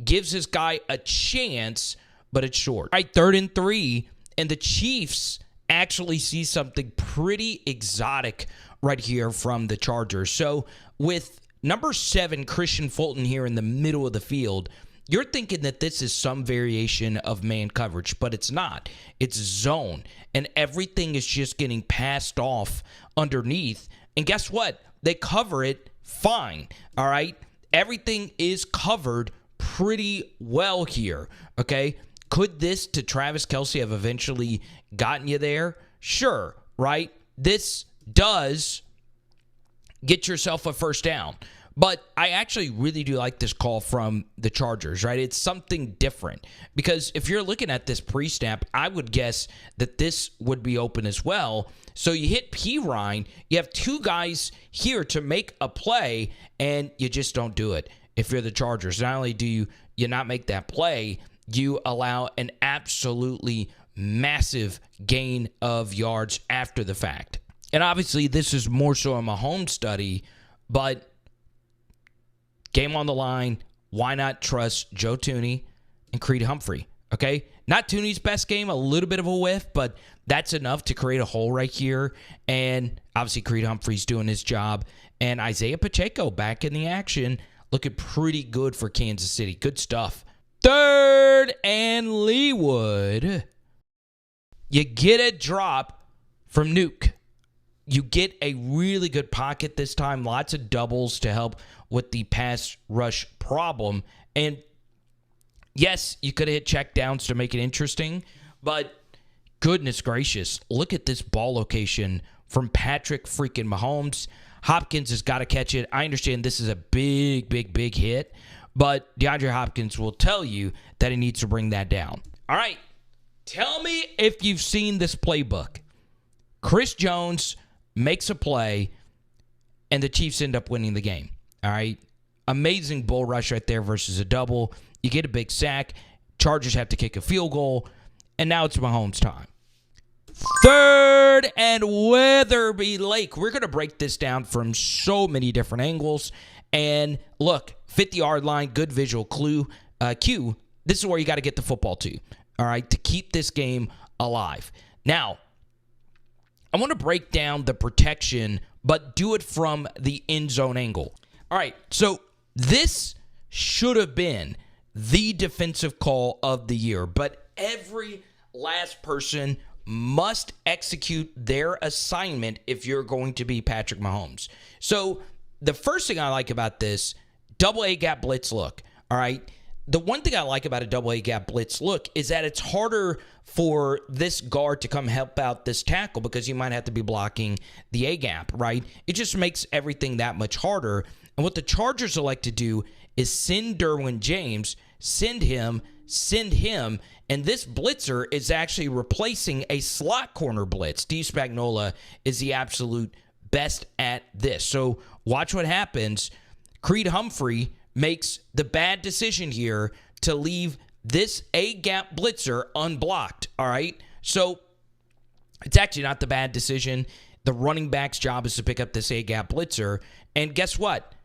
[SPEAKER 2] gives his guy a chance, but it's short. All right, 3rd and 3. And the Chiefs actually see something pretty exotic right here from the Chargers. So with number 7, Christian Fulton here in the middle of the field, you're thinking that this is some variation of man coverage, but it's not. It's zone, and everything is just getting passed off underneath. And guess what? They cover it fine, all right? Everything is covered pretty well here, okay? Could this to Travis Kelce have eventually gotten you there? Sure, right? This does get yourself a first down. But I actually really do like this call from the Chargers, right? It's something different. Because if you're looking at this pre-snap, I would guess that this would be open as well. So you hit P. Ryan, you have 2 guys here to make a play, and you just don't do it. If you're the Chargers, not only do you not make that play, you allow an absolutely massive gain of yards after the fact. And obviously, this is more so a Mahomes study, but game on the line, why not trust Joe Thuney and Creed Humphrey, okay? Not Tooney's best game, a little bit of a whiff, but that's enough to create a hole right here. And obviously, Creed Humphrey's doing his job. And Isaiah Pacheco back in the action, looking pretty good for Kansas City. Good stuff. 3rd and Leewood. You get a drop from Nuke. You get a really good pocket this time. Lots of doubles to help with the pass rush problem. And yes, you could have hit check downs to make it interesting, but goodness gracious, look at this ball location from Patrick freaking Mahomes. Hopkins has got to catch it. I understand this is a big, big, big hit, but DeAndre Hopkins will tell you that he needs to bring that down. All right, tell me if you've seen this playbook. Chris Jones makes a play, and the Chiefs end up winning the game. All right? Amazing bull rush right there versus a double. You get a big sack. Chargers have to kick a field goal, and now it's Mahomes' time. 3rd and Weatherby Lake. We're going to break this down from so many different angles. And look, 50-yard line, good visual cue. This is where you got to get the football to, all right, to keep this game alive. Now, I want to break down the protection, but do it from the end zone angle. All right, so this should have been the defensive call of the year, but every last person must execute their assignment if you're going to be Patrick Mahomes. So the first thing I like about this, double A gap blitz look, all right? The one thing I like about a double A gap blitz look is that it's harder for this guard to come help out this tackle because you might have to be blocking the A gap, right? It just makes everything that much harder. And what the Chargers elect to do is send Derwin James, send him, and this blitzer is actually replacing a slot corner blitz. Steve Spagnuolo is the absolute best at this. So watch what happens. Creed Humphrey makes the bad decision here to leave this A-gap blitzer unblocked, all right? So it's actually not the bad decision. The running back's job is to pick up this A-gap blitzer, and guess what?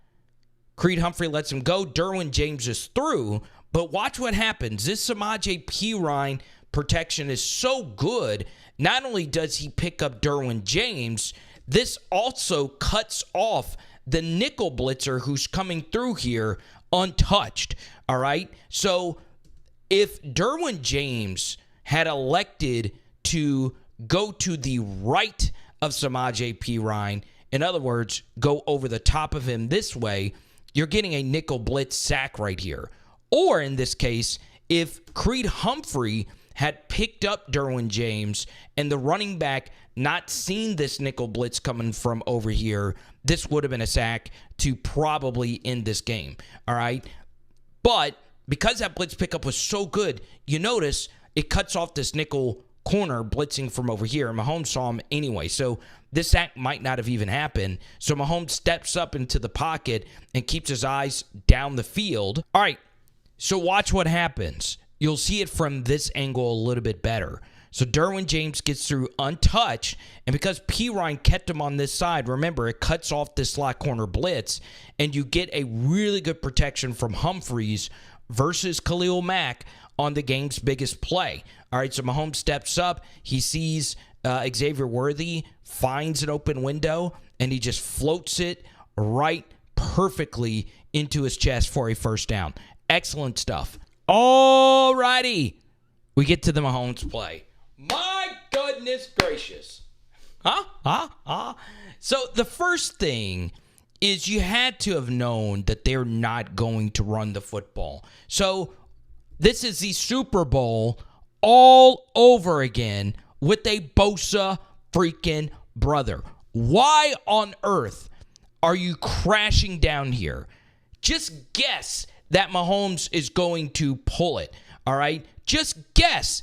[SPEAKER 2] Creed Humphrey lets him go. Derwin James is through, but watch what happens. This Samaje Perine protection is so good. Not only does he pick up Derwin James, this also cuts off the nickel blitzer who's coming through here untouched, all right? So if Derwin James had elected to go to the right of Samaje Perine, in other words, go over the top of him this way, you're getting a nickel blitz sack right here. Or in this case,
[SPEAKER 6] if Creed Humphrey had picked up Derwin James and the running back not seen this nickel blitz coming from over here, this would have been a sack to probably end this game. All right. But because that blitz pickup was so good, you notice it cuts off this nickel corner blitzing from over here. And Mahomes saw him anyway. So this sack might not have even happened. So Mahomes steps up into the pocket and keeps his eyes down the field. All right. So watch what happens. You'll see it from this angle a little bit better. So Derwin James gets through untouched, and because P. Ryan kept him on this side, remember, it cuts off this slot corner blitz, and you get a really good protection from Humphreys versus Khalil Mack on the game's biggest play. All right, so Mahomes steps up. He sees Xavier Worthy, finds an open window, and he just floats it right perfectly into his chest for a first down. Excellent stuff. All righty. We get to the Mahomes play. My goodness gracious. So the first thing is you had to have known that they're not going to run the football. So this is the Super Bowl all over again with a Bosa freaking brother. Why on earth are you crashing down here? Just guess that Mahomes is going to pull it, all right? Just guess.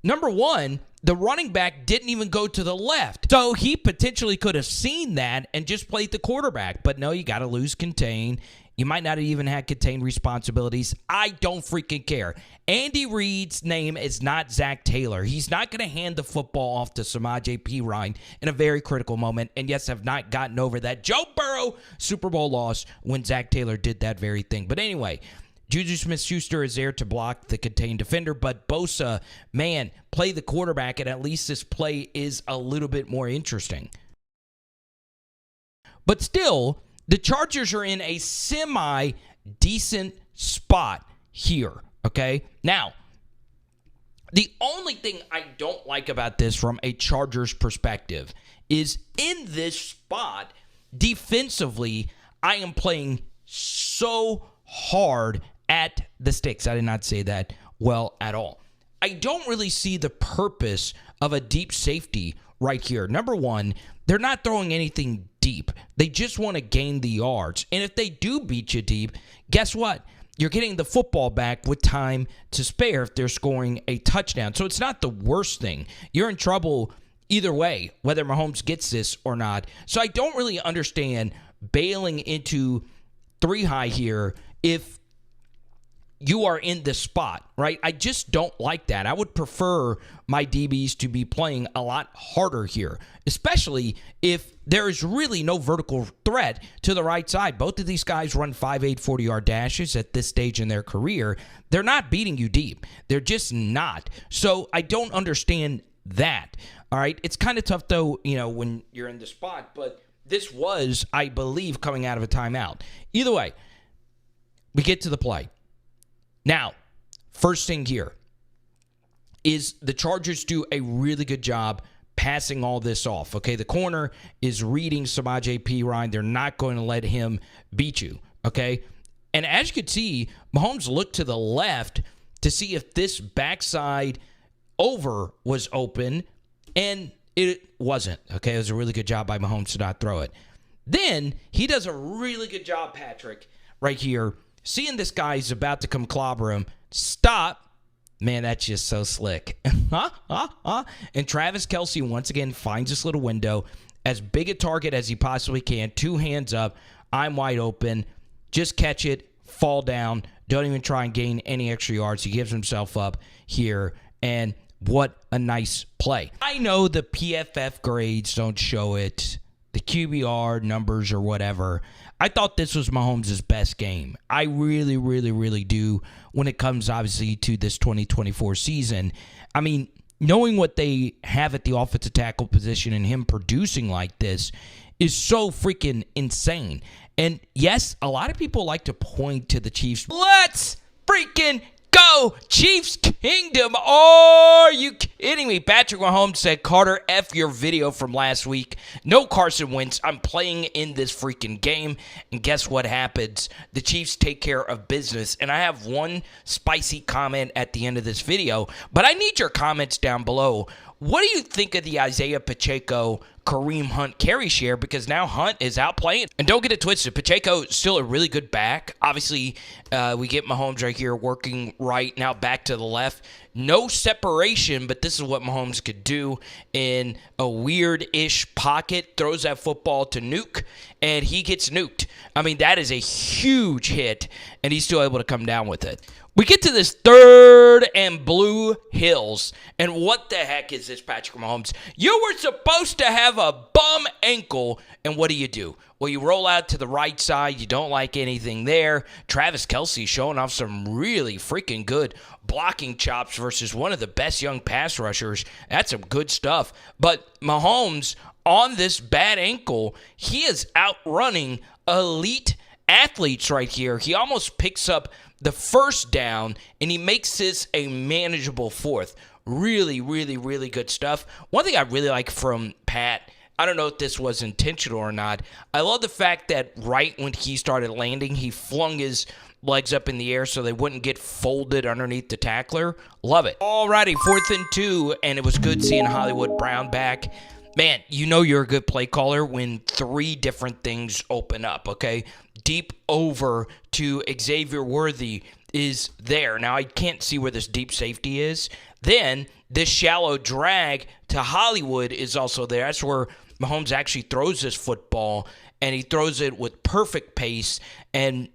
[SPEAKER 6] Number one, the running back didn't even go to the left. So he potentially could have seen that and just played the quarterback. But no, you got to lose contain. You might not have even had contained responsibilities. I don't freaking care. Andy Reid's name is not Zach Taylor. He's not going to hand the football off to Samaje Perine in a very critical moment. And yes, I've not gotten over that Joe Burrow Super Bowl loss when Zach Taylor did that very thing. But anyway, Juju Smith-Schuster is there to block the contained defender, but Bosa, man, play the quarterback, and at least this play is a little bit more interesting. But still, the Chargers are in a semi-decent spot here, okay? Now, the only thing I don't like about this from a Chargers perspective is in this spot, defensively, I am playing so hard at the sticks. I did not say that well at all. I don't really see the purpose of a deep safety right here. Number one, they're not throwing anything deep. They just want to gain the yards. And if they do beat you deep, guess what? You're getting the football back with time to spare if they're scoring a touchdown. So it's not the worst thing. You're in trouble either way, whether Mahomes gets this or not. So I don't really understand bailing into three high here if you are in this spot, right? I just don't like that. I would prefer my DBs to be playing a lot harder here, especially if there is really no vertical threat to the right side. Both of these guys run 5'8", 40-yard dashes at this stage in their career. They're not beating you deep. They're just not. So I don't understand that, all right? It's kind of tough, though, when you're in the spot, but this was, I believe, coming out of a timeout. Either way, we get to the play. Now, first thing here is the Chargers do a really good job passing all this off. Okay, the corner is reading Samaje Perine. They're not going to let him beat you. Okay, and as you can see, Mahomes looked to the left to see if this backside over was open, and it wasn't. Okay, it was a really good job by Mahomes to not throw it. Then he does a really good job, Patrick, right here. Seeing this guy's about to come clobber him, stop. Man, that's just so slick. And Travis Kelce once again finds this little window, as big a target as he possibly can. Two hands up. I'm wide open. Just catch it, fall down. Don't even try and gain any extra yards. He gives himself up here. And what a nice play. I know the PFF grades don't show it, the QBR numbers or whatever. I thought this was Mahomes' best game. I really, really, really do when it comes, obviously, to this 2024 season. I mean, knowing what they have at the offensive tackle position and him producing like this is so freaking insane. And, yes, a lot of people like to point to the Chiefs. Let's freaking
[SPEAKER 2] go, Chiefs Kingdom. Are you kidding me? Patrick Mahomes said, Carter, F your video from last week. No Carson Wentz. I'm playing in this freaking game. And guess what happens? The Chiefs take care of business. And I have one spicy comment at the end of this video, but I need your comments down below. What do you think of the Isaiah Pacheco, Kareem Hunt carry share? Because now Hunt is out playing. And don't get it twisted, Pacheco is still a really good back. Obviously, we get Mahomes right here working right now back to the left. No separation, but this is what Mahomes could do in a weird-ish pocket. Throws that football to Nuke, and he gets nuked. I mean, that is a huge hit, and he's still able to come down with it. We get to this 3rd and Blue Hills, and what the heck is this, Patrick Mahomes? You were supposed to have a bum ankle, and what do? Well, you roll out to the right side. You don't like anything there. Travis Kelce showing off some really freaking good blocking chops versus one of the best young pass rushers. That's some good stuff. But Mahomes, on this bad ankle, he is outrunning elite athletes right here. He almost picks up the first down, and he makes this a manageable 4th. Really, really, really good stuff. One thing I really like from Pat, I don't know if this was intentional or not, I love the fact that right when he started landing, he flung his legs up in the air so they wouldn't get folded underneath the tackler. Love it. Alrighty, 4th and 2, and it was good seeing Hollywood Brown back. Man, you know you're a good play caller when 3 different things open up, okay? Deep over to Xavier Worthy is there. Now, I can't see where this deep safety is. Then, this shallow drag to Hollywood is also there. That's where Mahomes actually throws this football, and he throws it with perfect pace and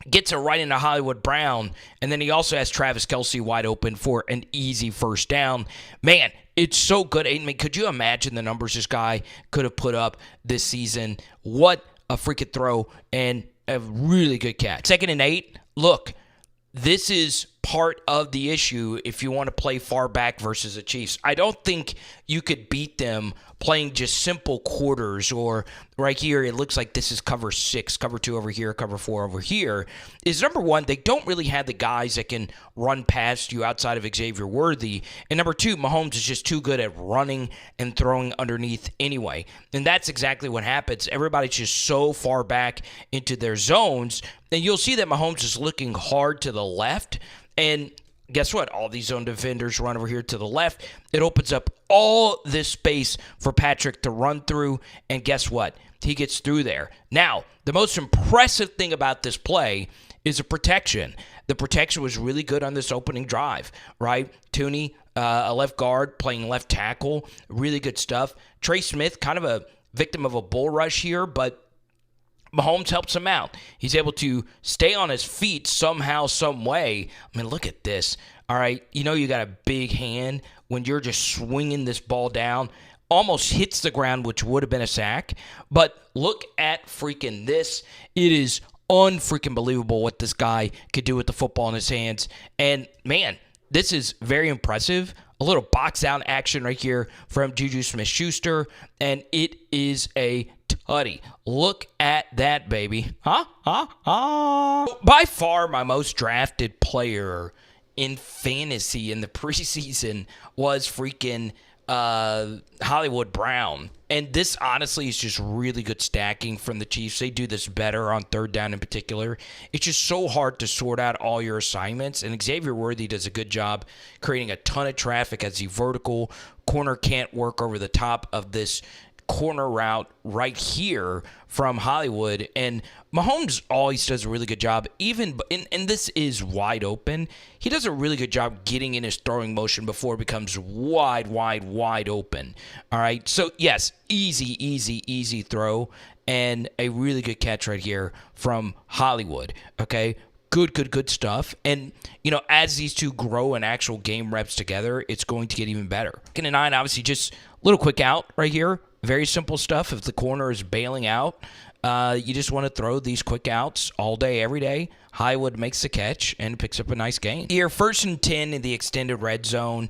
[SPEAKER 2] gets it right into Hollywood Brown. And then he also has Travis Kelce wide open for an easy first down. Man, it's so good. I mean, could you imagine the numbers this guy could have put up this season? What a freaking throw and a really good catch. 2nd and 8. Look, this is part of the issue if you want to play far back versus the Chiefs. I don't think you could beat them playing just simple quarters, or right here it looks like this is cover 6, cover 2 over here, cover 4 over here. Is number 1, they don't really have the guys that can run past you outside of Xavier Worthy. And number 2, Mahomes is just too good at running and throwing underneath anyway. And that's exactly what happens. Everybody's just so far back into their zones. And you'll see that Mahomes is looking hard to the left. And guess what? All these zone defenders run over here to the left. It opens up all this space for Patrick to run through. And guess what? He gets through there. Now, the most impressive thing about this play is the protection. The protection was really good on this opening drive, right? Tooney, a left guard, playing left tackle. Really good stuff. Trey Smith, kind of a victim of a bull rush here, but Mahomes helps him out. He's able to stay on his feet somehow, some way. I mean, look at this. All right, you know you got a big hand when you're just swinging this ball down. Almost hits the ground, which would have been a sack. But look at freaking this. It is unfreaking believable what this guy could do with the football in his hands. And, man, this is very impressive. A little box down action right here from Juju Smith-Schuster. And it is a tutty. Look at that, baby. By far my most drafted player in fantasy in the preseason was freaking Hollywood Brown. And this honestly is just really good stacking from the Chiefs. They do this better on 3rd down in particular. It's just so hard to sort out all your assignments. And Xavier Worthy does a good job creating a ton of traffic as the vertical corner can't work over the top of this corner route right here from Hollywood. And Mahomes always does a really good job, even and this is wide open. He does a really good job getting in his throwing motion before it becomes wide open. All right. So yes, easy throw and a really good catch right here from Hollywood. Okay. Good stuff. And, you know, as these two grow in actual game reps together, it's going to get even better. 2nd and 9, obviously just a little quick out right here. Very simple stuff. If the corner is bailing out, you just want to throw these quick outs all day, every day. Hollywood makes the catch and picks up a nice gain. Here, 1st and 10 in the extended red zone.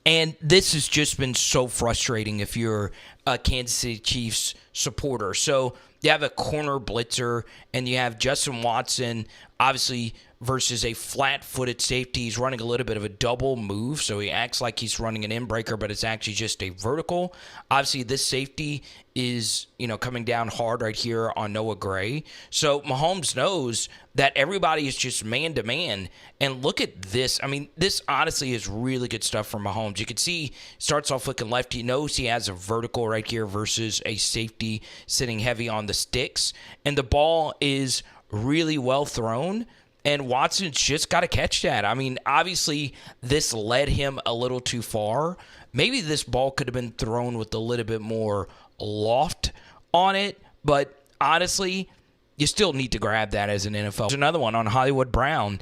[SPEAKER 2] And this has just been so frustrating if you're a Kansas City Chiefs supporter. So you have a corner blitzer, and you have Justin Watson obviously versus a flat-footed safety. He's running a little bit of a double move, so he acts like he's running an in-breaker, but it's actually just a vertical. Obviously, this safety is, coming down hard right here on Noah Gray. So Mahomes knows that everybody is just man-to-man. And look at this. I mean, this honestly is really good stuff from Mahomes. You can see he starts off looking left. He knows he has a vertical right here versus a safety sitting heavy on the sticks. And the ball is really well thrown. And Watson's just got to catch that. I mean, obviously, this led him a little too far. Maybe this ball could have been thrown with a little bit more loft on it. But honestly, you still need to grab that as an NFL. There's another one on Hollywood Brown.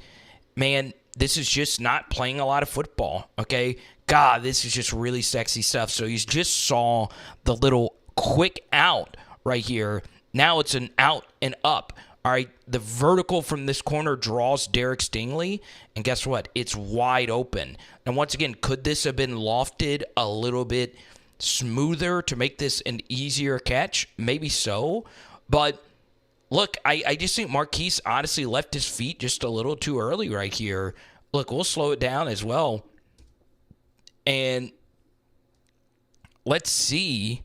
[SPEAKER 2] Man, this is just not playing a lot of football, okay? God, this is just really sexy stuff. So you just saw the little quick out right here. Now it's an out and up. All right, the vertical from this corner draws Derek Stingley, and guess what? It's wide open. And once again, could this have been lofted a little bit smoother to make this an easier catch? Maybe so. But look, I just think Marquise honestly left his feet just a little too early right here. Look, we'll slow it down as well. And let's see.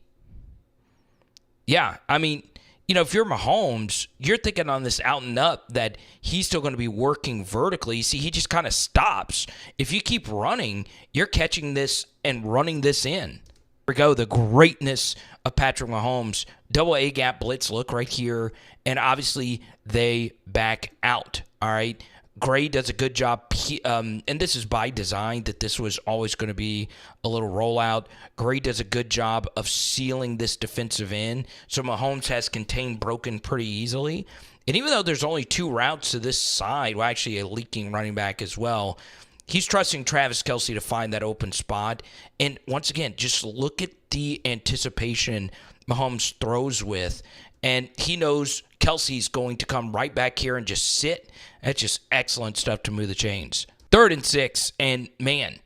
[SPEAKER 2] Yeah, I mean, if you're Mahomes, you're thinking on this out and up that he's still going to be working vertically. See, he just kind of stops. If you keep running, you're catching this and running this in. Here we go, the greatness of Patrick Mahomes. Double A gap blitz look right here, and obviously they back out, all right? Gray does a good job, and this is by design that this was always going to be a little rollout. Gray does a good job of sealing this defensive end, so Mahomes has contained broken pretty easily. And even though there's only 2 routes to this side, well, actually a leaking running back as well, he's trusting Travis Kelce to find that open spot. And once again, just look at the anticipation Mahomes throws with. And he knows Kelce's going to come right back here and just sit. That's just excellent stuff to move the chains. 3rd and 6, and man,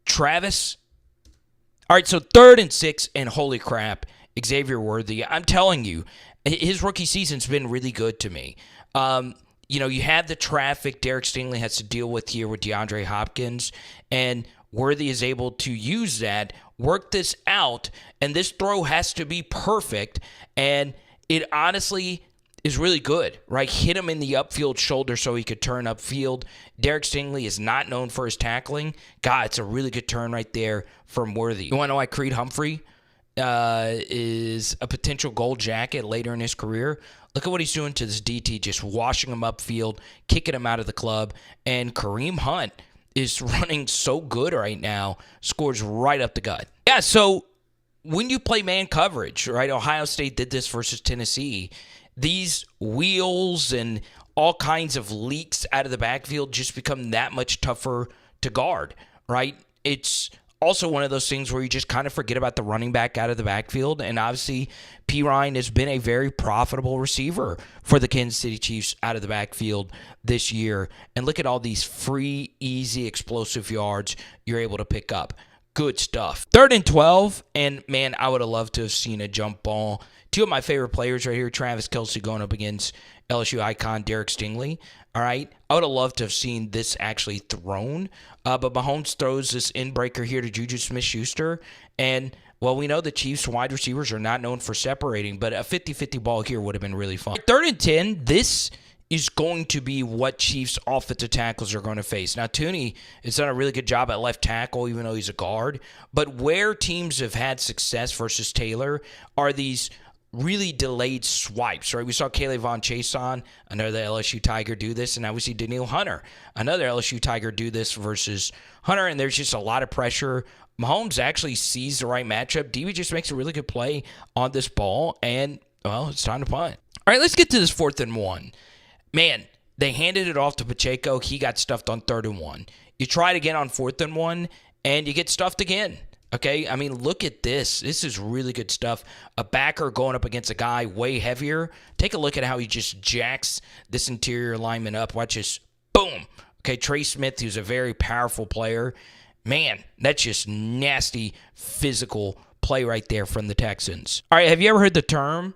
[SPEAKER 2] Travis. All right, so 3rd and 6, and holy crap, Xavier Worthy. I'm telling you, his rookie season's been really good to me. You had the traffic Derek Stingley has to deal with here with DeAndre Hopkins, and Worthy is able to use that, work this out, and this throw has to be perfect, and it honestly is really good, right? Hit him in the upfield shoulder so he could turn upfield. Derek Stingley is not known for his tackling. God, it's a really good turn right there from Worthy. You want to know why Creed Humphrey is a potential gold jacket later in his career? Look at what he's doing to this DT, just washing him upfield, kicking him out of the club. And Kareem Hunt is running so good right now, scores right up the gut. Yeah, so when you play man coverage, right, Ohio State did this versus Tennessee, these wheels and all kinds of leaks out of the backfield just become that much tougher to guard, right? It's also one of those things where you just kind of forget about the running back out of the backfield, and obviously P. Ryan has been a very profitable receiver for the Kansas City Chiefs out of the backfield this year. And look at all these free, easy, explosive yards you're able to pick up. Good stuff. 3rd and 12, and man, I would have loved to have seen a jump ball. 2 of my favorite players right here, Travis Kelce going up against LSU icon Derek Stingley. All right, I would have loved to have seen this actually thrown, but Mahomes throws this in-breaker here to Juju Smith-Schuster, and, well, we know the Chiefs wide receivers are not known for separating, but a 50-50 ball here would have been really fun. 3rd and 10, this is going to be what Chiefs offensive tackles are going to face. Now, Tooney has done a really good job at left tackle, even though he's a guard. But where teams have had success versus Taylor are these really delayed swipes, right? We saw Caleb Von Chason, another LSU Tiger, do this, and now we see Daniil Hunter, another LSU Tiger, do this versus Hunter, and there's just a lot of pressure. Mahomes actually sees the right matchup. DB just makes a really good play on this ball, and, well, it's time to punt. All right, let's get to this 4th and 1. Man, they handed it off to Pacheco. He got stuffed on 3rd and 1. You try it again on 4th and 1, and you get stuffed again. Okay, I mean, look at this. This is really good stuff. A backer going up against a guy way heavier. Take a look at how he just jacks this interior lineman up. Watch this. Boom. Okay, Trey Smith, who's a very powerful player. Man, that's just nasty physical play right there from the Texans. All right, have you ever heard the term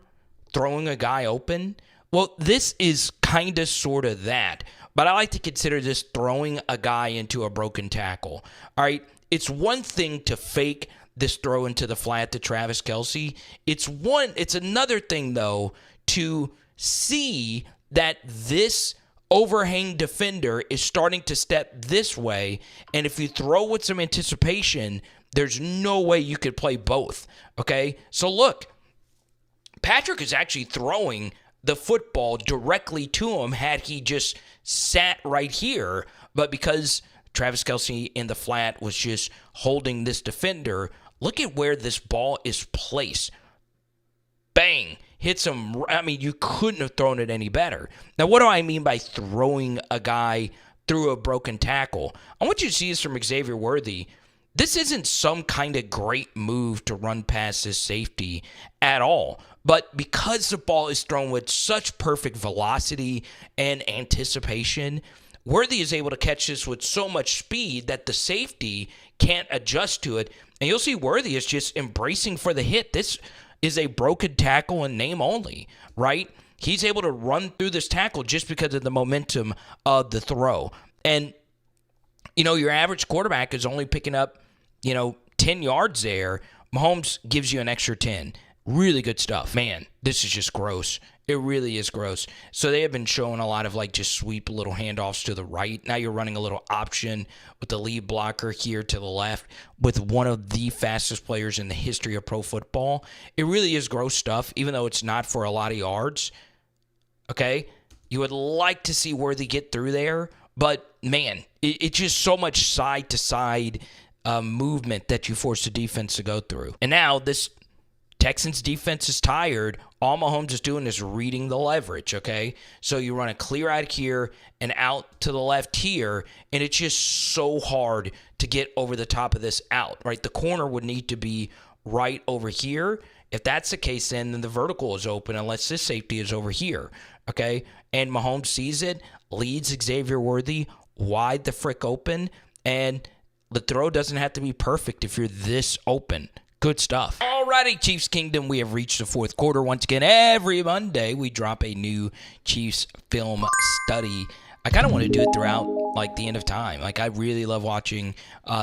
[SPEAKER 2] throwing a guy open? Well, this is kind of sort of that, but I like to consider this throwing a guy into a broken tackle. All right, it's one thing to fake this throw into the flat to Travis Kelce. It's another thing, though, to see that this overhang defender is starting to step this way, and if you throw with some anticipation, there's no way you could play both, okay? So look, Patrick is actually throwing the football directly to him had he just sat right here, but because Travis Kelce in the flat was just holding this defender, look at where this ball is placed. Bang! Hits him. I mean, you couldn't have thrown it any better. Now, what do I mean by throwing a guy through a broken tackle? I want you to see this from Xavier Worthy. This isn't some kind of great move to run past this safety at all. But because the ball is thrown with such perfect velocity and anticipation, Worthy is able to catch this with so much speed that the safety can't adjust to it. And you'll see Worthy is just embracing for the hit. This is a broken tackle in name only, right? He's able to run through this tackle just because of the momentum of the throw. And, your average quarterback is only picking up, 10 yards there. Mahomes gives you an extra 10. Really good stuff. Man, this is just gross. It really is gross. So they have been showing a lot of just sweep little handoffs to the right. Now you're running a little option with the lead blocker here to the left with one of the fastest players in the history of pro football. It really is gross stuff, even though it's not for a lot of yards. Okay? You would like to see Worthy get through there, but man, it's just so much side-to-side movement that you force the defense to go through. And now this Texans defense is tired. All Mahomes is doing is reading the leverage, okay? So you run a clear out here and out to the left here, and it's just so hard to get over the top of this out, right? The corner would need to be right over here. If that's the case, then the vertical is open unless this safety is over here, okay? And Mahomes sees it, leads Xavier Worthy wide the frick open, and the throw doesn't have to be perfect if you're this open. Good stuff. Alrighty, Chiefs Kingdom, we have reached the fourth quarter. Once again, every Monday, we drop a new Chiefs film study. I kind of want to do it throughout, the end of time. I really love watching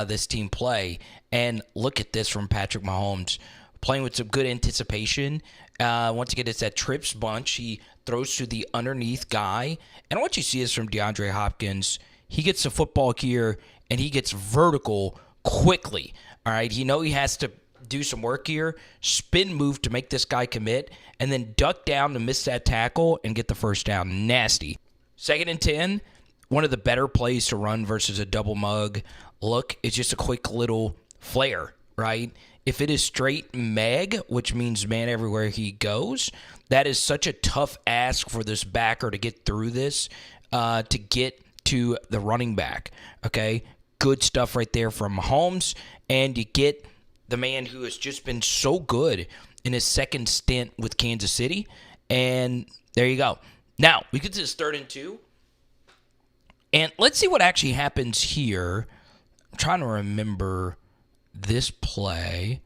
[SPEAKER 2] this team play. And look at this from Patrick Mahomes, playing with some good anticipation. Once again, it's that trips bunch. He throws to the underneath guy. And I want you to see this from DeAndre Hopkins. He gets the football here, and he gets vertical quickly. All right, he has to do some work here, spin move to make this guy commit, and then duck down to miss that tackle and get the first down. Nasty. 2nd and 10, one of the better plays to run versus a double mug look is just a quick little flare, right? If it is straight meg, which means man everywhere he goes, that is such a tough ask for this backer to get through this, to get to the running back, okay? Good stuff right there from Mahomes, and you get the man who has just been so good in his second stint with Kansas City. And there you go. Now, we get to this 3rd and 2. And let's see what actually happens here. I'm trying to remember this play.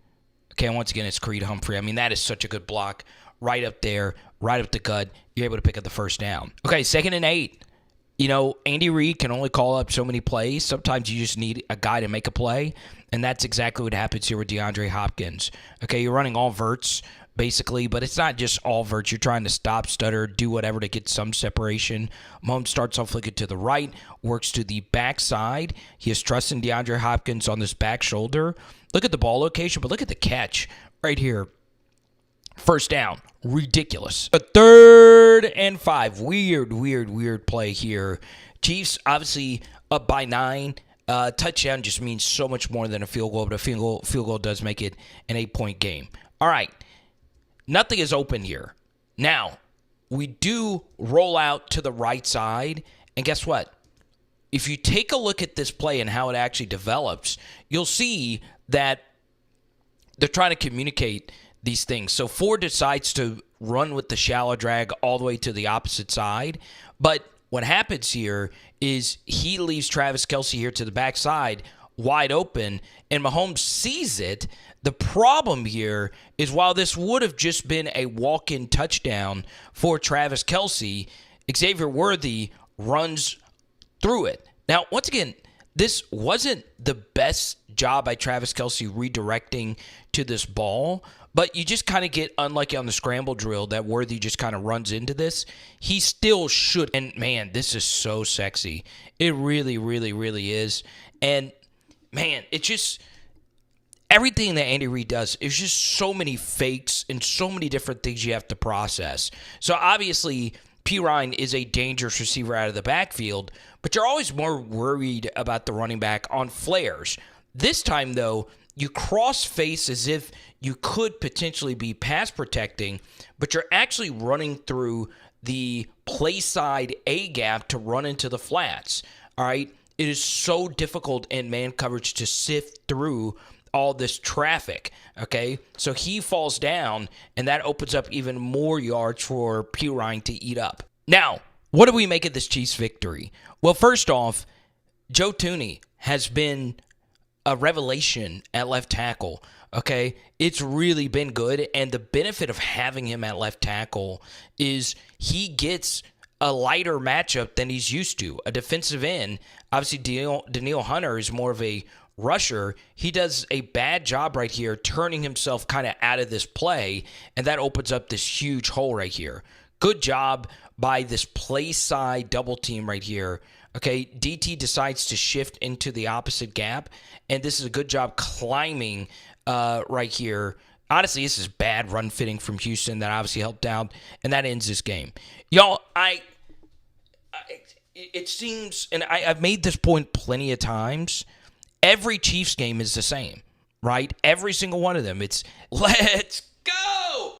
[SPEAKER 2] Okay, once again, it's Creed Humphrey. I mean, that is such a good block. Right up there, right up the gut. You're able to pick up the first down. Okay, 2nd and 8. Andy Reid can only call up so many plays. Sometimes you just need a guy to make a play, and that's exactly what happens here with DeAndre Hopkins. Okay, you're running all verts, basically, but it's not just all verts. You're trying to stop, stutter, do whatever to get some separation. Mahomes starts off looking to the right, works to the backside. He is trusting DeAndre Hopkins on this back shoulder. Look at the ball location, but look at the catch right here. First down. Ridiculous. A 3rd and 5. Weird play here. Chiefs obviously up by 9. Touchdown just means so much more than a field goal, but a field goal does make it an 8-point game. All right. Nothing is open here. Now, we do roll out to the right side, and guess what? If you take a look at this play and how it actually develops, you'll see that they're trying to communicate these things. So Ford decides to run with the shallow drag all the way to the opposite side. But what happens here is he leaves Travis Kelce here to the backside, wide open, and Mahomes sees it. The problem here is while this would have just been a walk-in touchdown for Travis Kelce, Xavier Worthy runs through it. Now, once again, this wasn't the best job by Travis Kelce redirecting to this ball, but you just kind of get unlucky on the scramble drill that Worthy just kind of runs into this. He still should. And, man, this is so sexy. It really, really, really is. And, man, it just – everything that Andy Reid does is just so many fakes and so many different things you have to process. So, obviously, P. Ryan is a dangerous receiver out of the backfield, but you're always more worried about the running back on flares. This time, though, you cross-face as if you could potentially be pass protecting, but you're actually running through the play side A gap to run into the flats. All right? It is so difficult in man coverage to sift through all this traffic, okay? So he falls down, and that opens up even more yards for P. Ryan to eat up. Now, what do we make of this Chiefs victory? Well, first off, Joe Thuney has been a revelation at left tackle, okay? It's really been good, and the benefit of having him at left tackle is he gets a lighter matchup than he's used to. A defensive end, obviously Danielle Hunter is more of a rusher. He does a bad job right here turning himself kind of out of this play, and that opens up this huge hole right here. Good job by this play side double team right here. Okay, DT decides to shift into the opposite gap, and this is a good job climbing right here. Honestly, this is bad run fitting from Houston that obviously helped out, and that ends this game. Y'all, it seems, and I've made this point plenty of times, every Chiefs game is the same, right? Every single one of them. It's, let's go!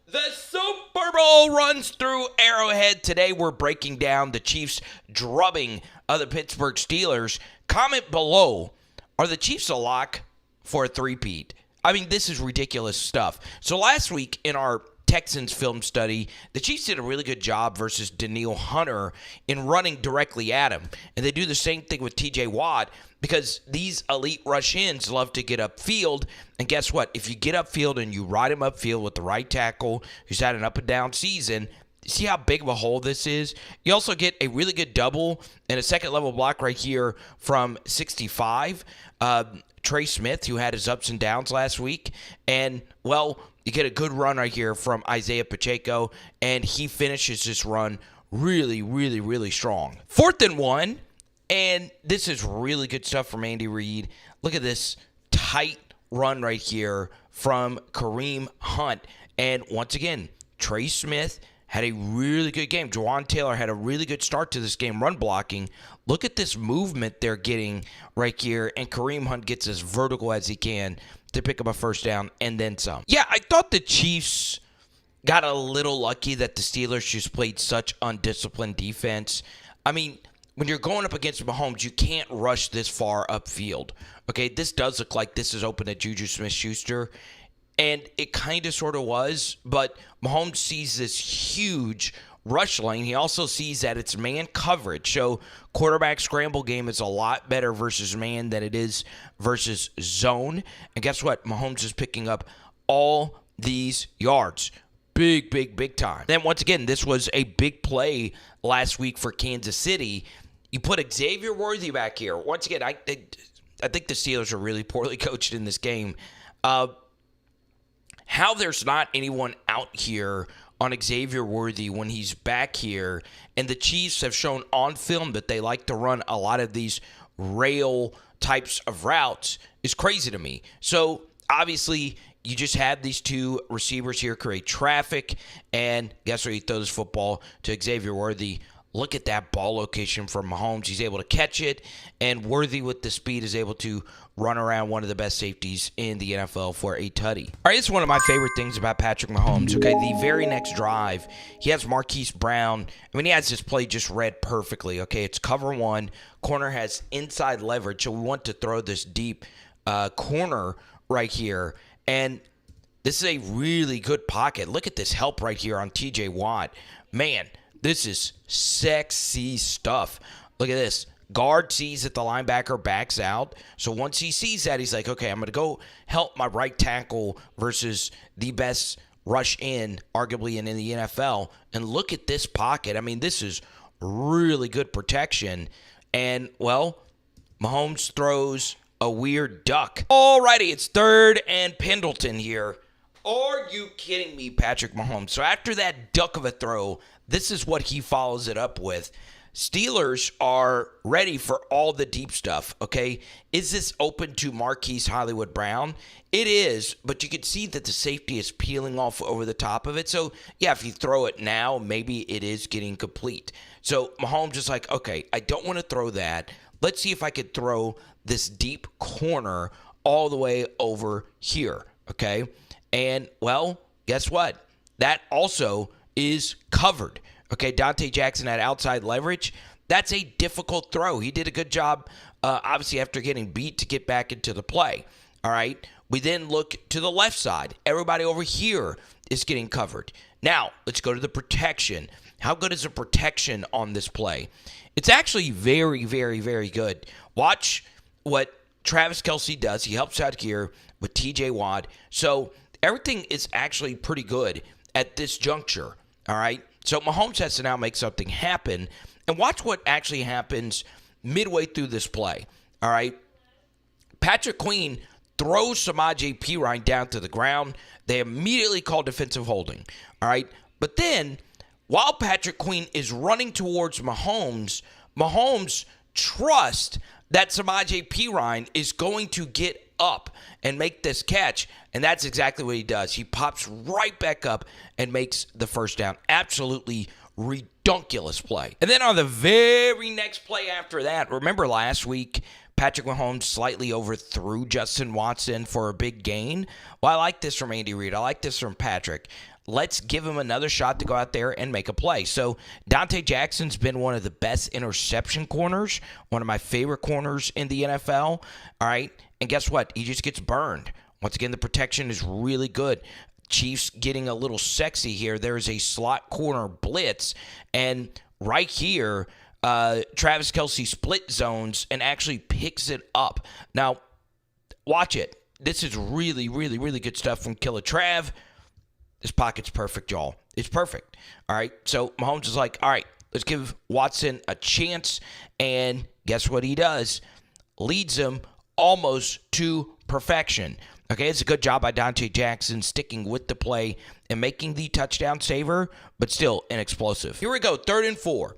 [SPEAKER 2] The Super Bowl runs through Arrowhead. Today we're breaking down the Chiefs drubbing of the Pittsburgh Steelers. Comment below, are the Chiefs a lock for a three-peat? I mean, this is ridiculous stuff. So last week in our Texans film study, the Chiefs did a really good job versus Danielle Hunter in running directly at him. And they do the same thing with TJ Watt because these elite rush-ins love to get upfield. And guess what? If you get upfield and you ride him upfield with the right tackle who's had an up-and-down season, see how big of a hole this is? You also get a really good double and a second-level block right here from 65. Trey Smith, who had his ups and downs last week. And, well, you get a good run right here from Isaiah Pacheco, and he finishes this run really, really, really strong. 4th and 1, and this is really good stuff from Andy Reid. Look at this tight run right here from Kareem Hunt. And once again, Trey Smith had a really good game. Jawan Taylor had a really good start to this game run blocking. Look at this movement they're getting right here, and Kareem Hunt gets as vertical as he can to pick up a first down and then some. Yeah, I thought the Chiefs got a little lucky that the Steelers just played such undisciplined defense. I mean, when you're going up against Mahomes, you can't rush this far upfield. Okay, this does look like this is open to Juju Smith-Schuster, and it kind of sort of was, but Mahomes sees this huge rush lane. He also sees that it's man coverage. So quarterback scramble game is a lot better versus man than it is versus zone. And guess what? Mahomes is picking up all these yards. Big, big, big time. Then once again, this was a big play last week for Kansas City. You put Xavier Worthy back here. Once again, I think the Steelers are really poorly coached in this game. How there's not anyone out here on Xavier Worthy when he's back here, and the Chiefs have shown on film that they like to run a lot of these rail types of routes is crazy to me. So obviously you just have these two receivers here create traffic, and guess what? You throw this football to Xavier Worthy. Look at that ball location from Mahomes. He's able to catch it, and Worthy with the speed is able to run around one of the best safeties in the NFL for a tutty. All right, this is one of my favorite things about Patrick Mahomes. Okay, the very next drive, he has Marquise Brown. I mean, he has this play just read perfectly. Okay, it's cover one. Corner has inside leverage, so we want to throw this deep corner right here. And this is a really good pocket. Look at this help right here on TJ Watt. Man, this is sexy stuff. Look at this. Guard sees that the linebacker backs out. So once he sees that, he's like, okay, I'm going to go help my right tackle versus the best rush in, arguably in the NFL. And look at this pocket. I mean, this is really good protection. And, well, Mahomes throws a weird duck. Alrighty, it's 3rd and Pendleton here. Are you kidding me, Patrick Mahomes? So after that duck of a throw, this is what he follows it up with. Steelers are ready for all the deep stuff, okay? Is this open to Marquise Hollywood Brown? It is, but you can see that the safety is peeling off over the top of it. So, yeah, if you throw it now, maybe it is getting complete. So Mahomes is like, okay, I don't want to throw that. Let's see if I could throw this deep corner all the way over here, okay? And, well, guess what? That also is covered. Okay, Dante Jackson had outside leverage. That's a difficult throw. He did a good job, obviously, after getting beat to get back into the play. All right, we then look to the left side. Everybody over here is getting covered. Now, let's go to the protection. How good is the protection on this play? It's actually very, very, very good. Watch what Travis Kelce does. He helps out here with TJ Watt. So everything is actually pretty good at this juncture. All right. So Mahomes has to now make something happen. And watch what actually happens midway through this play. All right. Patrick Queen throws Samaje Perine down to the ground. They immediately call defensive holding. All right. But then, while Patrick Queen is running towards Mahomes, Mahomes trusts that Samaje Perine is going to get up and make this catch, and that's exactly what he does. He pops right back up and makes the first down. Absolutely redonkulous play. And then on the very next play after that, remember last week, Patrick Mahomes slightly overthrew Justin Watson for a big gain? Well, I like this from Andy Reid. I like this from Patrick. Let's give him another shot to go out there and make a play. So Dante Jackson's been one of the best interception corners, one of my favorite corners in the NFL. All right. And guess what? He just gets burned. Once again, the protection is really good. Chiefs getting a little sexy here. There is a slot corner blitz. And right here, Travis Kelce split zones and actually picks it up. Now, watch it. This is really, really, really good stuff from Killer Trav. This pocket's perfect, y'all. It's perfect. All right. So Mahomes is like, all right, let's give Watson a chance. And guess what he does? Leads him almost to perfection. Okay, it's a good job by Dante Jackson sticking with the play and making the touchdown saver, but still an explosive. Here we go, 3rd and 4.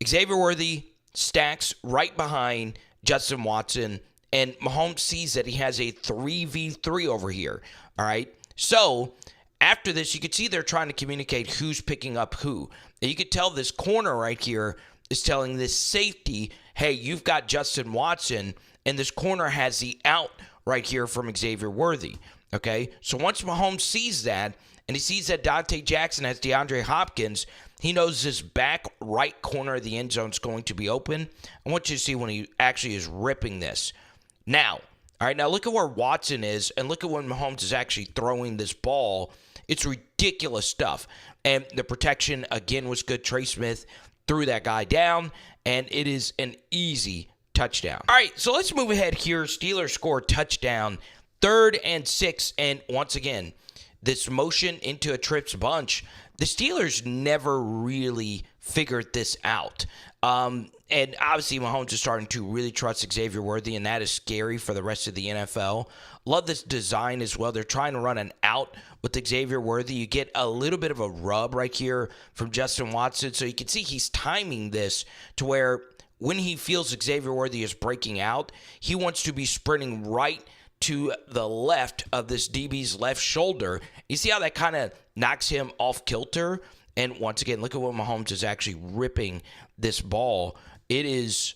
[SPEAKER 2] Xavier Worthy stacks right behind Justin Watson, and Mahomes sees that he has a 3v3 over here. All right, so after this, you can see they're trying to communicate who's picking up who. And you can tell this corner right here is telling this safety, hey, you've got Justin Watson, and this corner has the out right here from Xavier Worthy. Okay, so once Mahomes sees that, and he sees that Dante Jackson has DeAndre Hopkins, he knows this back right corner of the end zone is going to be open. I want you to see when he actually is ripping this. Now, all right, now look at where Watson is, and look at when Mahomes is actually throwing this ball. It's ridiculous stuff. And the protection, again, was good. Trey Smith threw that guy down, and it is an easy touchdown. All right, so let's move ahead here. Steelers score touchdown, 3rd and 6. And once again, this motion into a trips bunch, the Steelers never really figured this out. And obviously, Mahomes is starting to really trust Xavier Worthy, and that is scary for the rest of the NFL. Love this design as well. They're trying to run an out with Xavier Worthy. You get a little bit of a rub right here from Justin Watson. So you can see he's timing this to where when he feels Xavier Worthy is breaking out, he wants to be sprinting right to the left of this DB's left shoulder. You see how that kind of knocks him off kilter? And once again, look at what Mahomes is actually ripping this ball. It is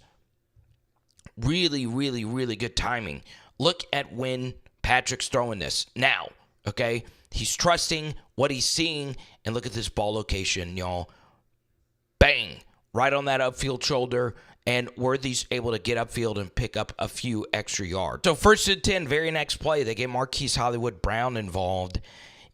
[SPEAKER 2] really, really, really good timing. Look at when Patrick's throwing this. Now, okay, he's trusting what he's seeing. And look at this ball location, y'all. Bang! Right on that upfield shoulder. And Worthy's able to get upfield and pick up a few extra yards. So 1st and 10, very next play, they get Marquise Hollywood Brown involved.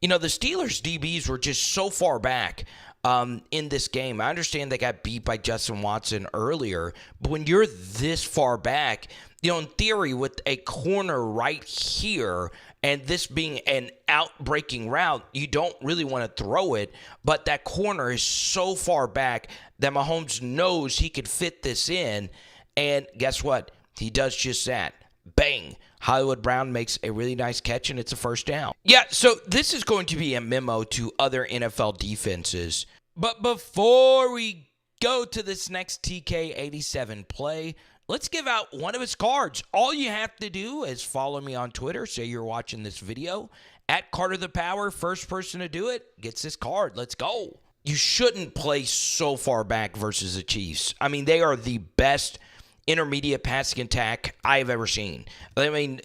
[SPEAKER 2] You know, the Steelers' DBs were just so far back. in this game. I understand they got beat by Justin Watson earlier, but when you're this far back, in theory, with a corner right here and this being an out-breaking route, you don't really want to throw it, but that corner is so far back that Mahomes knows he could fit this in, and guess what? He does just that. Bang. Hollywood Brown makes a really nice catch, and it's a first down. Yeah, so this is going to be a memo to other NFL defenses. But before we go to this next TK87 play, let's give out one of his cards. All you have to do is follow me on Twitter. Say you're watching this video. At Carter the Power, first person to do it gets this card. Let's go. You shouldn't play so far back versus the Chiefs. I mean, they are the best intermediate passing attack I've ever seen. I mean,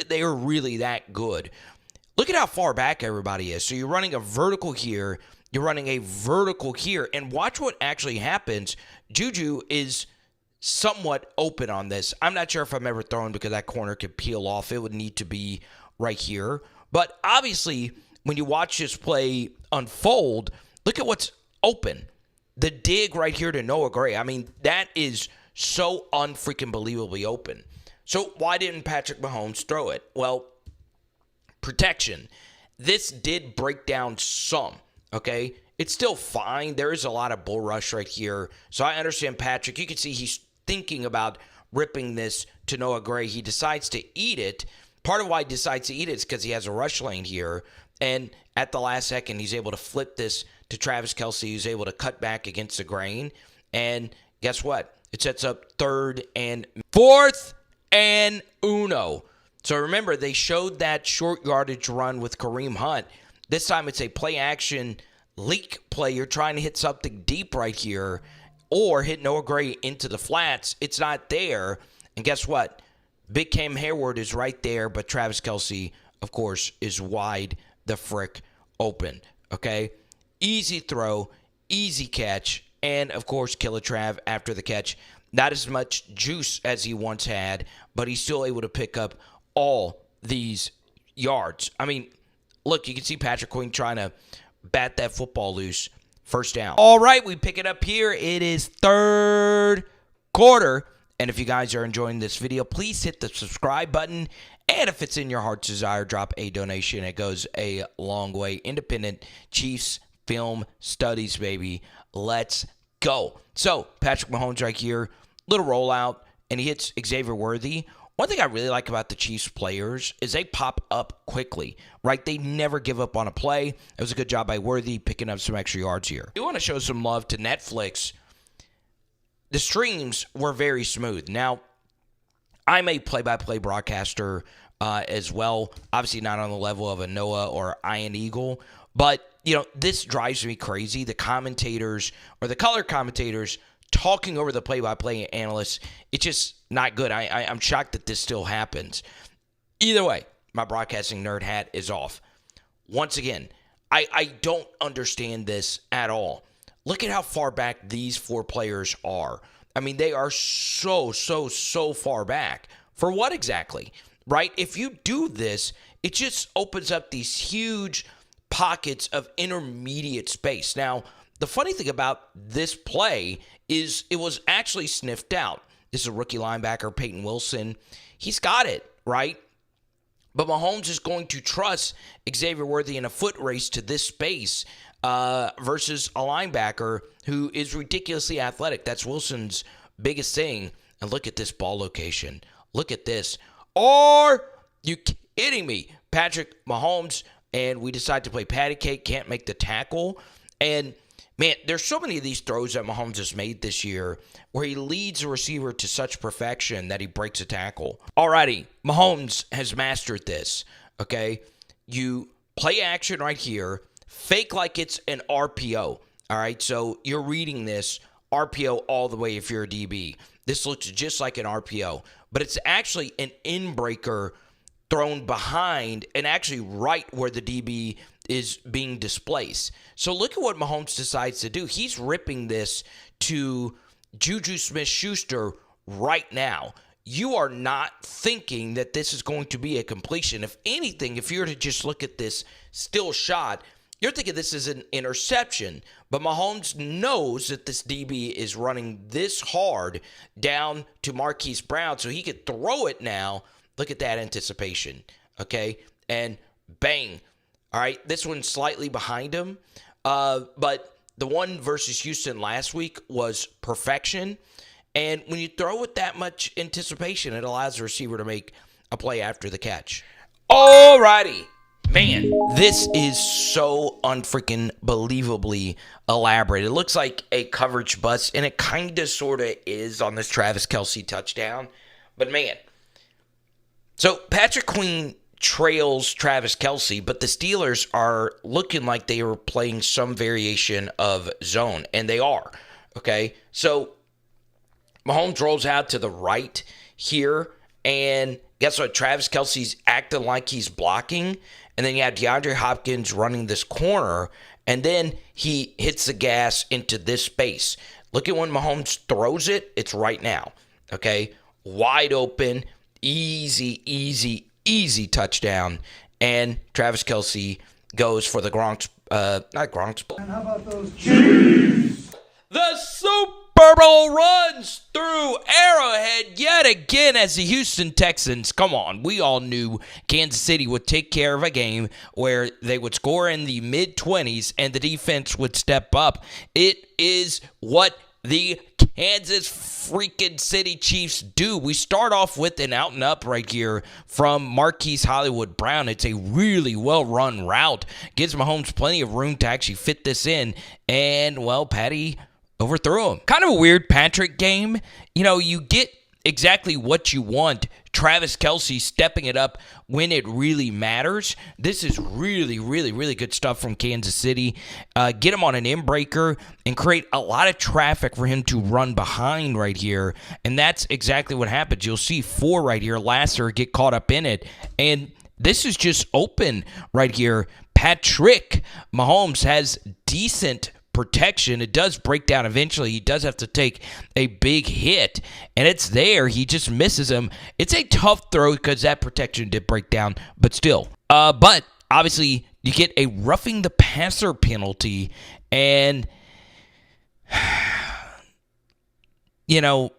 [SPEAKER 2] they are really that good. Look at how far back everybody is. So you're running a vertical here. You're running a vertical here. And watch what actually happens. Juju is somewhat open on this. I'm not sure if I'm ever thrown because that corner could peel off. It would need to be right here. But obviously, when you watch this play unfold, look at what's open. The dig right here to Noah Gray. I mean, that is so unfreaking believably open. So why didn't Patrick Mahomes throw it? Well, protection. This did break down some, okay? It's still fine. There is a lot of bull rush right here. So I understand Patrick. You can see he's thinking about ripping this to Noah Gray. He decides to eat it. Part of why he decides to eat it is because he has a rush lane here. And at the last second, he's able to flip this to Travis Kelce, who's able to cut back against the grain. And guess what? It sets up 4th and 1. So remember, they showed that short yardage run with Kareem Hunt. This time it's a play action leak play. You're trying to hit something deep right here or hit Noah Gray into the flats. It's not there. And guess what? Big Cam Hayward is right there, but Travis Kelce, of course, is wide the frick open. Okay? Easy throw, easy catch. And, of course, Killer Trav after the catch. Not as much juice as he once had, but he's still able to pick up all these yards. I mean, look, you can see Patrick Queen trying to bat that football loose. First down. All right, we pick it up here. It is 3rd quarter. And if you guys are enjoying this video, please hit the subscribe button. And if it's in your heart's desire, drop a donation. It goes a long way. Independent Chiefs Film Studies, baby. Let's go. So, Patrick Mahomes right here, little rollout, and he hits Xavier Worthy. One thing I really like about the Chiefs players is they pop up quickly, right? They never give up on a play. It was a good job by Worthy picking up some extra yards here. I want to show some love to Netflix. The streams were very smooth. Now, I'm a play-by-play broadcaster as well. Obviously not on the level of a Noah or Ian Eagle, but this drives me crazy. The commentators or the color commentators talking over the play-by-play analysts, it's just not good. I'm shocked that this still happens. Either way, my broadcasting nerd hat is off. Once again, I don't understand this at all. Look at how far back these 4 players are. I mean, they are so far back. For what exactly? Right? If you do this, it just opens up these huge pockets of intermediate space. Now, the funny thing about this play is it was actually sniffed out. This is a rookie linebacker, Peyton Wilson. He's got it, right? But Mahomes is going to trust Xavier Worthy in a foot race to this space versus a linebacker who is ridiculously athletic. That's Wilson's biggest thing. And look at this ball location. Look at this. Are you kidding me? Patrick Mahomes, and we decide to play patty cake, can't make the tackle. And, man, there's so many of these throws that Mahomes has made this year where he leads a receiver to such perfection that he breaks a tackle. Alrighty, Mahomes has mastered this, okay? You play action right here, fake like it's an RPO, all right? So you're reading this RPO all the way if you're a DB. This looks just like an RPO, but it's actually an in-breaker thrown behind and actually right where the DB is being displaced. So look at what Mahomes decides to do. He's ripping this to Juju Smith-Schuster right now. You are not thinking that this is going to be a completion. If anything, if you were to just look at this still shot, You're thinking this is an interception, but Mahomes knows that this DB is running this hard down to Marquise Brown, so he could throw it now. Look at that anticipation, okay? And bang. All right, this one's slightly behind him, but the one versus Houston last week was perfection. And when you throw with that much anticipation, it allows the receiver to make a play after the catch. All righty. Man, this is so unfreaking believably elaborate. It looks like a coverage bust, and it kind of sort of is on this Travis Kelce touchdown. But man, so Patrick Queen trails Travis Kelce, but the Steelers are looking like they are playing some variation of zone, and they are. Okay, so Mahomes rolls out to the right here, and guess what? Travis Kelce's acting like he's blocking, and then you have DeAndre Hopkins running this corner, and then he hits the gas into this space. Look at when Mahomes throws it. It's right now, okay? Wide open, easy touchdown, and Travis Kelce goes for the Gronk's, not Gronk's.
[SPEAKER 3] And how about those Chiefs?
[SPEAKER 1] The Super Bowl runs through Arrowhead yet again as the Houston Texans. Come on, we all knew Kansas City would take care of a game where they would score in the mid-20s and the defense would step up. It is what the Kansas freaking City Chiefs do. We start off with an out and up right here from Marquise Hollywood Brown. It's a really well-run route. Gives Mahomes plenty of room to actually fit this in. And, well, Patty overthrew him. Kind of a weird Patrick game. You know, you get exactly what you want. Travis Kelce stepping it up when it really matters. This is really good stuff from Kansas City. Get him on an in-breaker and create a lot of traffic for him to run behind right here. And that's exactly what happens. You'll see 4 right here. Lasser get caught up in it. And this is just open right here. Patrick Mahomes has decent protection. It does break down eventually. He does have to take a big hit, and it's there. He just misses him. It's a tough throw because that protection did break down, but still. But obviously, you get a roughing the passer penalty, and you know,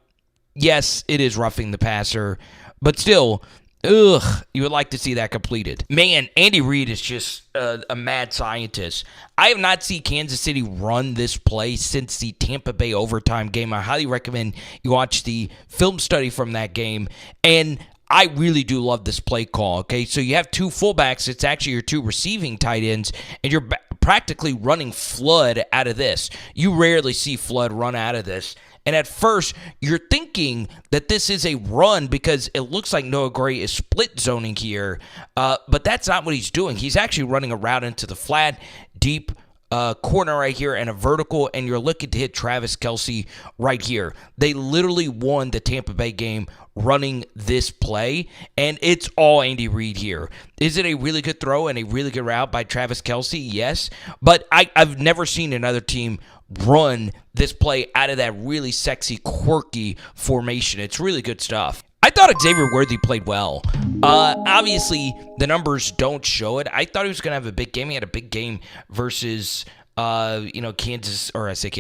[SPEAKER 1] yes, it is roughing the passer, but still, you would like to see that completed. Man, Andy Reid is just a mad scientist. I have not seen Kansas City run this play since the Tampa Bay overtime game. I highly recommend you watch the film study from that game. And I really do love this play call, okay? So you have 2 fullbacks. It's actually your 2 receiving tight ends, and you're practically running flood out of this. You rarely see flood run out of this. And at first, you're thinking that this is a run because it looks like Noah Gray is split zoning here. But that's not what he's doing. He's actually running a route into the flat, deep corner right here and a vertical, and you're looking to hit Travis Kelce right here. They literally won the Tampa Bay game running this play, and it's all Andy Reid here. Is it a really good throw and a really good route by Travis Kelce? Yes, but I've never seen another team run this play out of that really sexy, quirky formation. It's really good stuff. I thought Xavier Worthy played well. Obviously, the numbers don't show it. I thought he was going to have a big game. He had a big game versus, Kansas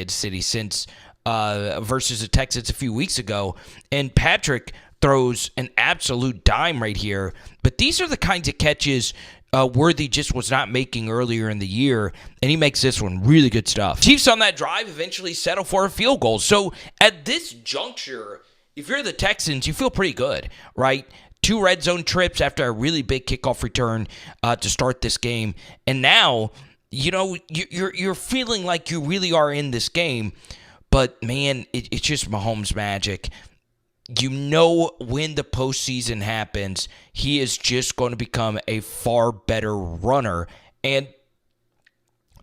[SPEAKER 1] City since versus the Texans a few weeks ago. And Patrick throws an absolute dime right here. But these are the kinds of catches Worthy just was not making earlier in the year, and he makes this one. Really good stuff. Chiefs on that drive eventually settle for a field goal. So at this juncture, if you're the Texans, you feel pretty good, right? 2 red zone trips after a really big kickoff return to start this game. And now, you're feeling like you really are in this game. But, man, it's just Mahomes magic. You know when the postseason happens, he is just going to become a far better runner. And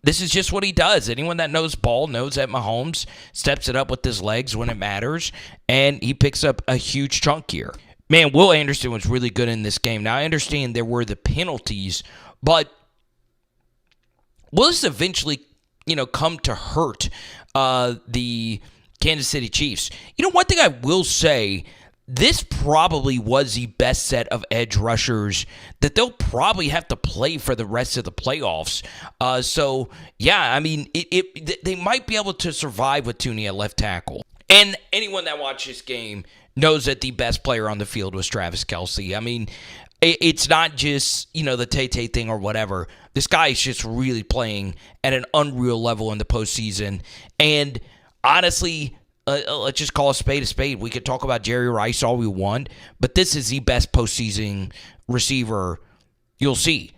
[SPEAKER 1] this is just what he does. Anyone that knows ball knows that Mahomes steps it up with his legs when it matters, and he picks up a huge chunk here. Man, Will Anderson was really good in this game. Now, I understand there were the penalties, but will this eventually, come to hurt the Kansas City Chiefs? One thing I will say
[SPEAKER 2] this probably was the best set of edge rushers that they'll probably have to play for the rest of the playoffs. So, yeah, I mean, they might be able to survive with Tooney at left tackle. And anyone that watched this game knows that the best player on the field was Travis Kelce. I mean, it's not just, the Tay-Tay thing or whatever. This guy is just really playing at an unreal level in the postseason. And honestly, let's just call a spade. We could talk about Jerry Rice all we want, but this is the best postseason receiver you'll see.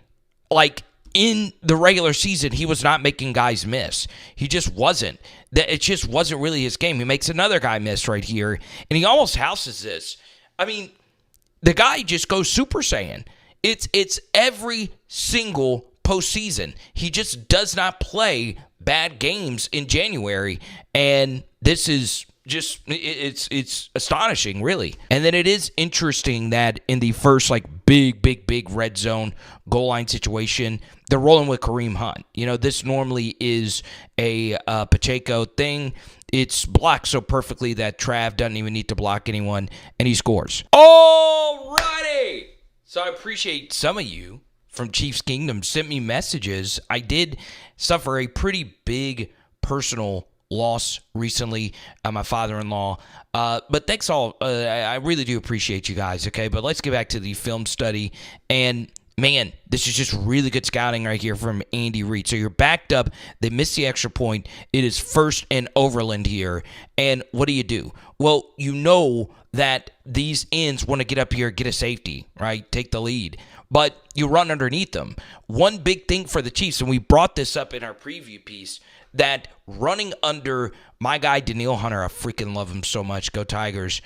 [SPEAKER 2] Like, in the regular season, he was not making guys miss. He just wasn't. It just wasn't really his game. He makes another guy miss right here, and he almost houses this. I mean, the guy just goes Super Saiyan. It's every single postseason. He just does not play bad games in January, and this is just it's astonishing, really. And then it is interesting that in the first big red zone goal line situation, they're rolling with Kareem Hunt. This normally is a Pacheco thing. It's blocked so perfectly that Trav doesn't even need to block anyone, and he scores. Alrighty! So I appreciate some of you from Chiefs Kingdom sent me messages. I did suffer a pretty big personal loss recently, my father-in-law. But thanks all. I really do appreciate you guys, okay? But let's get back to the film study. And, man, this is just really good scouting right here from Andy Reid. So you're backed up. They missed the extra point. It is first and Overland here. And what do? Well, you know that these ends want to get up here, get a safety, right? Take the lead. But you run underneath them. One big thing for the Chiefs, and we brought this up in our preview piece, that running under my guy Danielle Hunter, I freaking love him so much, go Tigers,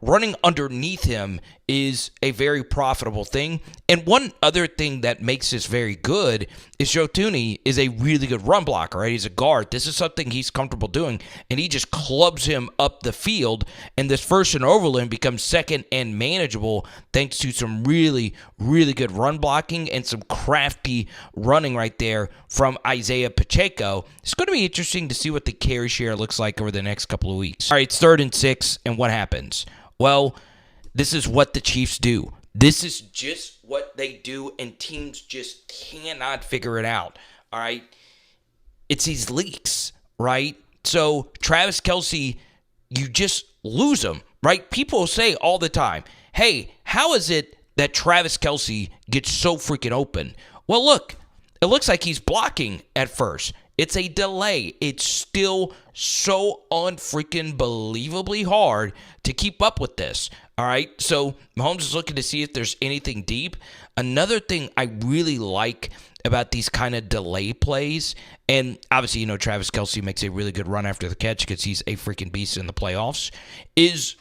[SPEAKER 2] running underneath him is a very profitable thing. And one other thing that makes this very good is Joe Tooney is a really good run blocker, right? He's a guard. This is something he's comfortable doing, and he just clubs him up the field, and this first and Overland becomes second and manageable thanks to some really, really good run blocking and some crafty running right there from Isaiah Pacheco. It's going to be interesting to see what the carry share looks like over the next couple of weeks. All right, it's 3rd and 6, and what happens? Well, this is what the Chiefs do. This is just what they do, and teams just cannot figure it out, all right? It's these leaks, right? So Travis Kelce, you just lose him, right? People say all the time, hey, how is it that Travis Kelce gets so freaking open? Well, look, it looks like he's blocking at first. It's a delay. It's still so unfreaking believably hard to keep up with this. All right, so Mahomes is looking to see if there's anything deep. Another thing I really like about these kind of delay plays, and obviously, Travis Kelce makes a really good run after the catch because he's a freaking beast in the playoffs, is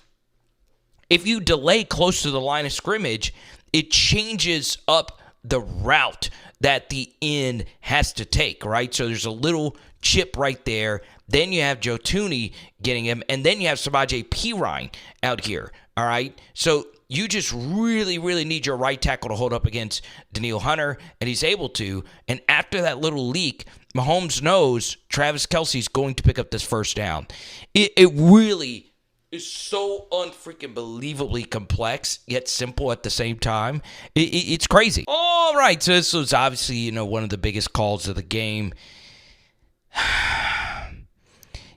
[SPEAKER 2] if you delay close to the line of scrimmage, it changes up the route that the end has to take, right? So there's a little chip right there. Then you have Joe Tooney getting him, and then you have Samaje Perine out here, all right? So you just really, really need your right tackle to hold up against Danielle Hunter, and he's able to. And after that little leak, Mahomes knows Travis Kelce's going to pick up this first down. It really is so unfreaking believably complex, yet simple at the same time. It's crazy. All right, so this was obviously, one of the biggest calls of the game.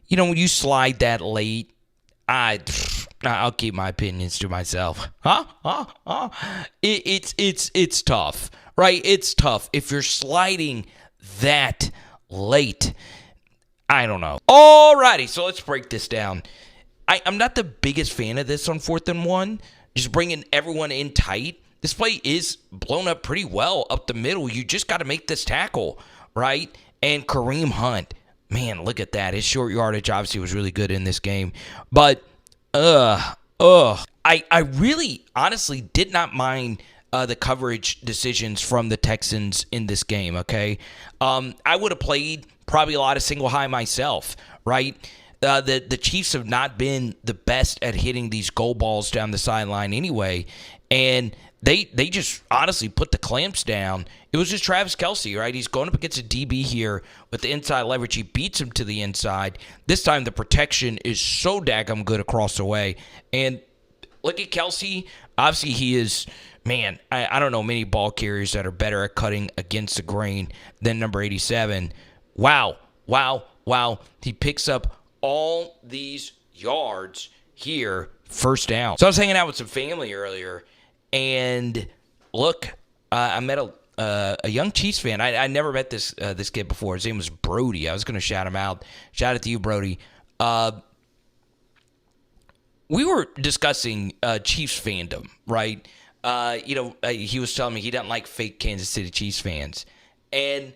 [SPEAKER 2] When you slide that late, I'll keep my opinions to myself. It's tough, right? It's tough. If you're sliding that late, I don't know. All righty, so let's break this down. I'm not the biggest fan of this on 4th and 1. Just bringing everyone in tight. This play is blown up pretty well up the middle. You just got to make this tackle, right? And Kareem Hunt, man, look at that. His short yardage obviously was really good in this game. But, I really honestly did not mind the coverage decisions from the Texans in this game, okay? I would have played probably a lot of single high myself, right? The Chiefs have not been the best at hitting these goal balls down the sideline anyway, and they just honestly put the clamps down. It was just Travis Kelce, right? He's going up against a DB here with the inside leverage. He beats him to the inside. This time the protection is so daggum good across the way, and look at Kelce. Obviously, he is, man, I don't know many ball carriers that are better at cutting against the grain than number 87. Wow. He picks up all these yards here, first down. So I was hanging out with some family earlier, and look, I met a young Chiefs fan. I never met this kid before. His name was Brody. I was going to shout him out. Shout out to you, Brody. We were discussing Chiefs fandom, right? He was telling me he doesn't like fake Kansas City Chiefs fans. And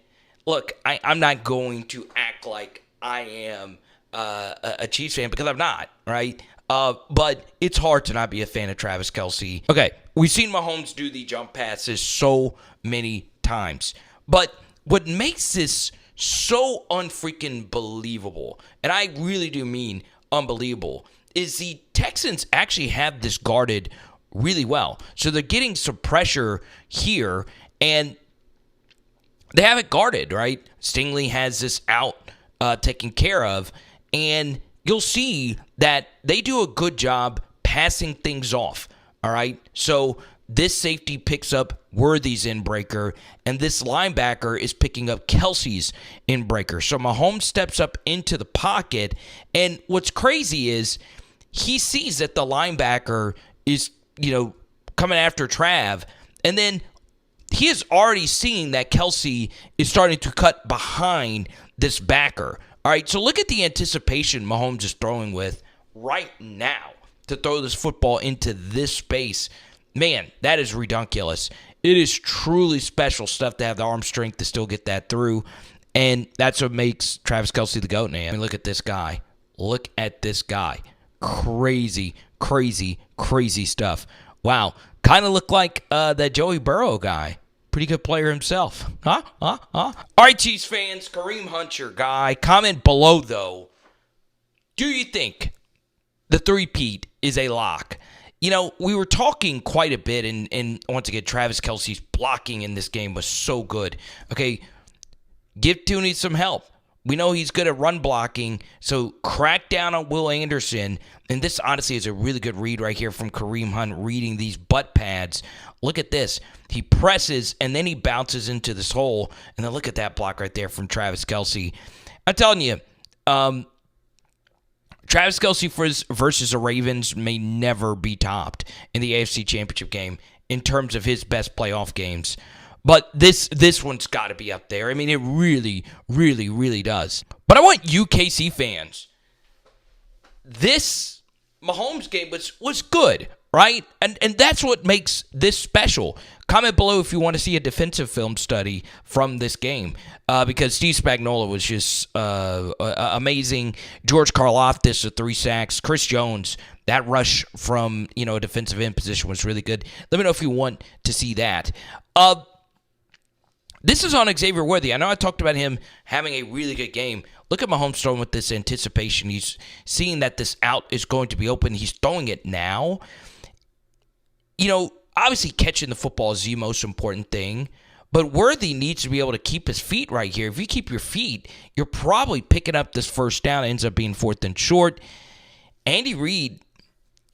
[SPEAKER 2] look, I'm not going to act like I am a Chiefs fan because I'm not, right? But it's hard to not be a fan of Travis Kelce. Okay, we've seen Mahomes do the jump passes so many times. But what makes this so unfreaking believable, and I really do mean unbelievable, is the Texans actually have this guarded really well. So they're getting some pressure here, and they have it guarded, right? Stingley has this out taken care of, and you'll see that they do a good job passing things off, all right? So this safety picks up Worthy's in-breaker, and this linebacker is picking up Kelce's in-breaker. So Mahomes steps up into the pocket, and what's crazy is he sees that the linebacker is, coming after Trav, and then he is already seeing that Kelce is starting to cut behind this backer. All right, so look at the anticipation Mahomes is throwing with right now to throw this football into this space. Man, that is redunculous. It is truly special stuff to have the arm strength to still get that through, and that's what makes Travis Kelce the GOAT, man. I mean, look at this guy. Look at this guy. Crazy stuff. Wow. Kind of look like that Joey Burrow guy. Pretty good player himself. Huh? All right, Chiefs fans, Kareem Hunt's your guy. Comment below, though. Do you think the three-peat is a lock? We were talking quite a bit, and once again, Travis Kelce's blocking in this game was so good. Okay, give Tooney some help. We know he's good at run blocking, so crack down on Will Anderson. And this, honestly, is a really good read right here from Kareem Hunt, reading these butt pads. Look at this. He presses, and then he bounces into this hole. And then look at that block right there from Travis Kelce. I'm telling you, Travis Kelce versus the Ravens may never be topped in the AFC Championship game in terms of his best playoff games. But this one's got to be up there. I mean, it really does. But I want you KC fans. This Mahomes game was good, right? And that's what makes this special. Comment below if you want to see a defensive film study from this game, because Steve Spagnuolo was just amazing. George Karlaftis with 3 sacks. Chris Jones, that rush from a defensive end position was really good. Let me know if you want to see that. This is on Xavier Worthy. I know I talked about him having a really good game. Look at Mahomes throwing with this anticipation. He's seeing that this out is going to be open. He's throwing it now. Obviously catching the football is the most important thing, but Worthy needs to be able to keep his feet right here. If you keep your feet, you're probably picking up this first down. It ends up being 4th and short. Andy Reid,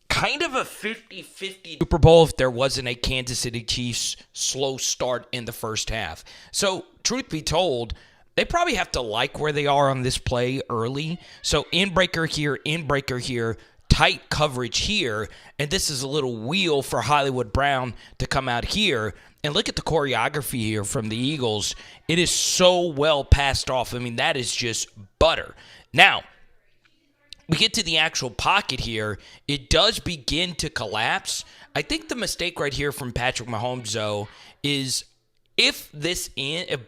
[SPEAKER 2] kind of a 50-50 Super Bowl if there wasn't a Kansas City Chiefs slow start in the first half. So, truth be told, they probably have to like where they are on this play early. So, in-breaker here, tight coverage here, and this is a little wheel for Hollywood Brown to come out here. And look at the choreography here from the Eagles. It is so well passed off. I mean, that is just butter. Now, we get to the actual pocket here. It does begin to collapse. I think the mistake right here from Patrick Mahomes, though, is if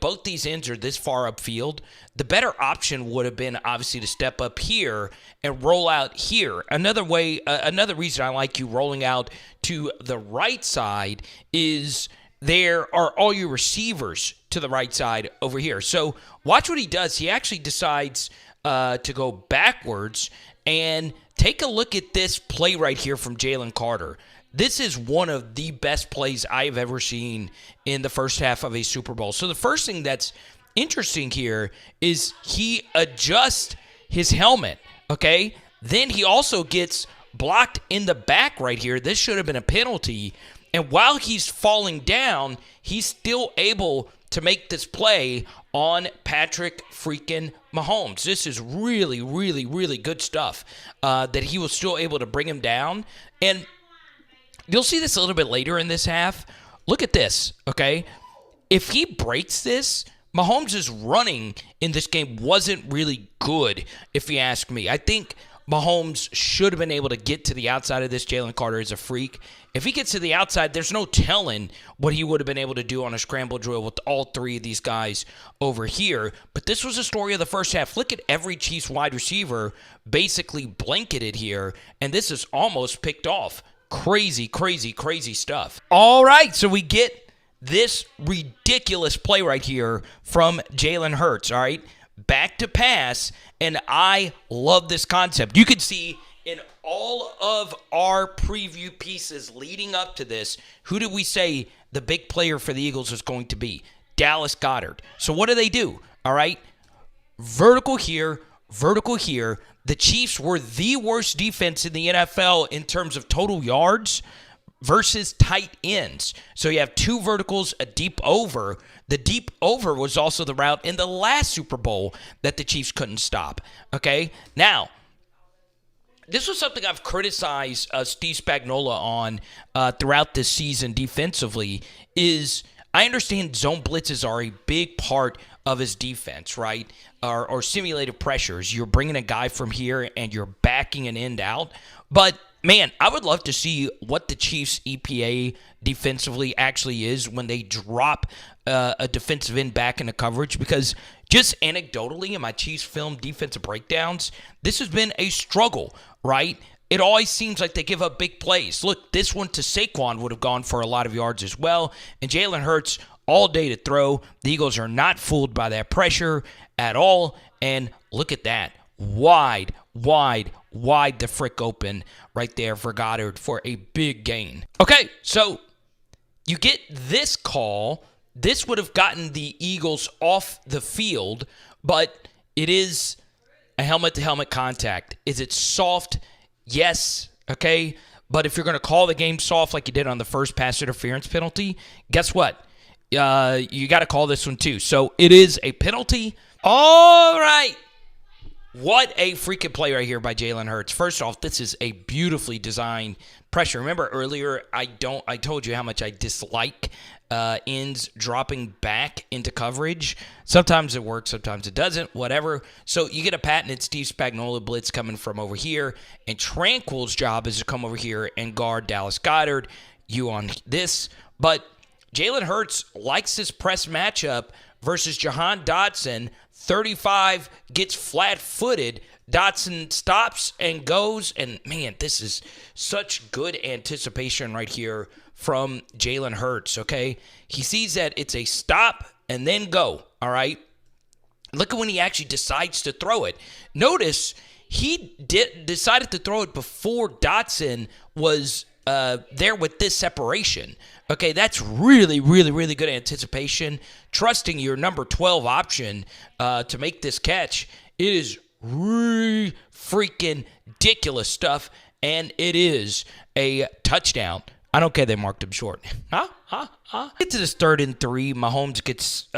[SPEAKER 2] both these ends are this far upfield, the better option would have been obviously to step up here and roll out here. Another reason I like you rolling out to the right side is there are all your receivers to the right side over here. So watch what he does. He actually decides to go backwards. And take a look at this play right here from Jalen Carter. This is one of the best plays I've ever seen in the first half of a Super Bowl. So the first thing that's interesting here is he adjusts his helmet, okay? Then he also gets blocked in the back right here. This should have been a penalty. And while he's falling down, he's still able to make this play on Patrick freaking Mahomes. This is really, really, really good stuff that he was still able to bring him down. And you'll see this a little bit later in this half. Look at this, okay? If he breaks this, Mahomes' running in this game wasn't really good, if you ask me. I think Mahomes should have been able to get to the outside of this. Jalen Carter is a freak. If he gets to the outside, there's no telling what he would have been able to do on a scramble drill with all three of these guys over here. But this was the story of the first half. Look at every Chiefs wide receiver basically blanketed here, and this is almost picked off. Crazy, crazy, crazy stuff. All right, so we get this ridiculous play right here from Jalen Hurts, all right? Back to pass, and I love this concept. You can see in all of our preview pieces leading up to this, who did we say the big player for the Eagles was going to be? Dallas Goedert. So what do? All right, vertical here, vertical here. The Chiefs were the worst defense in the NFL in terms of total yards versus tight ends. So you have two verticals, a deep over. The deep over was also the route in the last Super Bowl that the Chiefs couldn't stop. Okay? Now, this was something I've criticized Steve Spagnuolo on throughout this season defensively is I understand zone blitzes are a big part of his defense, right? Or simulated pressures. You're bringing a guy from here and you're backing an end out. But, man, I would love to see what the Chiefs' EPA defensively actually is when they drop a defensive end back into coverage because just anecdotally in my Chiefs film defensive breakdowns, this has been a struggle, right? It always seems like they give up big plays. Look, this one to Saquon would have gone for a lot of yards as well. And Jalen Hurts all day to throw. The Eagles are not fooled by that pressure at all. And look at that. Wide the frick open right there for Goddard for a big gain. Okay, so you get this call. This would have gotten the Eagles off the field, but it is a helmet-to-helmet contact. Is it soft? Yes, okay? But if you're going to call the game soft like you did on the first pass interference penalty, guess what? You got to call this one too. So it is a penalty. All right. What a freaking play right here by Jalen Hurts. First off, this is a beautifully designed pressure. Remember earlier, I told you how much I dislike ends dropping back into coverage. Sometimes it works, sometimes it doesn't, whatever. So you get a patented Steve Spagnuolo blitz coming from over here, and Tranquil's job is to come over here and guard Dallas Goedert. You on this. But Jalen Hurts likes this press matchup versus Jahan Dotson. 35 gets flat-footed. Dotson stops and goes. And, man, this is such good anticipation right here from Jalen Hurts, okay? He sees that it's a stop and then go, all right? Look at when he actually decides to throw it. Notice he decided to throw it before Dotson was there with this separation. Okay, that's really, really, really good anticipation. Trusting your number 12 option to make this catch. It is freaking ridiculous stuff, and it is a touchdown. I don't care they marked him short. Get to this 3rd and 3. Mahomes gets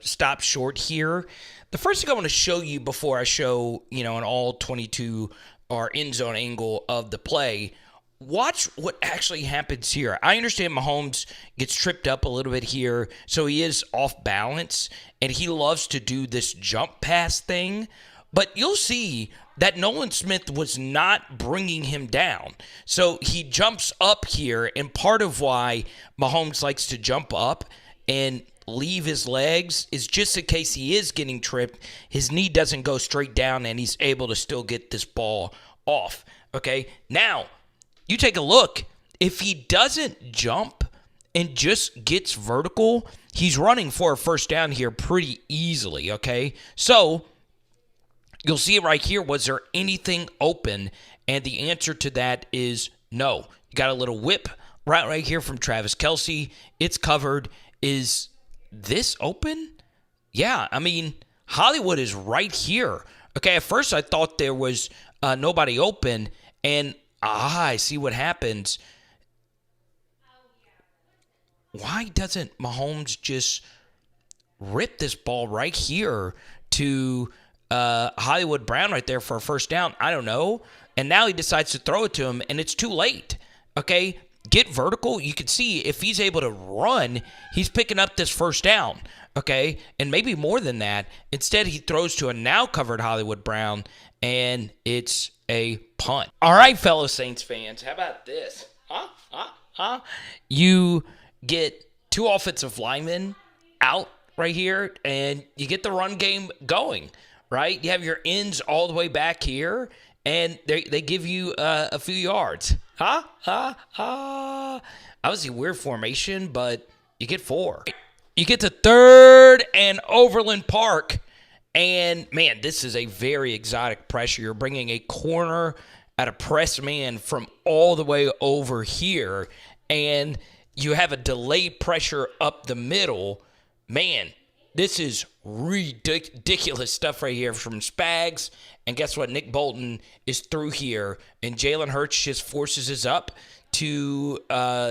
[SPEAKER 2] stopped short here. The first thing I want to show you before I show, an all 22 or end zone angle of the play, watch what actually happens here. I understand Mahomes gets tripped up a little bit here, so he is off balance, and he loves to do this jump pass thing. But you'll see that Nolan Smith was not bringing him down. So he jumps up here, and part of why Mahomes likes to jump up and leave his legs is just in case he is getting tripped, his knee doesn't go straight down, and he's able to still get this ball off. Okay, now you take a look. If he doesn't jump and just gets vertical, he's running for a first down here pretty easily, okay? So you'll see it right here. Was there anything open? And the answer to that is no. You got a little whip right here from Travis Kelce. It's covered. Is this open? Yeah, I mean, Hollywood is right here. Okay, at first I thought there was nobody open, and I see what happens. Why doesn't Mahomes just rip this ball right here to Hollywood Brown right there for a first down? I don't know. And now he decides to throw it to him, and it's too late. Okay? Get vertical. You can see if he's able to run, he's picking up this first down. Okay? And maybe more than that. Instead, he throws to a now covered Hollywood Brown, and it's a punt. All right, fellow Saints fans, how about this? You get two offensive linemen out right here, and you get the run game going, right? You have your ends all the way back here, and they give you a few yards. Obviously, weird formation, but you get 4. You get to 3rd and Overland Park, and, man, this is a very exotic pressure. You're bringing a corner at a press man from all the way over here, and you have a delayed pressure up the middle. Man, this is ridiculous stuff right here from Spags. And guess what? Nick Bolton is through here, and Jalen Hurts just forces his up to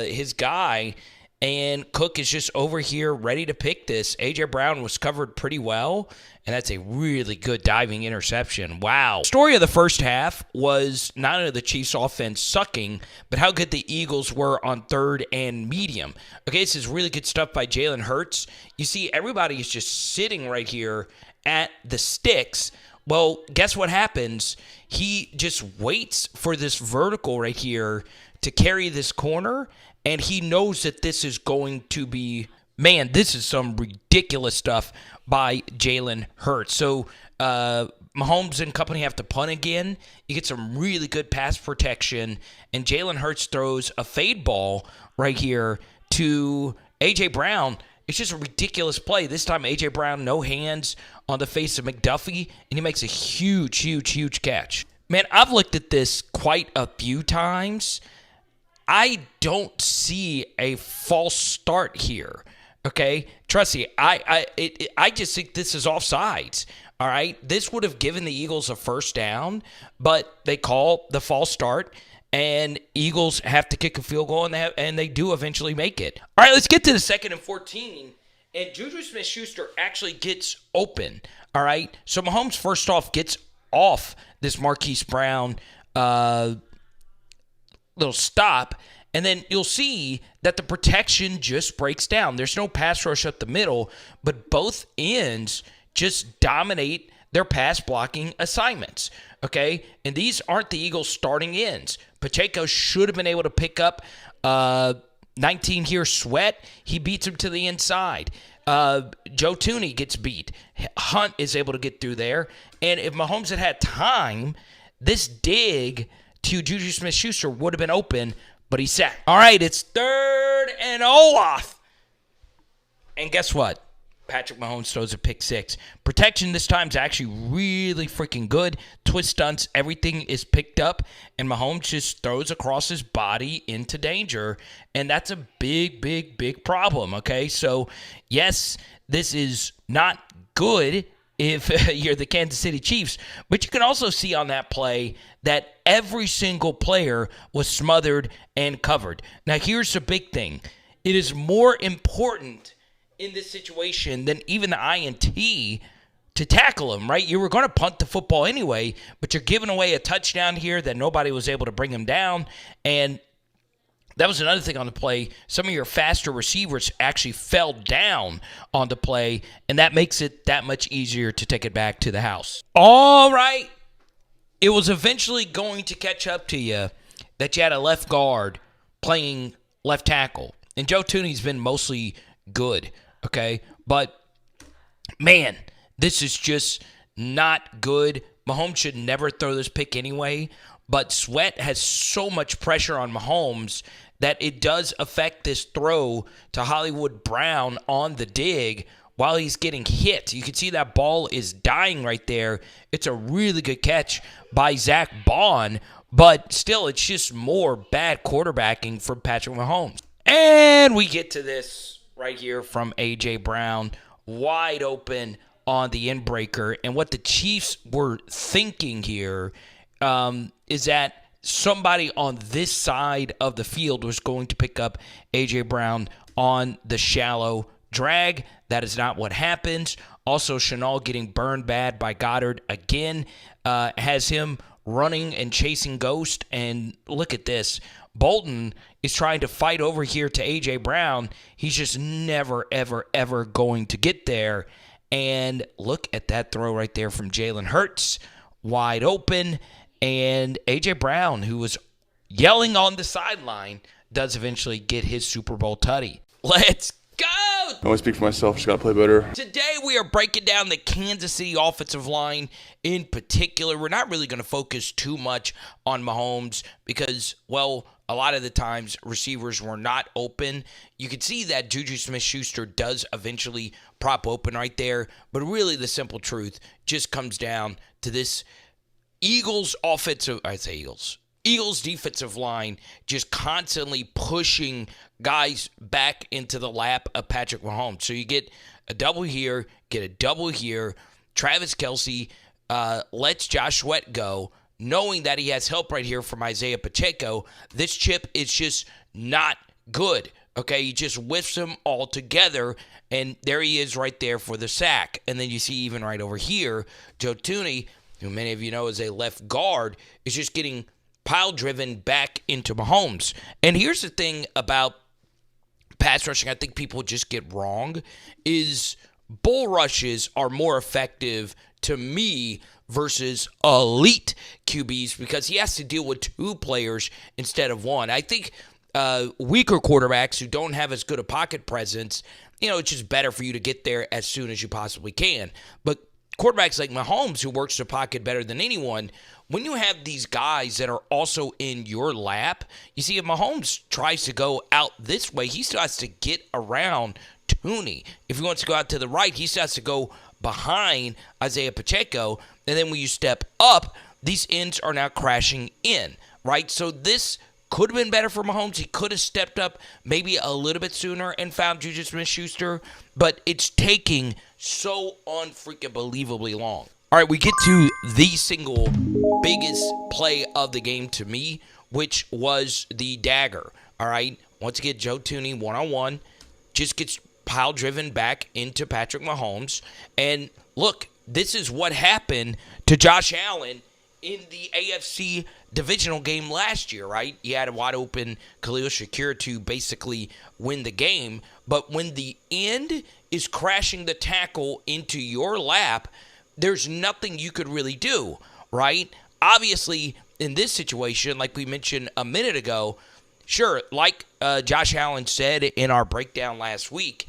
[SPEAKER 2] his guy, and Cook is just over here ready to pick this. A.J. Brown was covered pretty well, and that's a really good diving interception. Wow. Story of the first half was not only the Chiefs' offense sucking, but how good the Eagles were on 3rd and medium. Okay, this is really good stuff by Jalen Hurts. You see, everybody is just sitting right here at the sticks. Well, guess what happens? He just waits for this vertical right here to carry this corner, and he knows that this is going to be, man, this is some ridiculous stuff by Jalen Hurts. So Mahomes and company have to punt again. You get some really good pass protection, and Jalen Hurts throws a fade ball right here to A.J. Brown. It's just a ridiculous play. This time, A.J. Brown, no hands on the face of McDuffie, and he makes a huge catch. Man, I've looked at this quite a few times. I don't see a false start here, okay? Trust me, I just think this is offsides, all right? This would have given the Eagles a first down, but they call the false start, and Eagles have to kick a field goal, and they do eventually make it. All right, let's get to the 2nd and 14, and Juju Smith-Schuster actually gets open, all right? So Mahomes, first off, gets off this Marquise Brown little stop, and then you'll see that the protection just breaks down. There's no pass rush up the middle, but both ends just dominate their pass blocking assignments, okay? And these aren't the Eagles' starting ends. Pacheco should have been able to pick up 19 here, Sweat. He beats him to the inside. Joe Tooney gets beat. Hunt is able to get through there. And if Mahomes had time, this dig to Juju Smith-Schuster would have been open, but he sacked. All right, it's 3rd and Olaf. And guess what? Patrick Mahomes throws a pick 6. Protection this time is actually really freaking good. Twist stunts, everything is picked up, and Mahomes just throws across his body into danger, and that's a big problem, okay? So, yes, this is not good if you're the Kansas City Chiefs, but you can also see on that play that every single player was smothered and covered. Now, here's the big thing. It is more important in this situation than even the INT to tackle him, right? You were going to punt the football anyway, but you're giving away a touchdown here that nobody was able to bring him down, and that was another thing on the play. Some of your faster receivers actually fell down on the play, and that makes it that much easier to take it back to the house. All right. It was eventually going to catch up to you that you had a left guard playing left tackle, and Joe Tooney's been mostly good, okay? But, man, this is just not good. Mahomes should never throw this pick anyway, but Sweat has so much pressure on Mahomes that it does affect this throw to Hollywood Brown on the dig while he's getting hit. You can see that ball is dying right there. It's a really good catch by Zach Bond, but still, it's just more bad quarterbacking from Patrick Mahomes. And we get to this right here from A.J. Brown, wide open on the inbreaker. And what the Chiefs were thinking here is that somebody on this side of the field was going to pick up A.J. Brown on the shallow drag. That is not what happens. Also, Chenal getting burned bad by Goddard again has him running and chasing Ghost. And look at this. Bolton is trying to fight over here to A.J. Brown. He's just never, ever, ever going to get there. And look at that throw right there from Jalen Hurts. Wide open. And A.J. Brown, who was yelling on the sideline, does eventually get his Super Bowl tutty. Let's go!
[SPEAKER 7] I always speak for myself. Just got to play better.
[SPEAKER 2] Today we are breaking down the Kansas City offensive line in particular. We're not really going to focus too much on Mahomes because, well, a lot of the times receivers were not open. You can see that Juju Smith-Schuster does eventually prop open right there. But really the simple truth just comes down to this Eagles defensive line just constantly pushing guys back into the lap of Patrick Mahomes. So you get a double here, get a double here. Travis Kelce lets Josh Sweat go, knowing that he has help right here from Isaiah Pacheco. This chip is just not good. Okay, he just whiffs them all together, and there he is right there for the sack. And then you see even right over here, Joe Thuney, who many of you know is a left guard, is just getting pile-driven back into Mahomes. And here's the thing about pass rushing I think people just get wrong, is bull rushes are more effective to me versus elite QBs because he has to deal with two players instead of one. I think weaker quarterbacks who don't have as good a pocket presence, it's just better for you to get there as soon as you possibly can. But quarterbacks like Mahomes, who works the pocket better than anyone, when you have these guys that are also in your lap, you see if Mahomes tries to go out this way, he still has to get around Thuney. If he wants to go out to the right, he still has to go behind Isaiah Pacheco. And then when you step up, these ends are now crashing in, right? So this could have been better for Mahomes. He could have stepped up maybe a little bit sooner and found Juju Smith-Schuster, but it's taking so unfreaking believably long. All right, we get to the single biggest play of the game to me, which was the dagger. All right, once again, Joe Thuney one-on-one just gets pile-driven back into Patrick Mahomes. And look, this is what happened to Josh Allen in the AFC divisional game last year, right? He had a wide-open Khalil Shakir to basically win the game. But when the end is crashing the tackle into your lap, there's nothing you could really do, right? Obviously, in this situation, like we mentioned a minute ago, sure, like Josh Allen said in our breakdown last week,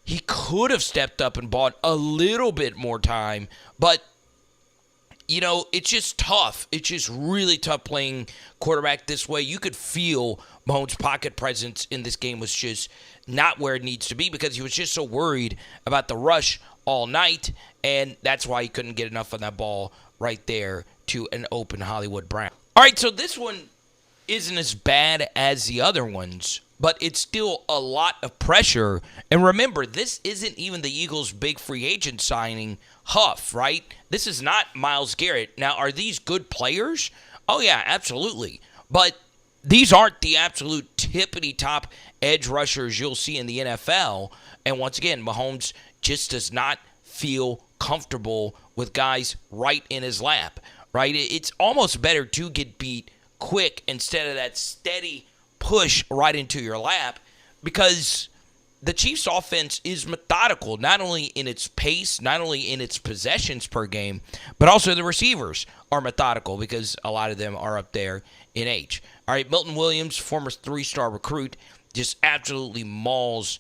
[SPEAKER 2] he could have stepped up and bought a little bit more time, but it's just tough. It's just really tough playing quarterback this way. You could feel Mahomes' pocket presence in this game was just not where it needs to be because he was just so worried about the rush all night, and that's why he couldn't get enough on that ball right there to an open Hollywood Brown. All right, so this one isn't as bad as the other ones, but it's still a lot of pressure. And remember, this isn't even the Eagles' big free agent signing, Huff, right? This is not Myles Garrett. Now, are these good players? Oh, yeah, absolutely. But these aren't the absolute tippity-top edge rushers you'll see in the NFL. And once again, Mahomes just does not feel comfortable with guys right in his lap, right? It's almost better to get beat quick instead of that steady push right into your lap because the Chiefs' offense is methodical, not only in its pace, not only in its possessions per game, but also the receivers are methodical because a lot of them are up there in age. All right, Milton Williams, former 3-star recruit, just absolutely mauls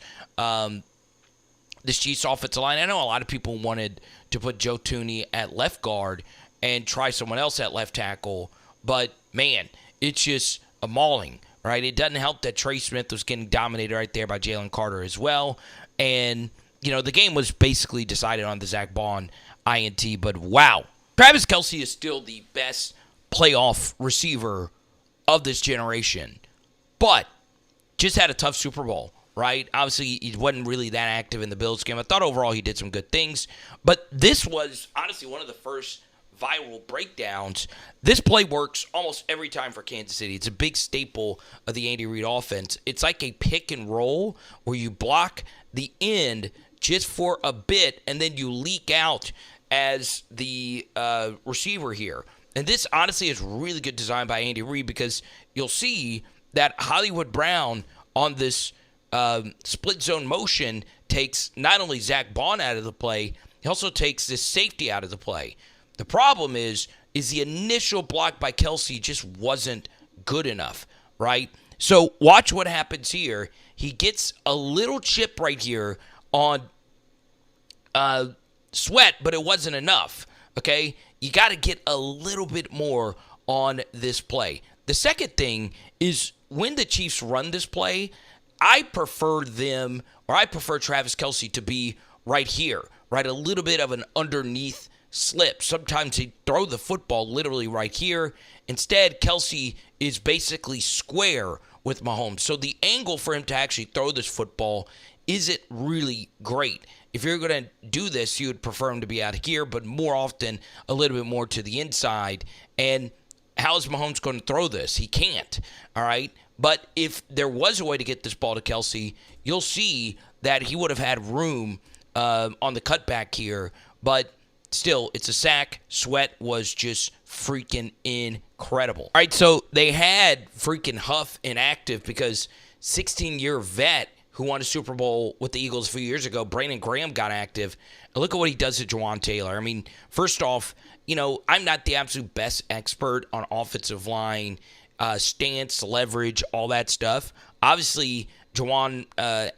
[SPEAKER 2] this Chiefs offensive line. I know a lot of people wanted to put Joe Thuney at left guard and try someone else at left tackle, but man, it's just a mauling, right? It doesn't help that Trey Smith was getting dominated right there by Jalen Carter as well, and the game was basically decided on the Zach Bond INT, but wow. Travis Kelce is still the best playoff receiver of this generation, but just had a tough Super Bowl. Right? Obviously, he wasn't really that active in the Bills game. I thought overall he did some good things. But this was, honestly, one of the first viral breakdowns, this play works almost every time for Kansas City. It's a big staple of the Andy Reid offense. It's like a pick and roll where you block the end just for a bit, and then you leak out as the receiver here. And this, honestly, is really good design by Andy Reid, because you'll see that Hollywood Brown on this split zone motion takes not only Zach Bond out of the play, he also takes this safety out of the play. The problem is the initial block by Kelce just wasn't good enough, right? So watch what happens here. He gets a little chip right here on Sweat, but it wasn't enough, okay? You got to get a little bit more on this play. The second thing is when the Chiefs run this play, I prefer Travis Kelce to be right here, right? A little bit of an underneath slip. Sometimes he throw the football literally right here. Instead, Kelce is basically square with Mahomes. So the angle for him to actually throw this football isn't really great. If you're going to do this, you would prefer him to be out here, but more often a little bit more to the inside. And how is Mahomes going to throw this? He can't, all right? But if there was a way to get this ball to Kelce, you'll see that he would have had room on the cutback here. But still, it's a sack. Sweat was just freaking incredible. All right, so they had freaking Huff inactive because 16-year vet who won a Super Bowl with the Eagles a few years ago, Brandon Graham, got active. And look at what he does to Jawan Taylor. I mean, first off, I'm not the absolute best expert on offensive line, stance, leverage, all that stuff. Obviously, Jawan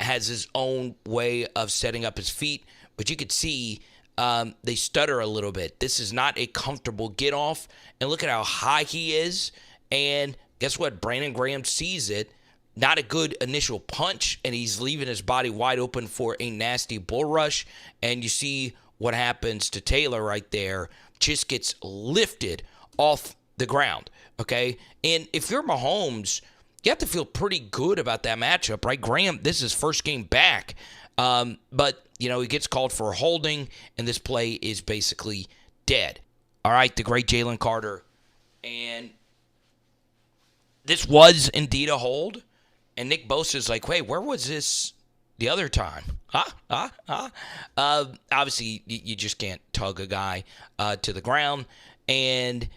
[SPEAKER 2] has his own way of setting up his feet, but you could see they stutter a little bit. This is not a comfortable get off. And look at how high he is. And guess what? Brandon Graham sees it. Not a good initial punch, and he's leaving his body wide open for a nasty bull rush. And you see what happens to Taylor right there. Just gets lifted off the ground, okay? And if you're Mahomes, you have to feel pretty good about that matchup, right? Graham, this is his first game back. But, he gets called for holding, and this play is basically dead. All right, the great Jalen Carter. And this was indeed a hold. And Nick Bosa's like, wait, where was this the other time? Obviously, you just can't tug a guy to the ground. And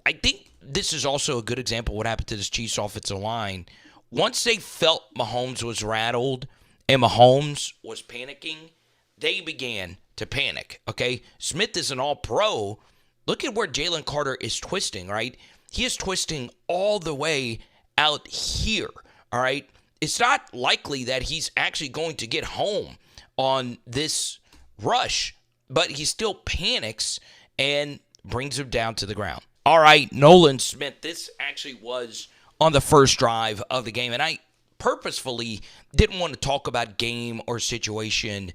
[SPEAKER 2] I think this is also a good example of what happened to this Chiefs offensive line. Once they felt Mahomes was rattled and Mahomes was panicking, they began to panic, okay? Smith is an all-pro. Look at where Jalen Carter is twisting, right? He is twisting all the way out here, all right? It's not likely that he's actually going to get home on this rush, but he still panics and brings him down to the ground. All right, Nolan Smith, this actually was on the first drive of the game, and I purposefully didn't want to talk about game or situation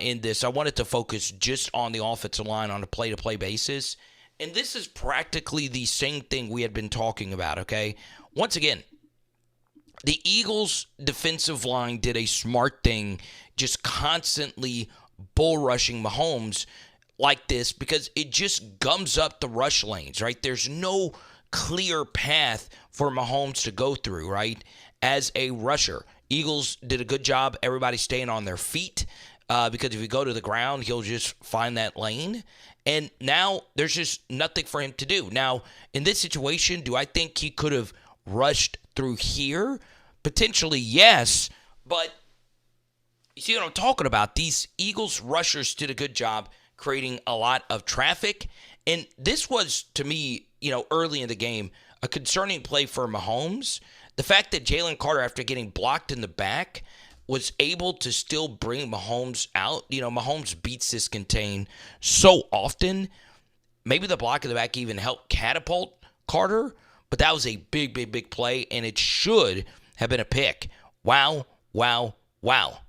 [SPEAKER 2] in this. I wanted to focus just on the offensive line on a play-to-play basis, and this is practically the same thing we had been talking about, okay? Once again, the Eagles' defensive line did a smart thing, just constantly bull rushing Mahomes like this because it just gums up the rush lanes, right? There's no clear path for Mahomes to go through, right? As a rusher, Eagles did a good job, everybody staying on their feet because if you go to the ground, he'll just find that lane. And now there's just nothing for him to do. Now, in this situation, do I think he could have rushed through here? Potentially, yes, but you see what I'm talking about? These Eagles rushers did a good job creating a lot of traffic, and this was, to me, early in the game, a concerning play for Mahomes. The fact that Jalen Carter, after getting blocked in the back, was able to still bring Mahomes out. Mahomes beats this contain so often. Maybe the block in the back even helped catapult Carter, but that was a big, big, big play, and it should have been a pick. Wow, wow, wow.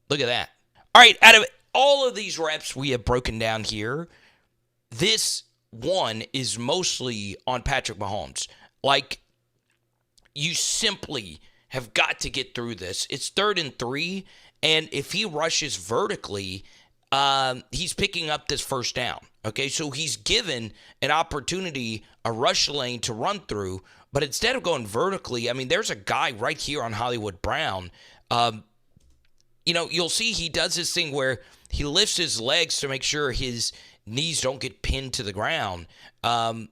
[SPEAKER 2] Look at that. All right, out of all of these reps we have broken down here, this one is mostly on Patrick Mahomes. Like, you simply have got to get through this. It's 3rd and 3, and if he rushes vertically, he's picking up this first down. Okay, so he's given an opportunity, a rush lane to run through, but instead of going vertically, I mean, there's a guy right here on Hollywood Brown. You'll see he does this thing where he lifts his legs to make sure his knees don't get pinned to the ground. And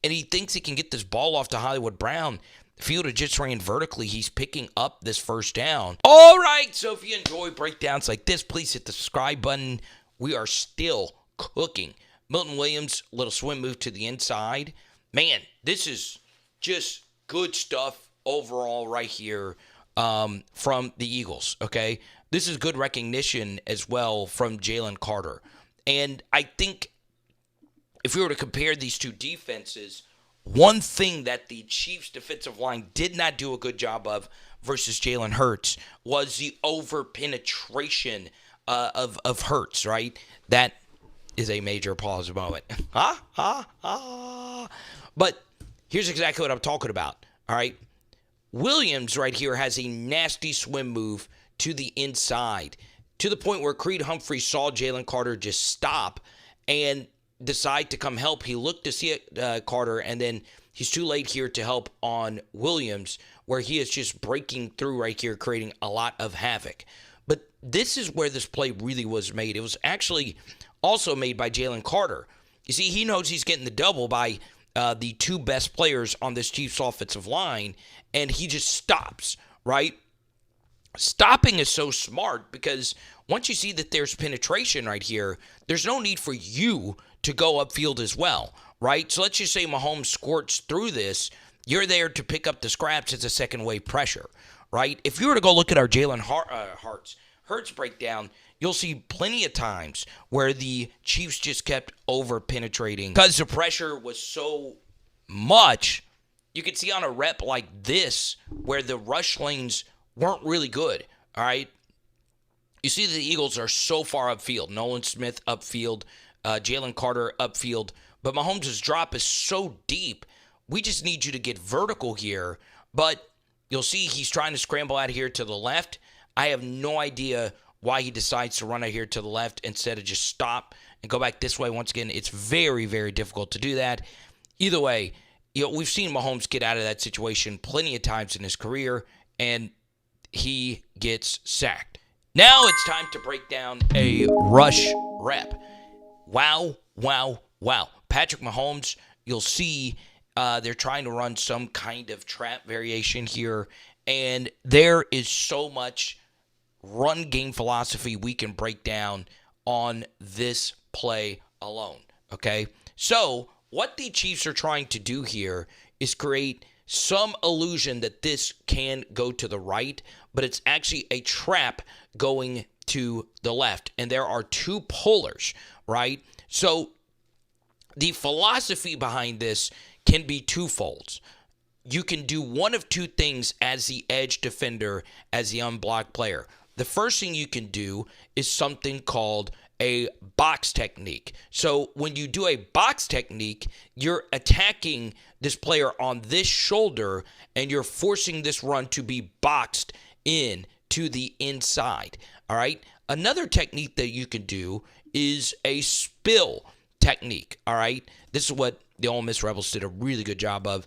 [SPEAKER 2] he thinks he can get this ball off to Hollywood Brown. If he would have just ran vertically, he's picking up this first down. All right, so if you enjoy breakdowns like this, please hit the subscribe button. We are still cooking. Milton Williams, little swim move to the inside. Man, this is just good stuff overall right here from the Eagles, okay? This is good recognition as well from Jalen Carter. And I think if we were to compare these two defenses, one thing that the Chiefs' defensive line did not do a good job of versus Jalen Hurts was the over-penetration of Hurts, right? That is a major pause moment. But here's exactly what I'm talking about, all right? Williams right here has a nasty swim move to the inside to the point where Creed Humphrey saw Jalen Carter just stop and decide to come help. He looked to see Carter, and then he's too late here to help on Williams, where he is just breaking through right here, creating a lot of havoc. But this is where this play really was made. It was actually also made by Jalen Carter. You see, he knows he's getting the double by the two best players on this Chiefs offensive line, and he just stops, right? Stopping is so smart because once you see that there's penetration right here, there's no need for you to go upfield as well, right? So let's just say Mahomes squirts through this. You're there to pick up the scraps as a second wave pressure, right? If you were to go look at our Jalen Hurts breakdown, you'll see plenty of times where the Chiefs just kept over-penetrating because the pressure was so much. You could see on a rep like this where the rush lanes weren't really good, all right? You see the Eagles are so far upfield. Nolan Smith upfield, Jalen Carter upfield. But Mahomes' drop is so deep, we just need you to get vertical here. But you'll see he's trying to scramble out here to the left. I have no idea why he decides to run out here to the left instead of just stop and go back this way. Once again, it's very, very difficult to do that. Either way, we've seen Mahomes get out of that situation plenty of times in his career, and he gets sacked. Now it's time to break down a rush rep. Wow. Patrick Mahomes, you'll see they're trying to run some kind of trap variation here, and there is so much run game philosophy we can break down on this play alone, okay? So what the Chiefs are trying to do here is create some illusion that this can go to the right, but it's actually a trap going to the left. And there are two pullers, right? So the philosophy behind this can be twofold. You can do one of two things as the edge defender, as the unblocked player. The first thing you can do is something called a box technique. So when you do a box technique, you're attacking this player on this shoulder and you're forcing this run to be boxed in to the inside. All right. Another technique that you can do is a spill technique. All right. This is what the Ole Miss Rebels did a really good job of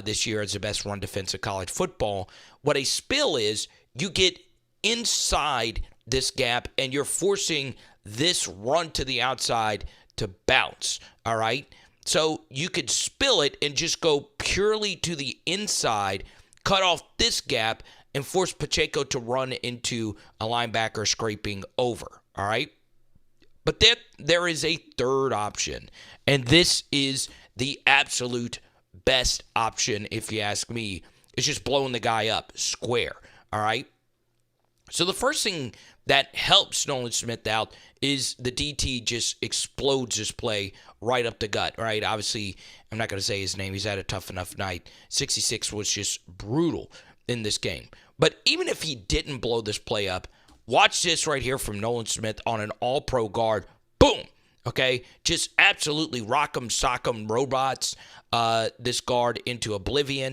[SPEAKER 2] this year as the best run defense of college football. What a spill is, you get inside this gap and you're forcing this run to the outside to bounce, all right? So you could spill it and just go purely to the inside, cut off this gap, and force Pacheco to run into a linebacker scraping over, all right? But then there is a third option, and this is the absolute best option, if you ask me. It's just blowing the guy up square, all right? So the first thing that helps Nolan Smith out is the DT just explodes this play right up the gut, right? Obviously, I'm not going to say his name. He's had a tough enough night. 66 was just brutal in this game. But even if he didn't blow this play up, watch this right here from Nolan Smith on an all-pro guard. Boom! Okay? Just absolutely rock'em, sock'em robots this guard into oblivion.